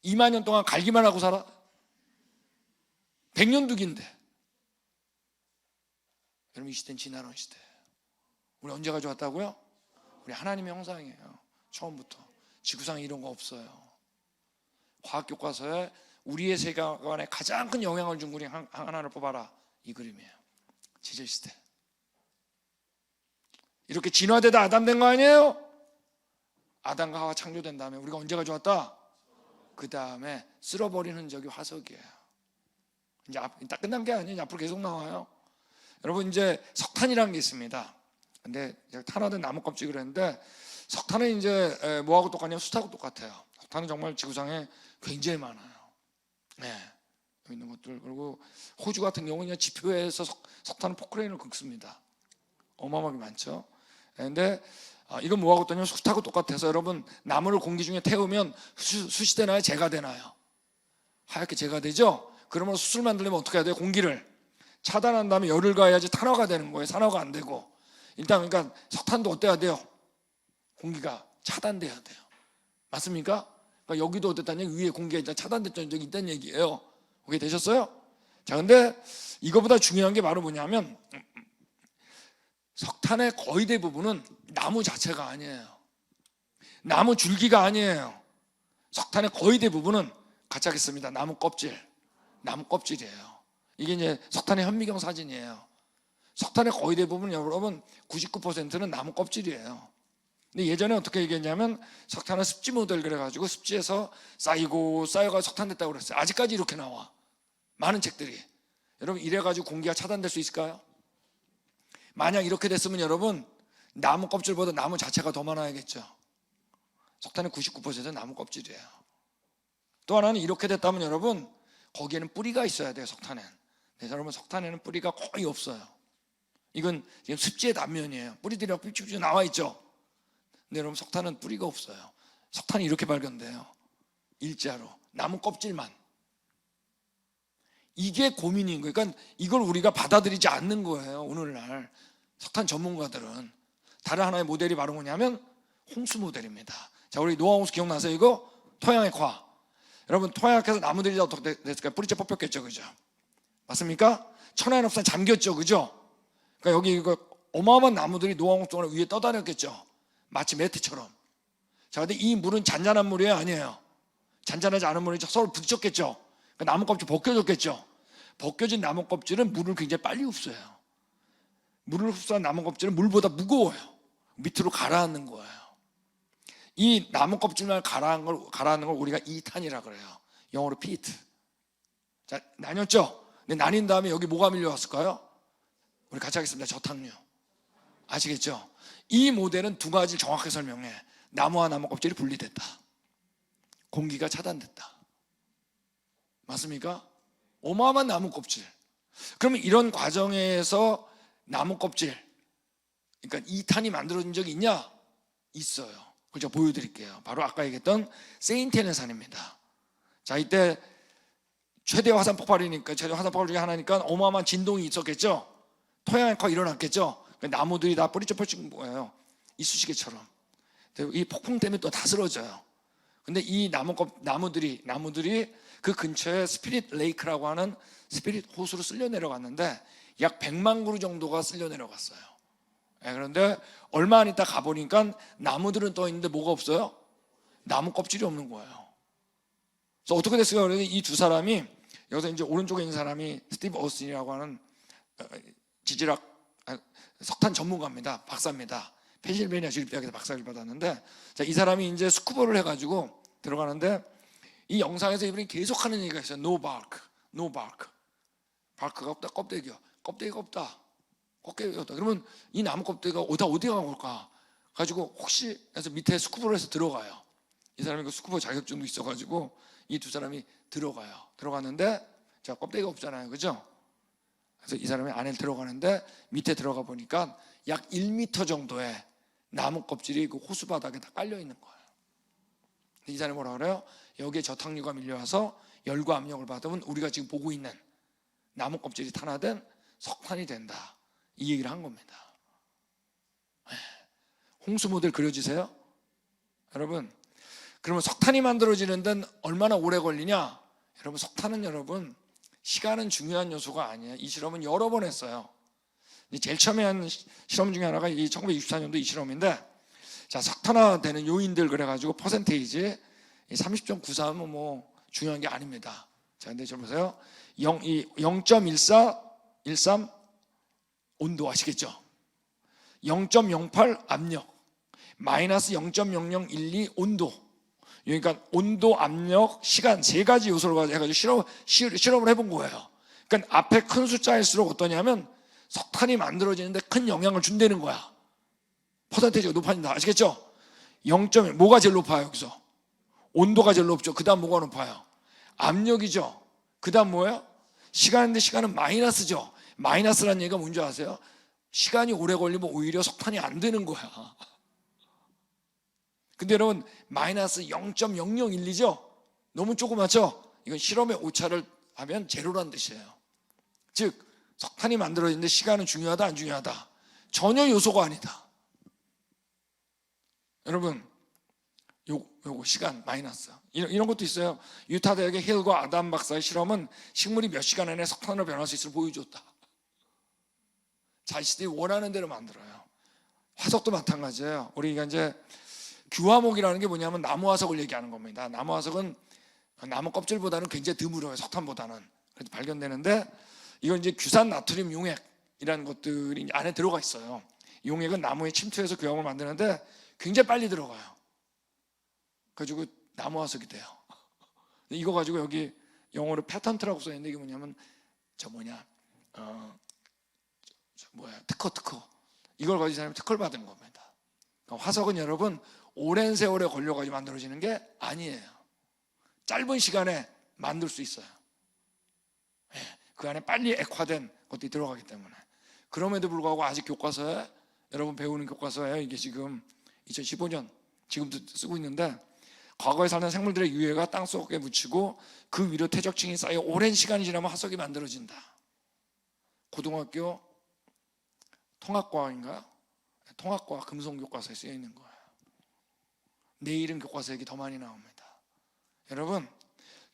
[SPEAKER 2] 2만 년 동안 갈기만 하고 살아? 100년두기인데. 여러분 이 시대는 진화론 시대예요. 우리 언제 가져왔다고요? 우리 하나님의 형상이에요. 처음부터. 지구상에 이런 거 없어요. 과학교과서에 우리의 세계관에 가장 큰 영향을 준 그림 하나를 뽑아라. 이 그림이에요. 지질시대. 이렇게 진화되다 아담된 거 아니에요? 아담과 하와 창조된 다음에 우리가 언제 가져왔다? 그 다음에 쓸어버린 흔적이 화석이에요. 이제 딱 끝난 게 아니에요. 앞으로 계속 나와요. 여러분 이제 석탄이라는 게 있습니다. 근데 탄화된 나무 껍질을 했는데 석탄은 이제 뭐하고 똑같냐면 숯하고 똑같아요. 석탄은 정말 지구상에 굉장히 많아요. 네, 여기 있는 것들. 그리고 호주 같은 경우는 지표에서 석탄은 포크레인을 긁습니다. 어마어마하게 많죠. 근데 이건 뭐하고 똑같냐면 숯하고 똑같아서 여러분 나무를 공기 중에 태우면 숯이 되나요? 재가 되나요? 하얗게 재가 되죠? 그러면 숯을 만들려면 어떻게 해야 돼요? 공기를 차단한 다음에 열을 가해야지 탄화가 되는 거예요. 산화가 안 되고. 일단 그러니까 석탄도 어때야 돼요? 공기가 차단돼야 돼요. 맞습니까? 그러니까 여기도 어땠다는 얘기, 위에 공기가 일단 차단됐던 적이 있다는 얘기예요. 오케이, 되셨어요? 자, 근데 이거보다 중요한 게 바로 뭐냐면 석탄의 거의 대부분은 나무 자체가 아니에요. 나무 줄기가 아니에요. 석탄의 거의 대부분은 같이 하겠습니다. 나무 껍질이에요. 이게 이제 석탄의 현미경 사진이에요. 석탄의 거의 대부분 여러분 99%는 나무 껍질이에요. 근데 예전에 어떻게 얘기했냐면 석탄은 습지 모델 그래가지고 습지에서 쌓여가 석탄 됐다고 그랬어요. 아직까지 이렇게 나와. 많은 책들이. 여러분 이래가지고 공기가 차단될 수 있을까요? 만약 이렇게 됐으면 여러분 나무 껍질보다 나무 자체가 더 많아야겠죠. 석탄의 99%는 나무 껍질이에요. 또 하나는 이렇게 됐다면 여러분 거기에는 뿌리가 있어야 돼요. 석탄엔. 네, 여러분 석탄에는 뿌리가 거의 없어요. 이건 지금 습지의 단면이에요. 뿌리들이 삐쭉삐쭉 나와 있죠. 근데 여러분 석탄은 뿌리가 없어요. 석탄이 이렇게 발견돼요. 일자로 나무 껍질만. 이게 고민인 거예요. 그러니까 이걸 우리가 받아들이지 않는 거예요. 오늘날 석탄 전문가들은. 다른 하나의 모델이 바로 뭐냐면 홍수 모델입니다. 자, 우리 노아 홍수 기억나세요? 이거 토양액화. 여러분 토양액화해서 나무들이 어떻게 됐을까요? 뿌리째 뽑혔겠죠, 그죠? 맞습니까? 천하의 납산 잠겼죠, 그죠? 그러니까 여기 이거 어마어마한 나무들이 노아 홍수 동안에 위에 떠다녔겠죠. 마치 매트처럼. 자, 근데 이 물은 잔잔한 물이에요, 아니에요? 잔잔하지 않은 물이 서로 부딪혔겠죠. 그러니까 나무 껍질 벗겨졌겠죠. 벗겨진 나무 껍질은 물을 굉장히 빨리 흡수해요. 물을 흡수한 나무 껍질은 물보다 무거워요. 밑으로 가라앉는 거예요. 이 나무 껍질만 가라앉는 걸 우리가 이탄이라 그래요. 영어로 피트. 자, 나뉘었죠? 근데 나뉜 다음에 여기 뭐가 밀려왔을까요? 우리 같이 하겠습니다. 저탄류. 아시겠죠? 이 모델은 두 가지를 정확하게 설명해. 나무와 나무 껍질이 분리됐다. 공기가 차단됐다. 맞습니까? 어마어마한 나무 껍질. 그러면 이런 과정에서 나무 껍질, 그러니까 이탄이 만들어진 적이 있냐? 있어요. 그걸 제가 보여드릴게요. 바로 아까 얘기했던 세인트 헬렌산입니다. 자, 이때 최대 화산 폭발이니까, 최대 화산 폭발 중에 하나니까 어마어마한 진동이 있었겠죠? 토양액화가 일어났겠죠? 나무들이 다 뿌리째 펼친 거예요. 이쑤시개처럼. 이 폭풍 때문에 또 다 쓰러져요. 근데 이 나무들이 그 근처에 스피릿 레이크라고 하는 스피릿 호수로 쓸려 내려갔는데 약 100만 그루 정도가 쓸려 내려갔어요. 그런데 얼마 안 있다 가보니까 나무들은 떠 있는데 뭐가 없어요? 나무 껍질이 없는 거예요. 그래서 어떻게 됐어요? 이 두 사람이, 여기서 이제 오른쪽에 있는 사람이 스티브 오스틴이라고 하는 석탄 전문가입니다. 박사입니다. 펜실베니아 주립대학에서 박사를 받았는데, 자, 이 사람이 이제 스쿠버를 해가지고 들어가는데 이 영상에서 이분이 계속 하는 얘기가 있어요. No bark, no bark. 바크가 없다, 껍데기가 없다. 그러면 이 나무 껍데기가 어디 가고 올까? 가지고 혹시 해서 밑에 스쿠버를 해서 들어가요. 이 사람이 그 스쿠버 자격증도 있어가지고 이 두 사람이 들어갔는데, 자, 껍데기가 없잖아요, 그죠? 그래서 이 사람이 안에 들어가는데 밑에 들어가 보니까 약 1m 정도의 나무 껍질이 그 호수 바닥에 다 깔려 있는 거예요. 이 사람이 뭐라 그래요? 여기에 저탕류가 밀려와서 열과 압력을 받으면 우리가 지금 보고 있는 나무 껍질이 탄화된 석탄이 된다. 이 얘기를 한 겁니다. 홍수 모델 그려지세요? 여러분, 그러면 석탄이 만들어지는 데는 얼마나 오래 걸리냐? 여러분, 석탄은 여러분 시간은 중요한 요소가 아니에요. 이 실험은 여러 번 했어요. 제일 처음에 한 실험 중에 하나가 이 1964년도 이 실험인데, 자, 석탄화되는 요인들 그래가지고 퍼센테이지 30.93은 뭐 중요한 게 아닙니다. 자, 근데 저 보세요. 0.13 온도 아시겠죠? 0.08 압력, 마이너스 0.0012 온도. 그러니까 온도, 압력, 시간 세 가지 요소를 해가지고 실험을 해본 거예요. 그러니까 앞에 큰 숫자일수록 어떠냐면 석탄이 만들어지는데 큰 영향을 준다는 거야. 퍼센테이지가 높아진다. 아시겠죠? 0.1 뭐가 제일 높아요? 여기서 온도가 제일 높죠. 그 다음 뭐가 높아요? 압력이죠. 그 다음 뭐예요? 시간인데 시간은 마이너스죠. 마이너스라는 얘기가 뭔지 아세요? 시간이 오래 걸리면 오히려 석탄이 안 되는 거야. 근데 여러분 마이너스 0.0012죠? 너무 조그맣죠? 이건 실험의 오차를 하면 제로란 뜻이에요. 즉 석탄이 만들어지는데 시간은 중요하다 안 중요하다? 전혀 요소가 아니다. 여러분, 요거 시간 마이너스. 이런 것도 있어요. 유타 대학의 힐과 아담 박사의 실험은 식물이 몇 시간 안에 석탄으로 변할 수 있을 보여줬다. 자신들이 원하는 대로 만들어요. 화석도 마찬가지예요. 우리가 이제 규화목이라는 게 뭐냐면 나무 화석을 얘기하는 겁니다. 나무 화석은 나무 껍질보다는 굉장히 드물어요. 석탄보다는. 그래서 발견되는데 이건 이제 규산 나트륨 용액이라는 것들이 안에 들어가 있어요. 용액은 나무에 침투해서 규화목을 만드는데 굉장히 빨리 들어가요. 그래가지고 나무 화석이 돼요. 이거 가지고 여기 영어로 패턴트라고 써있는데 이게 뭐냐면 특허 이걸 가지고 사람이 특허를 받은 겁니다. 그러니까 화석은 여러분 오랜 세월에 걸려가지고 만들어지는 게 아니에요. 짧은 시간에 만들 수 있어요. 그 안에 빨리 액화된 것들이 들어가기 때문에. 그럼에도 불구하고 아직 교과서에 여러분 배우는 교과서에 이게 지금 2015년 지금도 쓰고 있는데 과거에 살던 생물들의 유해가 땅속에 묻히고 그 위로 퇴적층이 쌓여 오랜 시간이 지나면 화석이 만들어진다. 고등학교 통합과학인가요? 통합과학 금속 교과서에 쓰여 있는 거예요. 내일은 교과서 얘기 더 많이 나옵니다. 여러분,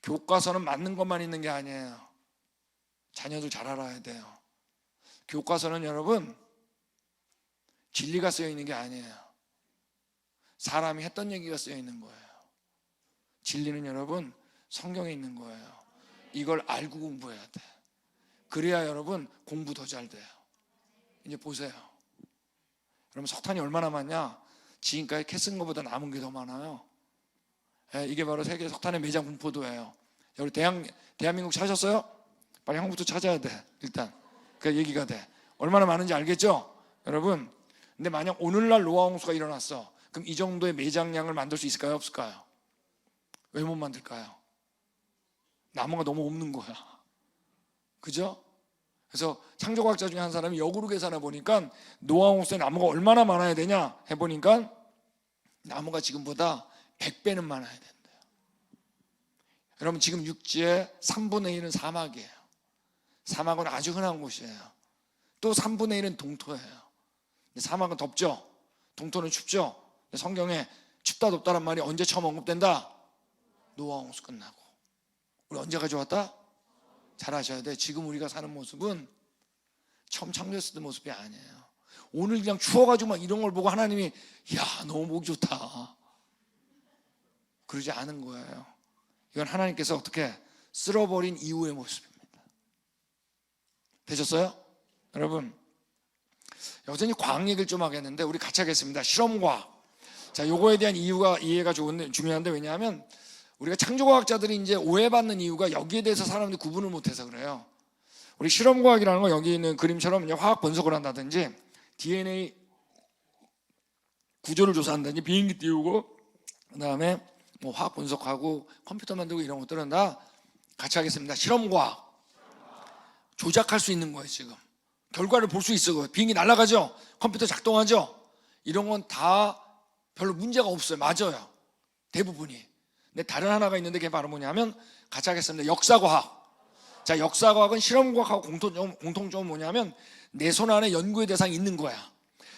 [SPEAKER 2] 교과서는 맞는 것만 있는 게 아니에요. 자녀들 잘 알아야 돼요. 교과서는 여러분 진리가 쓰여 있는 게 아니에요. 사람이 했던 얘기가 쓰여 있는 거예요. 진리는 여러분 성경에 있는 거예요. 이걸 알고 공부해야 돼. 그래야 여러분 공부 더 잘 돼요. 이제 보세요. 여러분 석탄이 얼마나 많냐? 지금까지 캐 쓴 것보다 남은 게 더 많아요. 이게 바로 세계 석탄의 매장 분포도예요. 여기 대한민국 찾았어요? 빨리 한국부터 찾아야 돼. 일단 그 얘기가 돼. 얼마나 많은지 알겠죠? 여러분, 근데 만약 오늘날 노아 홍수가 일어났어. 그럼 이 정도의 매장량을 만들 수 있을까요? 없을까요? 왜 못 만들까요? 나무가 너무 없는 거야. 그죠? 그래서 창조과학자 중에 한 사람이 역으로 계산해 보니까 노아 홍수에 나무가 얼마나 많아야 되냐 해보니까 나무가 지금보다 100배는 많아야 된대요. 여러분 지금 육지의 3분의 1은 사막이에요. 사막은 아주 흔한 곳이에요. 또 3분의 1은 동토예요. 사막은 덥죠? 동토는 춥죠? 성경에 춥다 덥다란 말이 언제 처음 언급된다? 노아 홍수 끝나고. 우리 언제 가져왔다? 잘 아셔야 돼. 지금 우리가 사는 모습은 처음 창조했을 때 모습이 아니에요. 오늘 그냥 추워가지고 막 이런 걸 보고 하나님이 야 너무 보기 좋다 그러지 않은 거예요. 이건 하나님께서 어떻게 쓸어버린 이후의 모습입니다. 되셨어요? 여러분 여전히 과학 얘기를 좀 하겠는데 우리 같이 하겠습니다. 실험과학. 자, 요거에 대한 이해가 중요한데 왜냐하면 우리가 창조과학자들이 이제 오해받는 이유가 여기에 대해서 사람들이 구분을 못해서 그래요. 우리 실험과학이라는 건 여기 있는 그림처럼 이제 화학 분석을 한다든지 DNA 구조를 조사한다든지 비행기 띄우고 그다음에 뭐 화학 분석하고 컴퓨터 만들고 이런 것들은 다 같이 하겠습니다. 실험과학. 조작할 수 있는 거예요. 지금 결과를 볼 수 있어. 비행기 날아가죠? 컴퓨터 작동하죠? 이런 건 다 별로 문제가 없어요. 맞아요. 대부분이. 근데 다른 하나가 있는데 그게 바로 뭐냐면 같이 하겠습니다. 역사과학. 자, 역사과학은 실험과학하고 공통점은 뭐냐면 내 손 안에 연구의 대상이 있는 거야.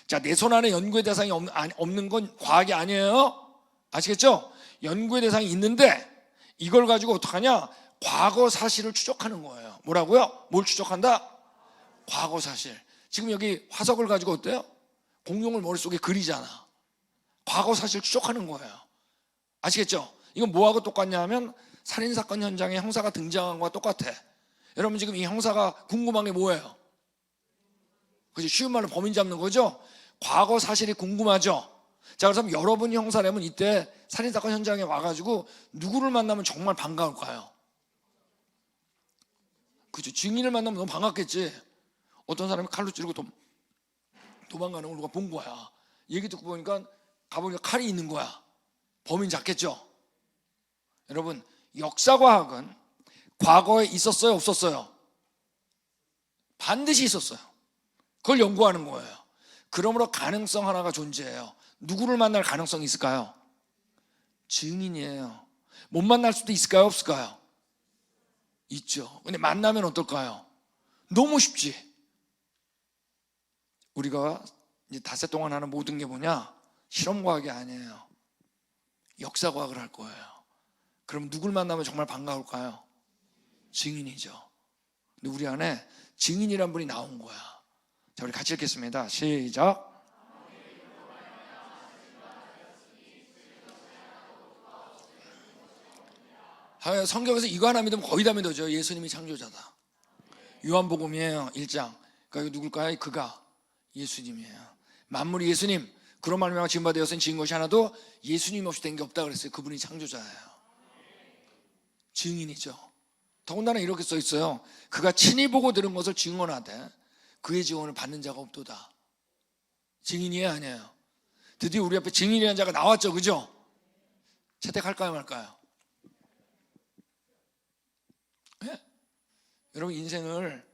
[SPEAKER 2] 자, 내 손 안에 연구의 대상이 없는 건 과학이 아니에요. 아시겠죠? 연구의 대상이 있는데 이걸 가지고 어떡하냐? 과거 사실을 추적하는 거예요. 뭐라고요? 뭘 추적한다? 과거 사실. 지금 여기 화석을 가지고 어때요? 공룡을 머릿속에 그리잖아. 과거 사실 추적하는 거예요. 아시겠죠? 이건 뭐하고 똑같냐 하면 살인사건 현장에 형사가 등장한 거와 똑같아. 여러분 지금 이 형사가 궁금한 게 뭐예요? 그죠? 쉬운 말로 범인 잡는 거죠? 과거 사실이 궁금하죠? 자, 그래서 여러분이 형사라면 이때 살인사건 현장에 와가지고 누구를 만나면 정말 반가울까요? 그죠? 증인을 만나면 너무 반갑겠지. 어떤 사람이 칼로 찌르고 도망가는 걸 누가 본 거야. 얘기 듣고 보니까 가보니까 칼이 있는 거야. 범인 잡겠죠? 여러분 역사과학은 과거에 있었어요? 없었어요? 반드시 있었어요. 그걸 연구하는 거예요. 그러므로 가능성 하나가 존재해요. 누구를 만날 가능성이 있을까요? 증인이에요. 못 만날 수도 있을까요? 없을까요? 있죠. 근데 만나면 어떨까요? 너무 쉽지. 우리가 이제 닷새 동안 하는 모든 게 뭐냐? 실험과학이 아니에요. 역사과학을 할 거예요. 그럼 누굴 만나면 정말 반가울까요? 증인이죠. 근데 우리 안에 증인이란 분이 나온 거야. 자, 우리 같이 읽겠습니다. 시작. 성경에서 이거 하나 믿으면 거의 다 믿어져. 예수님이 창조자다. 요한복음이에요. 1장. 그러니까 이거 누굴까요? 그가 예수님이에요. 만물이 예수님, 그런 말미암아 지은 바 되었으니 지은 것이 하나도 예수님 없이 된 게 없다 그랬어요. 그분이 창조자예요. 증인이죠. 더군다나 이렇게 써 있어요. 그가 친히 보고 들은 것을 증언하되 그의 증언을 받는 자가 없도다. 증인이에요, 아니에요? 드디어 우리 앞에 증인이라는 자가 나왔죠, 그죠? 채택할까요, 말까요? 네? 여러분 인생을,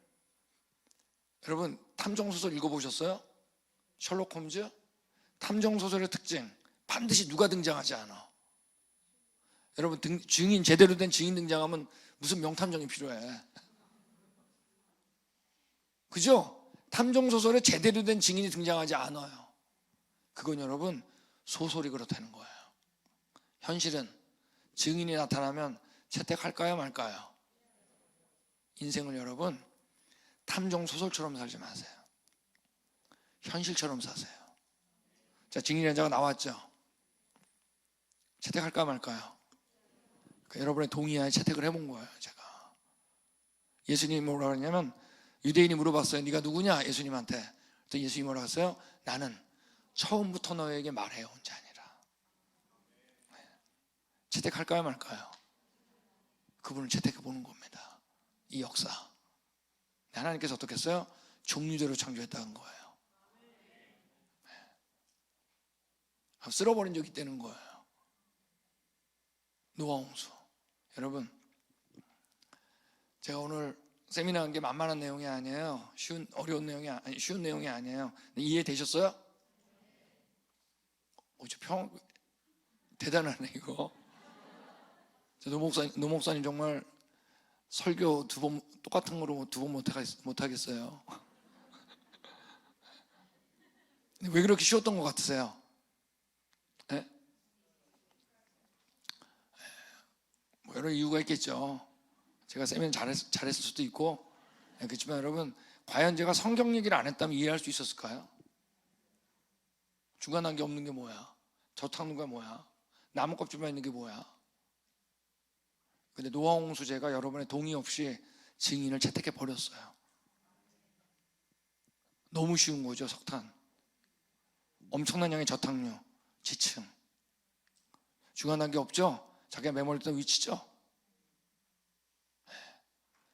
[SPEAKER 2] 여러분 탐정소설 읽어보셨어요? 셜록 홈즈? 탐정소설의 특징, 반드시 누가 등장하지 않아. 여러분 증인, 제대로 된 증인 등장하면 무슨 명탐정이 필요해. 그죠? 탐정소설에 제대로 된 증인이 등장하지 않아요. 그건 여러분 소설이 그렇다는 거예요. 현실은 증인이 나타나면 채택할까요, 말까요? 인생을 여러분 탐정소설처럼 살지 마세요. 현실처럼 사세요. 자, 증인이라는 자가 나왔죠. 채택할까 말까요? 그러니까 여러분의 동의하에 채택을 해본 거예요. 제가 예수님이 뭐라고 했냐면, 유대인이 물어봤어요. 네가 누구냐? 예수님한테. 그랬더니 예수님이 뭐라고 했어요? 나는 처음부터 너에게 말해온 자니라. 채택할까요 말까요? 그분을 채택해 보는 겁니다. 이 역사 하나님께서 어떻게 했어요? 종류대로 창조했다는 거예요. 쓸어버린 적이 있다는 거예요. 노아 홍수. 여러분, 제가 오늘 세미나 한 게 만만한 내용이 아니에요. 어려운 내용이 쉬운 내용이 아니에요. 이해되셨어요? 대단하네 이거. 노 목사님 정말 설교 똑같은 거로 두 번 못 하겠어요. 왜 그렇게 쉬웠던 것 같으세요? 네? 뭐 여러 이유가 있겠죠. 제가 세미나 잘했을 수도 있고, 그렇지만 여러분, 과연 제가 성경 얘기를 안 했다면 이해할 수 있었을까요? 중간 단계 없는 게 뭐야? 저탕누가 뭐야? 나무 껍질만 있는 게 뭐야? 근데 노아 홍수제가 여러분의 동의 없이 증인을 채택해 버렸어요. 너무 쉬운 거죠. 석탄, 엄청난 양의 저탕류, 지층, 중간 단계 없죠? 자기가 메모했던 위치죠.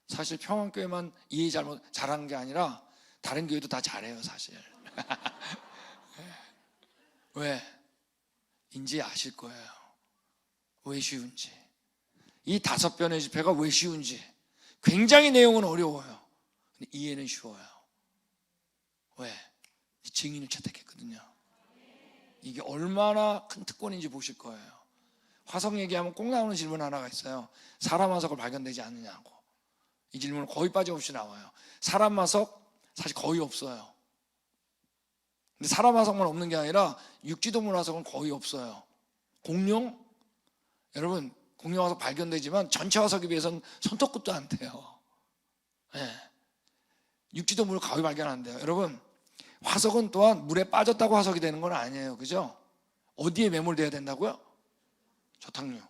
[SPEAKER 2] 사실 평안교회만 이해 잘하는 게 아니라 다른 교회도 다 잘해요 사실. 왜? 인지 아실 거예요. 왜 쉬운지. 이 5변의 집회가 왜 쉬운지. 굉장히 내용은 어려워요. 근데 이해는 쉬워요. 왜? 증인을 채택했거든요. 이게 얼마나 큰 특권인지 보실 거예요. 화석 얘기하면 꼭 나오는 질문 하나가 있어요. 사람 화석을 발견되지 않느냐고. 이 질문은 거의 빠짐없이 나와요. 사람 화석 사실 거의 없어요. 근데 사람 화석만 없는 게 아니라 육지동물 화석은 거의 없어요. 공룡? 여러분, 공룡 화석 발견되지만 전체 화석에 비해서는 손톱끝도 안 돼요. 네. 육지동물 거의 발견 안 돼요. 여러분, 화석은 또한 물에 빠졌다고 화석이 되는 건 아니에요. 그죠? 어디에 매몰돼야 된다고요? 저탕류.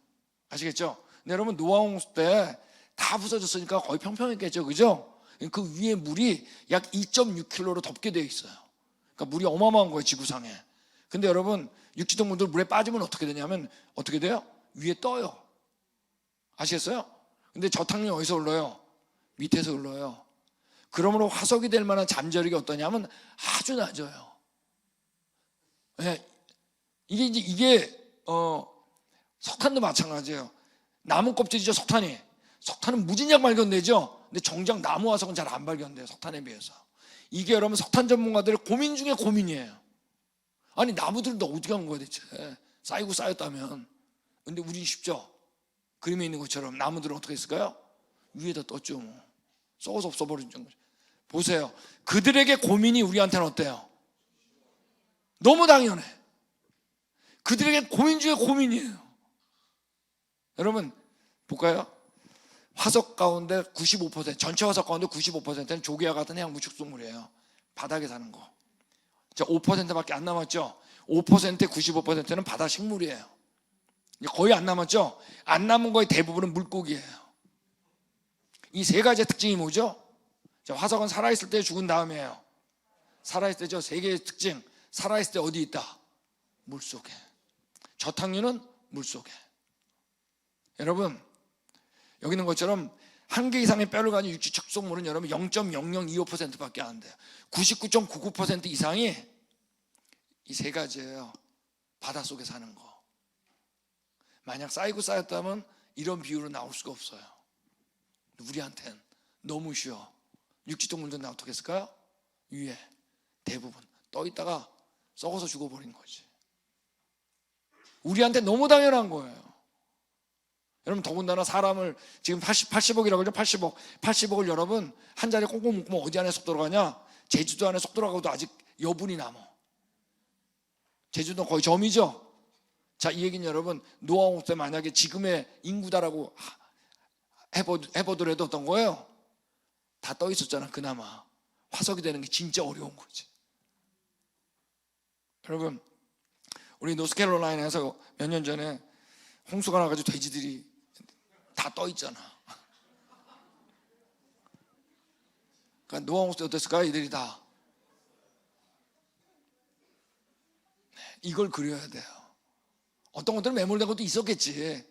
[SPEAKER 2] 아시겠죠? 근데 여러분, 노아 홍수 때 다 부서졌으니까 거의 평평했겠죠. 그죠? 그 위에 물이 약 2.6km로 덮게 되어 있어요. 그러니까 물이 어마어마한 거예요, 지구상에. 근데 여러분, 육지동물들 물에 빠지면 어떻게 되냐면, 어떻게 돼요? 위에 떠요. 아시겠어요? 근데 저탕류 어디서 흘러요? 밑에서 흘러요. 그러므로 화석이 될 만한 잠재력이 어떠냐면 아주 낮아요. 네. 이게 석탄도 마찬가지예요. 나무 껍질이죠, 석탄이. 석탄은 무진장 발견되죠. 근데 정작 나무 화석은 잘 안 발견돼요, 석탄에 비해서. 이게 여러분 석탄 전문가들의 고민 중에 고민이에요. 아니, 나무들도 어디 간 거야 대체? 쌓이고 쌓였다면. 근데 우린 쉽죠. 그림에 있는 것처럼 나무들은 어떻게 했을까요? 위에다 떴죠. 뭐. 썩어서 없어버린 정도. 보세요. 그들에게 고민이 우리한테는 어때요? 너무 당연해. 그들에게 고민 중에 고민이에요. 여러분 볼까요? 화석 가운데 95%, 전체 화석 가운데 95%는 조개와 같은 해양 무축동물이에요. 바닥에 사는 거. 자, 5%밖에 안 남았죠. 5%, 95%는 바다 식물이에요. 거의 안 남았죠. 안 남은 거의 대부분은 물고기예요. 이 세 가지의 특징이 뭐죠? 자, 화석은 살아있을 때 죽은 다음이에요. 살아있을 때 저 세 개의 특징. 살아있을 때 어디 있다? 물속에. 저탕류는 물속에. 여러분 여기 있는 것처럼 한 개 이상의 뼈를 가진 육지 축성물은 여러분 0.0025%밖에 안 돼요. 99.99% 이상이 이 세 가지예요. 바닷속에 사는 거. 만약 쌓이고 쌓였다면 이런 비율은 나올 수가 없어요. 우리한텐 너무 쉬워. 육지 동물들은 어떻게 했을까요? 위에 대부분 떠 있다가 썩어서 죽어버린 거지. 우리한테 너무 당연한 거예요. 여러분 더군다나 사람을 지금 80억이라고 그러죠. 80억을 여러분 한 자리에 꽁꽁 묶으면 어디 안에 쏙 들어가냐? 제주도 안에 쏙 들어가고도 아직 여분이 남아. 제주도는 거의 점이죠. 자, 이 얘기는 여러분 노아홍수 때 만약에 지금의 인구다라고 해보더라도 어떤 거예요? 다 떠 있었잖아. 그나마 화석이 되는 게 진짜 어려운 거지. 여러분 우리 노스캐롤라이나에서 몇 년 전에 홍수가 나가지고 돼지들이 다 떠 있잖아. 그러니까 노아홍수 때 어땠을까? 이들이 다 이걸 그려야 돼요. 어떤 것들은 매몰된 것도 있었겠지.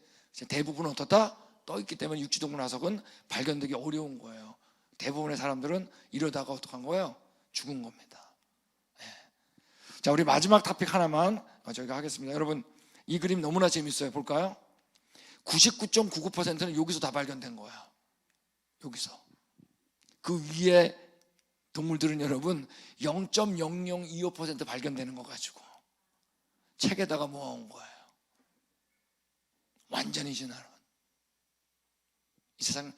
[SPEAKER 2] 대부분은 어떻다? 떠 있기 때문에 육지동물 화석은 발견되기 어려운 거예요. 대부분의 사람들은 이러다가 어떡한 거예요? 죽은 겁니다. 네. 자, 우리 마지막 토픽 하나만 저희가 하겠습니다. 여러분 이 그림 너무나 재밌어요. 볼까요? 99.99%는 여기서 다 발견된 거야. 여기서. 그 위에 동물들은 여러분 0.0025% 발견되는 거 가지고 책에다가 모아온 거예요. 완전히 진화론. 이 세상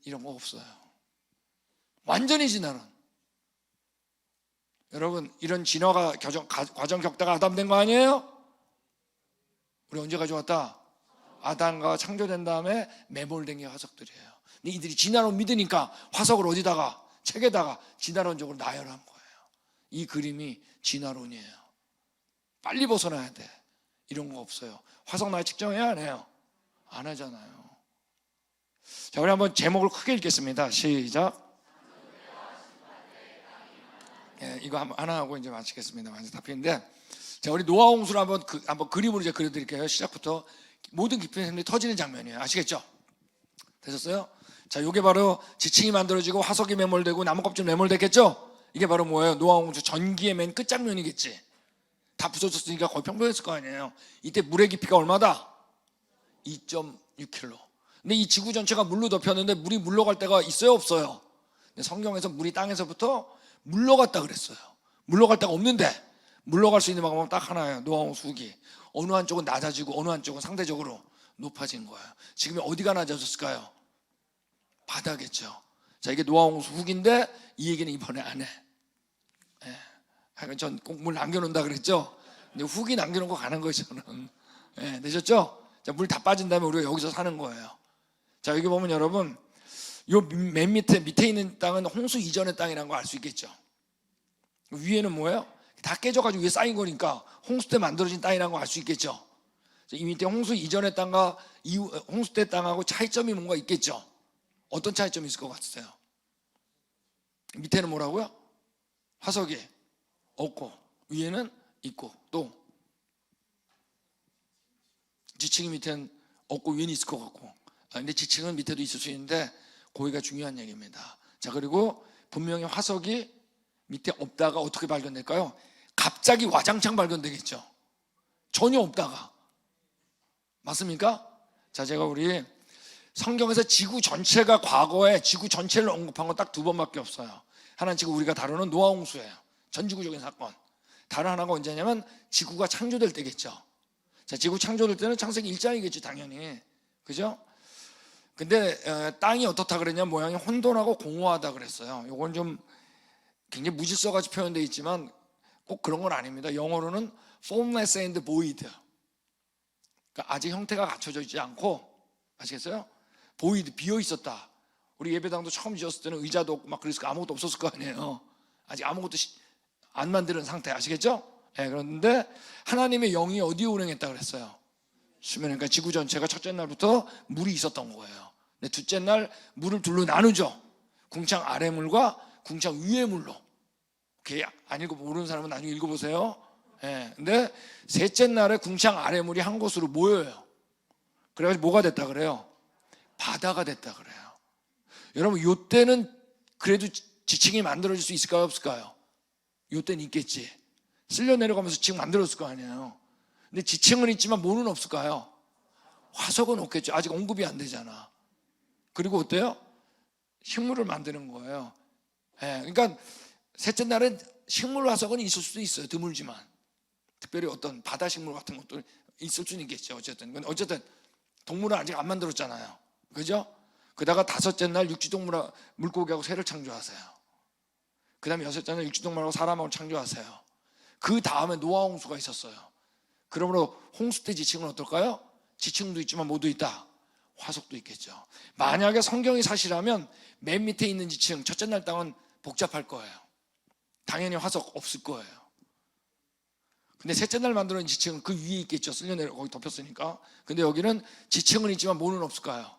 [SPEAKER 2] 이런 거 없어요. 완전히 진화론. 여러분 이런 진화가 과정 겪다가 아담 된 거 아니에요? 우리 언제 가져왔다? 아담과 창조된 다음에 매몰된 게 화석들이에요. 근데 이들이 진화론 믿으니까 화석을 어디다가? 책에다가 진화론적으로 나열한 거예요. 이 그림이 진화론이에요. 빨리 벗어나야 돼. 이런 거 없어요. 화석 나이 측정해야 안 해요? 안 하잖아요. 자, 우리 한번 제목을 크게 읽겠습니다. 시작. 예, 이거 하나 하고 이제 마치겠습니다. 완전 답인데, 자, 우리 노아 홍수를 한번 그림으로 이제 그려드릴게요. 시작부터 모든 깊은 샘이 터지는 장면이에요. 아시겠죠? 되셨어요? 자, 이게 바로 지층이 만들어지고 화석이 매몰되고 나무 껍질 매몰됐겠죠? 이게 바로 뭐예요? 노아 홍수 전기의 맨 끝장면이겠지. 다 부서졌으니까 거의 평평했을 거 아니에요. 이때 물의 깊이가 얼마다? 2.6km. 근데 이 지구 전체가 물로 덮였는데 물이 물러갈 데가 있어요, 없어요? 근데 성경에서 물이 땅에서부터 물러갔다 그랬어요. 물러갈 데가 없는데 물러갈 수 있는 방법은 딱 하나예요. 노아홍수 후기. 어느 한쪽은 낮아지고 어느 한쪽은 상대적으로 높아진 거예요. 지금 어디가 낮아졌을까요? 바다겠죠. 자, 이게 노아홍수 후기인데 이 얘기는 이번에 안 해. 전 꼭 물 남겨놓는다 그랬죠. 근데 후기 남겨놓고 가는 거예요, 저는. 되셨죠? 자, 물 다 빠진 다음에 우리가 여기서 사는 거예요. 자, 여기 보면 여러분, 요 맨 밑에 있는 땅은 홍수 이전의 땅이라는 거 알 수 있겠죠. 위에는 뭐예요? 다 깨져가지고 위에 쌓인 거니까 홍수 때 만들어진 땅이라는 거 알 수 있겠죠. 자, 이 밑에 홍수 이전의 땅과 홍수 때 땅하고 차이점이 뭔가 있겠죠. 어떤 차이점이 있을 것 같으세요? 밑에는 뭐라고요? 화석이 없고 위에는 있고, 또 지층이 밑에는 없고 위에는 있을 것 같고, 근데 지층은 밑에도 있을 수 있는데 거기가 중요한 얘기입니다. 자, 그리고 분명히 화석이 밑에 없다가 어떻게 발견될까요? 갑자기 와장창 발견되겠죠. 전혀 없다가. 맞습니까? 자, 제가 우리 성경에서 지구 전체가 과거에 지구 전체를 언급한 건 딱 2번밖에 없어요. 하나는 지금 우리가 다루는 노아 홍수예요. 전지구적인 사건. 다른 하나가 언제냐면 지구가 창조될 때겠죠. 자, 지구 창조될 때는 창세기 1장이겠죠, 당연히. 그죠? 근데 땅이 어떻다 그랬냐, 모양이 혼돈하고 공허하다 그랬어요. 이건 좀 굉장히 무질서같이 표현되어 있지만 꼭 그런 건 아닙니다. 영어로는 formless and void. 그러니까 아직 형태가 갖춰져 있지 않고, 아시겠어요? void, 비어 있었다. 우리 예배당도 처음 지었을 때는 의자도 없고 막 그랬을 아무것도 없었을 거 아니에요. 아직 아무것도 안 만드는 상태, 아시겠죠? 네, 그런데 하나님의 영이 어디에 운행했다 그랬어요? 수면. 그러니까 지구 전체가 첫째 날부터 물이 있었던 거예요. 근데 둘째 날 물을 둘로 나누죠. 궁창 아래 물과 궁창 위의 물로. 안 읽어 모르는 사람은 나중에 읽어보세요. 예. 근데 셋째 날에 궁창 아래 물이 한 곳으로 모여요. 그래가지고 뭐가 됐다 그래요? 바다가 됐다 그래요. 여러분, 요때는 그래도 지층이 만들어질 수 있을까요, 없을까요? 요때는 있겠지. 쓸려 내려가면서 지층 만들었을 거 아니에요. 근데 지층은 있지만 뭐는 없을까요? 화석은 없겠죠. 아직 언급이 안 되잖아. 그리고 어때요? 식물을 만드는 거예요. 예, 그러니까 셋째 날엔 식물 화석은 있을 수도 있어요. 드물지만. 특별히 어떤 바다 식물 같은 것도 있을 수는 있겠죠. 어쨌든 동물은 아직 안 만들었잖아요. 그죠? 그다가 다섯째 날 육지동물 물고기하고 새를 창조하세요. 그 다음에 여섯째 날 육지동물하고 사람하고 창조하세요. 그 다음에 노아 홍수가 있었어요. 그러므로 홍수 때 지층은 어떨까요? 지층도 있지만 뭐도 있다? 화석도 있겠죠. 만약에 성경이 사실이라면 맨 밑에 있는 지층, 첫째 날 땅은 복잡할 거예요. 당연히 화석 없을 거예요. 근데 셋째 날 만들어진 지층은 그 위에 있겠죠. 쓸려내려 거기 덮였으니까. 근데 여기는 지층은 있지만 뭐는 없을까요?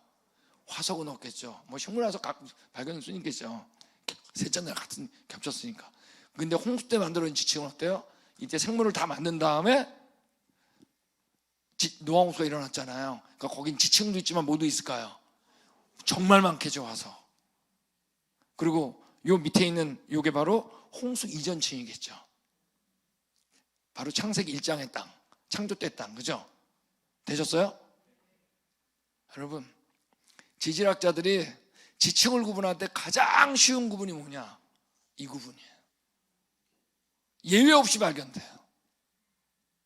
[SPEAKER 2] 화석은 없겠죠. 뭐 식물 화석 발견할 수는 있겠죠. 셋째 날 같은 겹쳤으니까. 근데 홍수 때 만들어진 지층은 어때요? 이때 생물을 다 만든 다음에 노아 홍수가 일어났잖아요. 그러니까 거긴 지층도 있지만 뭐도 있을까요? 정말 많겠죠, 화석. 그리고 요 밑에 있는 요게 바로 홍수 이전층이겠죠. 바로 창세기 1장의 땅, 창조 때 땅, 그죠? 되셨어요? 여러분, 지질학자들이 지층을 구분할 때 가장 쉬운 구분이 뭐냐? 이 구분이에요. 예외 없이 발견돼요.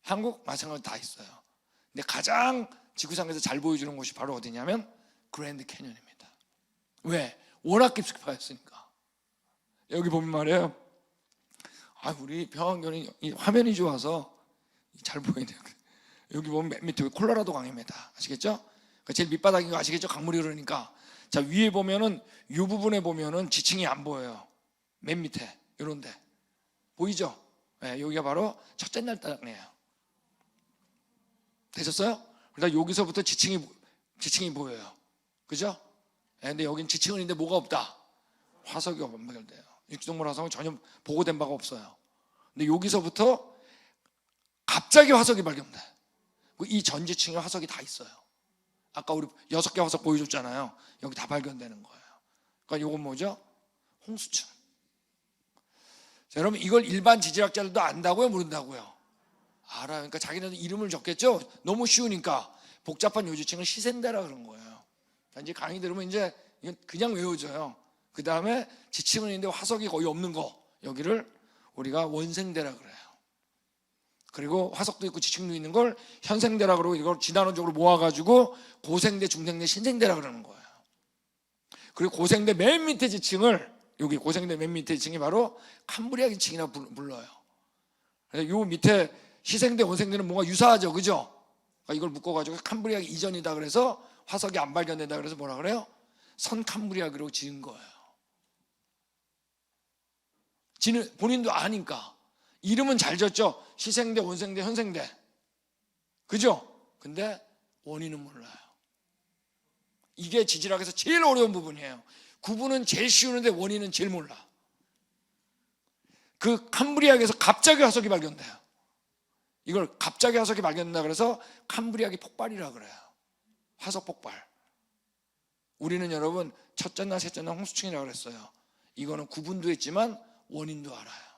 [SPEAKER 2] 한국 마찬가지로 다 있어요. 근데 가장 지구상에서 잘 보여주는 곳이 바로 어디냐면 그랜드 캐년입니다. 왜? 워낙 깊숙이 파였으니까. 여기 보면 말이에요. 우리 평안교는 화면이 좋아서 잘 보이네요. 여기 보면 맨 밑에 콜로라도 강입니다. 아시겠죠? 그러니까 제일 밑바닥인 거 아시겠죠? 강물이 흐르니까. 자, 위에 보면은 이 부분에 보면은 지층이 안 보여요. 맨 밑에 이런데 보이죠? 네, 여기가 바로 첫째 날 땅이에요. 되셨어요? 그러다 여기서부터 지층이 보여요. 그죠? 네, 근데 여긴 지층은 있는데 뭐가 없다? 화석이 발견돼요. 육지동물 화석은 전혀 보고된 바가 없어요. 근데 여기서부터 갑자기 화석이 발견돼. 이 전 지층에 화석이 다 있어요. 아까 우리 6개 화석 보여줬잖아요. 여기 다 발견되는 거예요. 그러니까 이건 뭐죠? 홍수층. 자, 여러분, 이걸 일반 지질학자들도 안다고요? 모른다고요? 알아요. 그러니까 자기네도 이름을 적겠죠? 너무 쉬우니까. 복잡한 요지층은 시생대라 그런 거예요. 이제 강의 들으면 이제 이건 그냥 외워져요. 그 다음에 지층은 있는데 화석이 거의 없는 거, 여기를 우리가 원생대라 그래요. 그리고 화석도 있고 지층도 있는 걸 현생대라 그러고, 이걸 진화론적으로 모아가지고 고생대, 중생대, 신생대라 그러는 거예요. 그리고 고생대 맨 밑에 지층을, 여기 고생대 맨 밑에 지층이 바로 캄브리아 지층이라고 불러요. 그래서 요 밑에 시생대, 원생대는 뭔가 유사하죠, 그죠? 그러니까 이걸 묶어가지고 캄브리아 이전이다 그래서 화석이 안 발견된다 그래서 뭐라 그래요? 선 캄브리아로 지은 거예요. 본인도 아니까. 이름은 잘 졌죠. 시생대, 원생대, 현생대. 그죠? 근데 원인은 몰라요. 이게 지질학에서 제일 어려운 부분이에요. 구분은 제일 쉬우는데 원인은 제일 몰라. 그 캄브리아에서 갑자기 화석이 발견돼요. 이걸 갑자기 화석이 발견된다 그래서 캄브리아기 폭발이라 그래요. 화석 폭발. 우리는 여러분 첫째 날, 셋째 날 홍수층이라고 그랬어요. 이거는 구분도 했지만 원인도 알아요.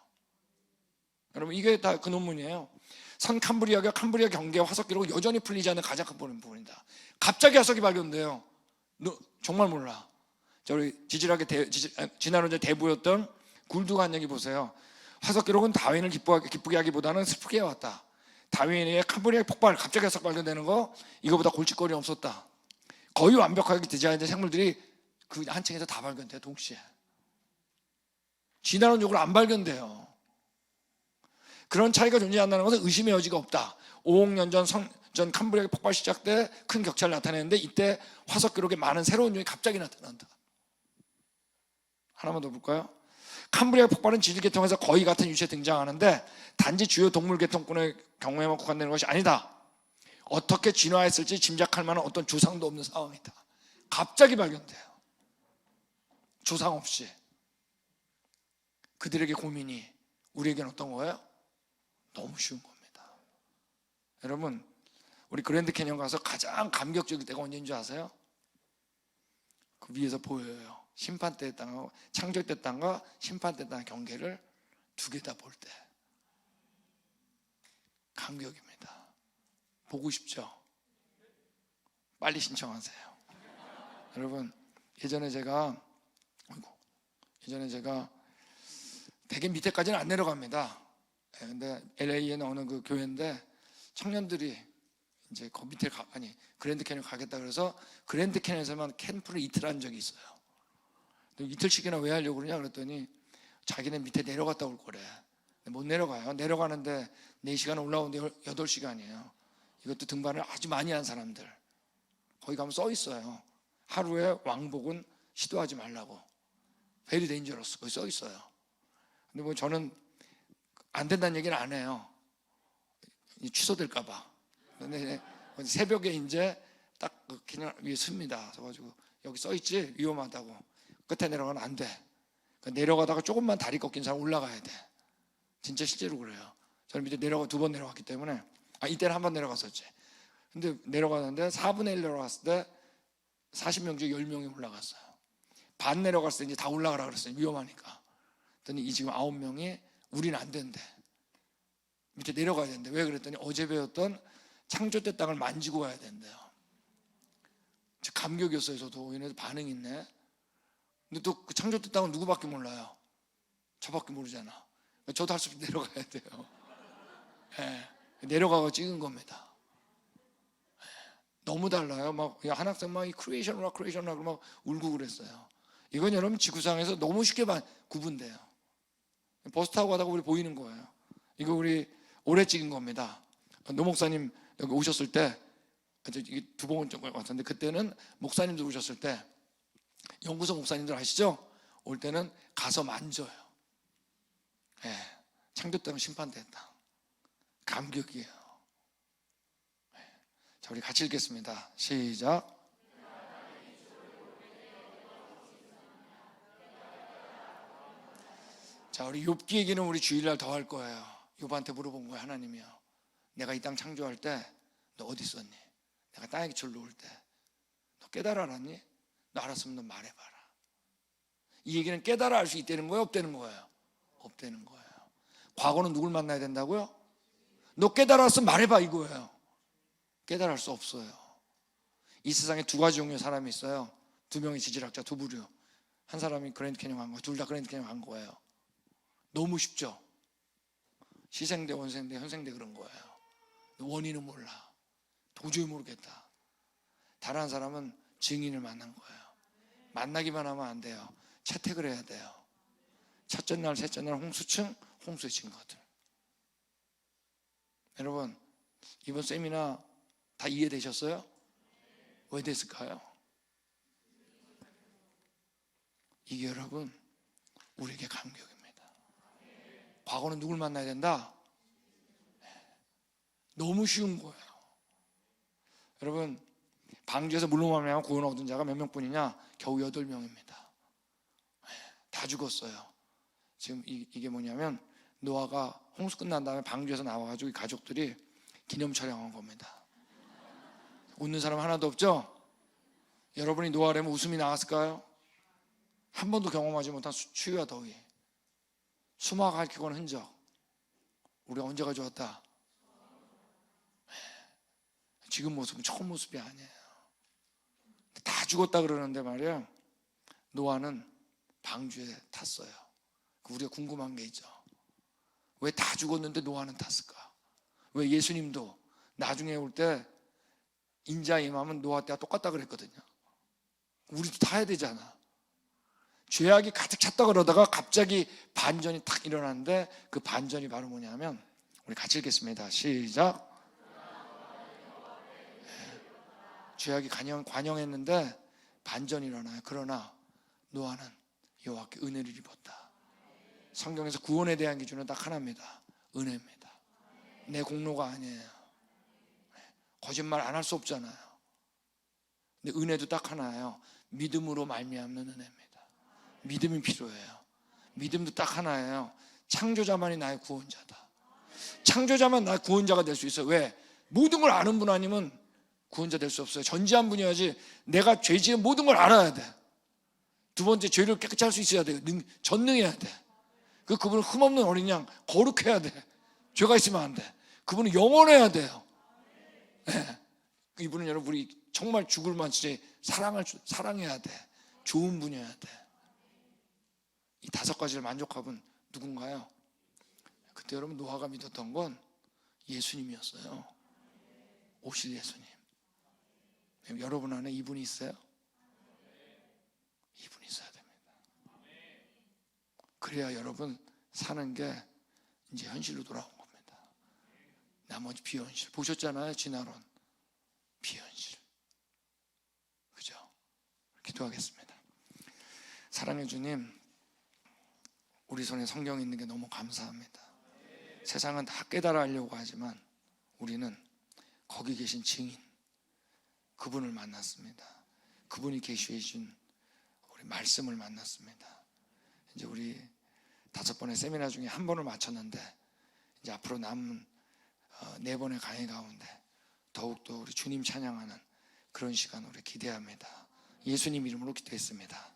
[SPEAKER 2] 여러분, 이게 다 그 논문이에요. 선 캄브리아가 캄브리아 경계 화석 기록 여전히 풀리지 않는 가장 큰 부분이다. 갑자기 화석이 발견돼요. 정말 몰라. 자, 우리 지질학의 진화론자 대부였던 굴두가 얘기 보세요. 화석 기록은 다윈을 기쁘게 하기보다는 슬프게 해왔다. 다윈의 캄브리아 폭발, 갑자기 화석 발견되는 거, 이거보다 골칫거리 없었다. 거의 완벽하게 디자인된 생물들이 그 한 층에서 다 발견돼요, 동시에. 진화론적으로 안 발견돼요. 그런 차이가 존재한다는 것은 의심의 여지가 없다. 5억 년 전 캄브리아 폭발 시작 때 큰 격차를 나타내는데 이때 화석 기록에 많은 새로운 종이 갑자기 나타난다. 하나만 더 볼까요? 캄브리아 폭발은 지질 계통에서 거의 같은 유체에 등장하는데 단지 주요 동물 계통군의 경우에만 국한되는 것이 아니다. 어떻게 진화했을지 짐작할 만한 어떤 조상도 없는 상황이다. 갑자기 발견돼요. 조상 없이. 그들에게 고민이 우리에게는 어떤 거예요? 너무 쉬운 겁니다. 여러분, 우리 그랜드 캐년 가서 가장 감격적일 때가 언제인 줄 아세요? 그 위에서 보여요. 심판 때의 땅하고 창조 때의 땅과 심판 때의 땅의 경계를 두 개 다 볼 때 감격입니다. 보고 싶죠? 빨리 신청하세요. 여러분, 예전에 제가 되게 밑에까지는 안 내려갑니다. 근데 LA에는 어느 그 교회인데 청년들이 이제 그 밑에 그랜드 캐년 가겠다 그래서 그랜드 캐년에서만 캠프를 이틀 한 적이 있어요. 이틀씩이나 왜 하려고 그러냐 그랬더니 자기네 밑에 내려갔다 올 거래. 못 내려가요. 내려가는데 4시간 올라오는데 8시간이에요. 이것도 등반을 아주 많이 한 사람들. 거기 가면 써 있어요. 하루에 왕복은 시도하지 말라고. Very dangerous. 거기 써 있어요. 근데 뭐 저는 안 된다는 얘기는 안 해요. 취소될까 봐. 근데 새벽에 이제 딱 그냥 위에 씁니다. 그래가지고 여기 써 있지? 위험하다고. 끝에 내려가면 안 돼. 그러니까 내려가다가 조금만 다리 꺾인 사람 올라가야 돼. 진짜 실제로 그래요. 저는 밑에 2번 내려갔기 때문에 이때는 한 번 내려갔었지. 근데 내려가는데 4분의 1 내려갔을 때 40명 중에 10명이 올라갔어요. 반 내려갔을 때 이제 다 올라가라 그랬어요. 위험하니까. 그랬더니 이 지금 9명이 우리는 안 된대. 밑에 내려가야 된대. 왜 그랬더니 어제 배웠던 창조 때 땅을 만지고 가야 된대요. 감격이었어요. 저도 얘네들 반응이 있네. 근데 또 그 창조 때 땅은 누구밖에 몰라요? 저밖에 모르잖아. 저도 할 수 없이 내려가야 돼요. 네. 내려가고 찍은 겁니다. 네. 너무 달라요. 막 한 학생 막 이 크리에이션이라 그러면 막 울고 그랬어요. 이건 여러분 지구상에서 너무 쉽게 구분돼요. 버스 타고 가다가 우리 보이는 거예요. 이거 우리 올해 찍은 겁니다. 노 목사님 여기 오셨을 때 이게 2번 정도 왔었는데 그때는 목사님들 오셨을 때 연구소 목사님들 아시죠? 올 때는 가서 만져요. 네. 창조 땅 심판됐다. 감격이에요. 네. 자, 우리 같이 읽겠습니다. 시작. 자, 우리 욥기 얘기는 우리 주일날 더 할 거예요. 욥한테 물어본 거예요. 하나님이요, 내가 이 땅 창조할 때 너 어디 있었니? 내가 땅에 기초를 놓을 때 너 깨달아 알았니? 너 알았으면 너 말해봐라. 이 얘기는 깨달아 알 수 있다는 거예요? 없다는 거예요? 없다는 거예요. 과거는 누굴 만나야 된다고요? 너 깨달았으면 말해봐 이거예요. 깨달을 수 없어요. 이 세상에 2가지 종류의 사람이 있어요. 2명의 지질학자, 2부류. 한 사람이 그랜드 캐년 간 거예요. 둘 다 그랜드 캐년 간 거예요. 너무 쉽죠? 시생대, 원생대, 현생대 그런 거예요. 원인은 몰라. 도저히 모르겠다. 다른 한 사람은 증인을 만난 거예요. 만나기만 하면 안 돼요. 채택을 해야 돼요. 첫째 날, 셋째 날 홍수층, 홍수의 증거들. 여러분, 이번 세미나 다 이해되셨어요? 왜 됐을까요? 이게 여러분 우리에게 감격입니다. 과거는 누굴 만나야 된다? 너무 쉬운 거예요. 여러분, 방주에서 물로 말미암아 구원 얻은 자가 몇 명뿐이냐? 겨우 8명입니다. 다 죽었어요. 지금 이게 뭐냐면 노아가 홍수 끝난 다음에 방주에서 나와가지고 이 가족들이 기념 촬영한 겁니다. 웃는 사람 하나도 없죠? 여러분이 노아라면 웃음이 나왔을까요? 한 번도 경험하지 못한 추위와 더위, 수막 핥히고는 흔적. 우리가 언제가 좋았다? 지금 모습은 처음 모습이 아니에요. 다 죽었다 그러는데 말이에요, 노아는 방주에 탔어요. 우리가 궁금한 게 있죠. 왜 다 죽었는데 노아는 탔을까? 왜 예수님도 나중에 올 때 인자 임하면 노아 때와 똑같다 그랬거든요. 우리도 타야 되잖아. 죄악이 가득 찼다 그러다가 갑자기 반전이 탁 일어났는데 그 반전이 바로 뭐냐면 우리 같이 읽겠습니다. 시작. 죄악이 관영했는데 반전이 일어나요. 그러나 노아는 여호와께 은혜를 입었다. 성경에서 구원에 대한 기준은 딱 하나입니다. 은혜입니다. 내 공로가 아니에요. 거짓말 안 할 수 없잖아요. 근데 은혜도 딱 하나예요. 믿음으로 말미암는 은혜입니다. 믿음이 필요해요. 믿음도 딱 하나예요. 창조자만이 나의 구원자다. 창조자만 나의 구원자가 될 수 있어요. 왜? 모든 걸 아는 분 아니면 구원자 될 수 없어요. 전지한 분이어야지. 내가 죄 지은 모든 걸 알아야 돼. 두 번째, 죄를 깨끗이 할 수 있어야 돼요. 전능해야 돼. 그분은 흠없는 어린 양, 거룩해야 돼. 죄가 있으면 안 돼. 그분은 영원해야 돼요. 네. 이분은 여러분, 우리 정말 죽을 만치 사랑해야 돼. 좋은 분이어야 돼. 이 5가지를 만족하면 누군가요? 그때 여러분, 노아가 믿었던 건 예수님이었어요. 오실 예수님. 여러분 안에 이분이 있어요? 이분이 있어야 됩니다. 그래야 여러분 사는 게 이제 현실로 돌아온 겁니다. 나머지 비현실 보셨잖아요. 진화론 비현실. 그죠? 기도하겠습니다. 사랑해 주님, 우리 손에 성경이 있는 게 너무 감사합니다. 세상은 다 깨달아 하려고 하지만 우리는 거기 계신 증인, 그분을 만났습니다. 그분이 계시해 준 우리 말씀을 만났습니다. 이제 우리 5번의 세미나 중에 1번을 마쳤는데 이제 앞으로 남은 4번의 강의 가운데 더욱더 우리 주님 찬양하는 그런 시간 우리 기대합니다. 예수님 이름으로 기도했습니다.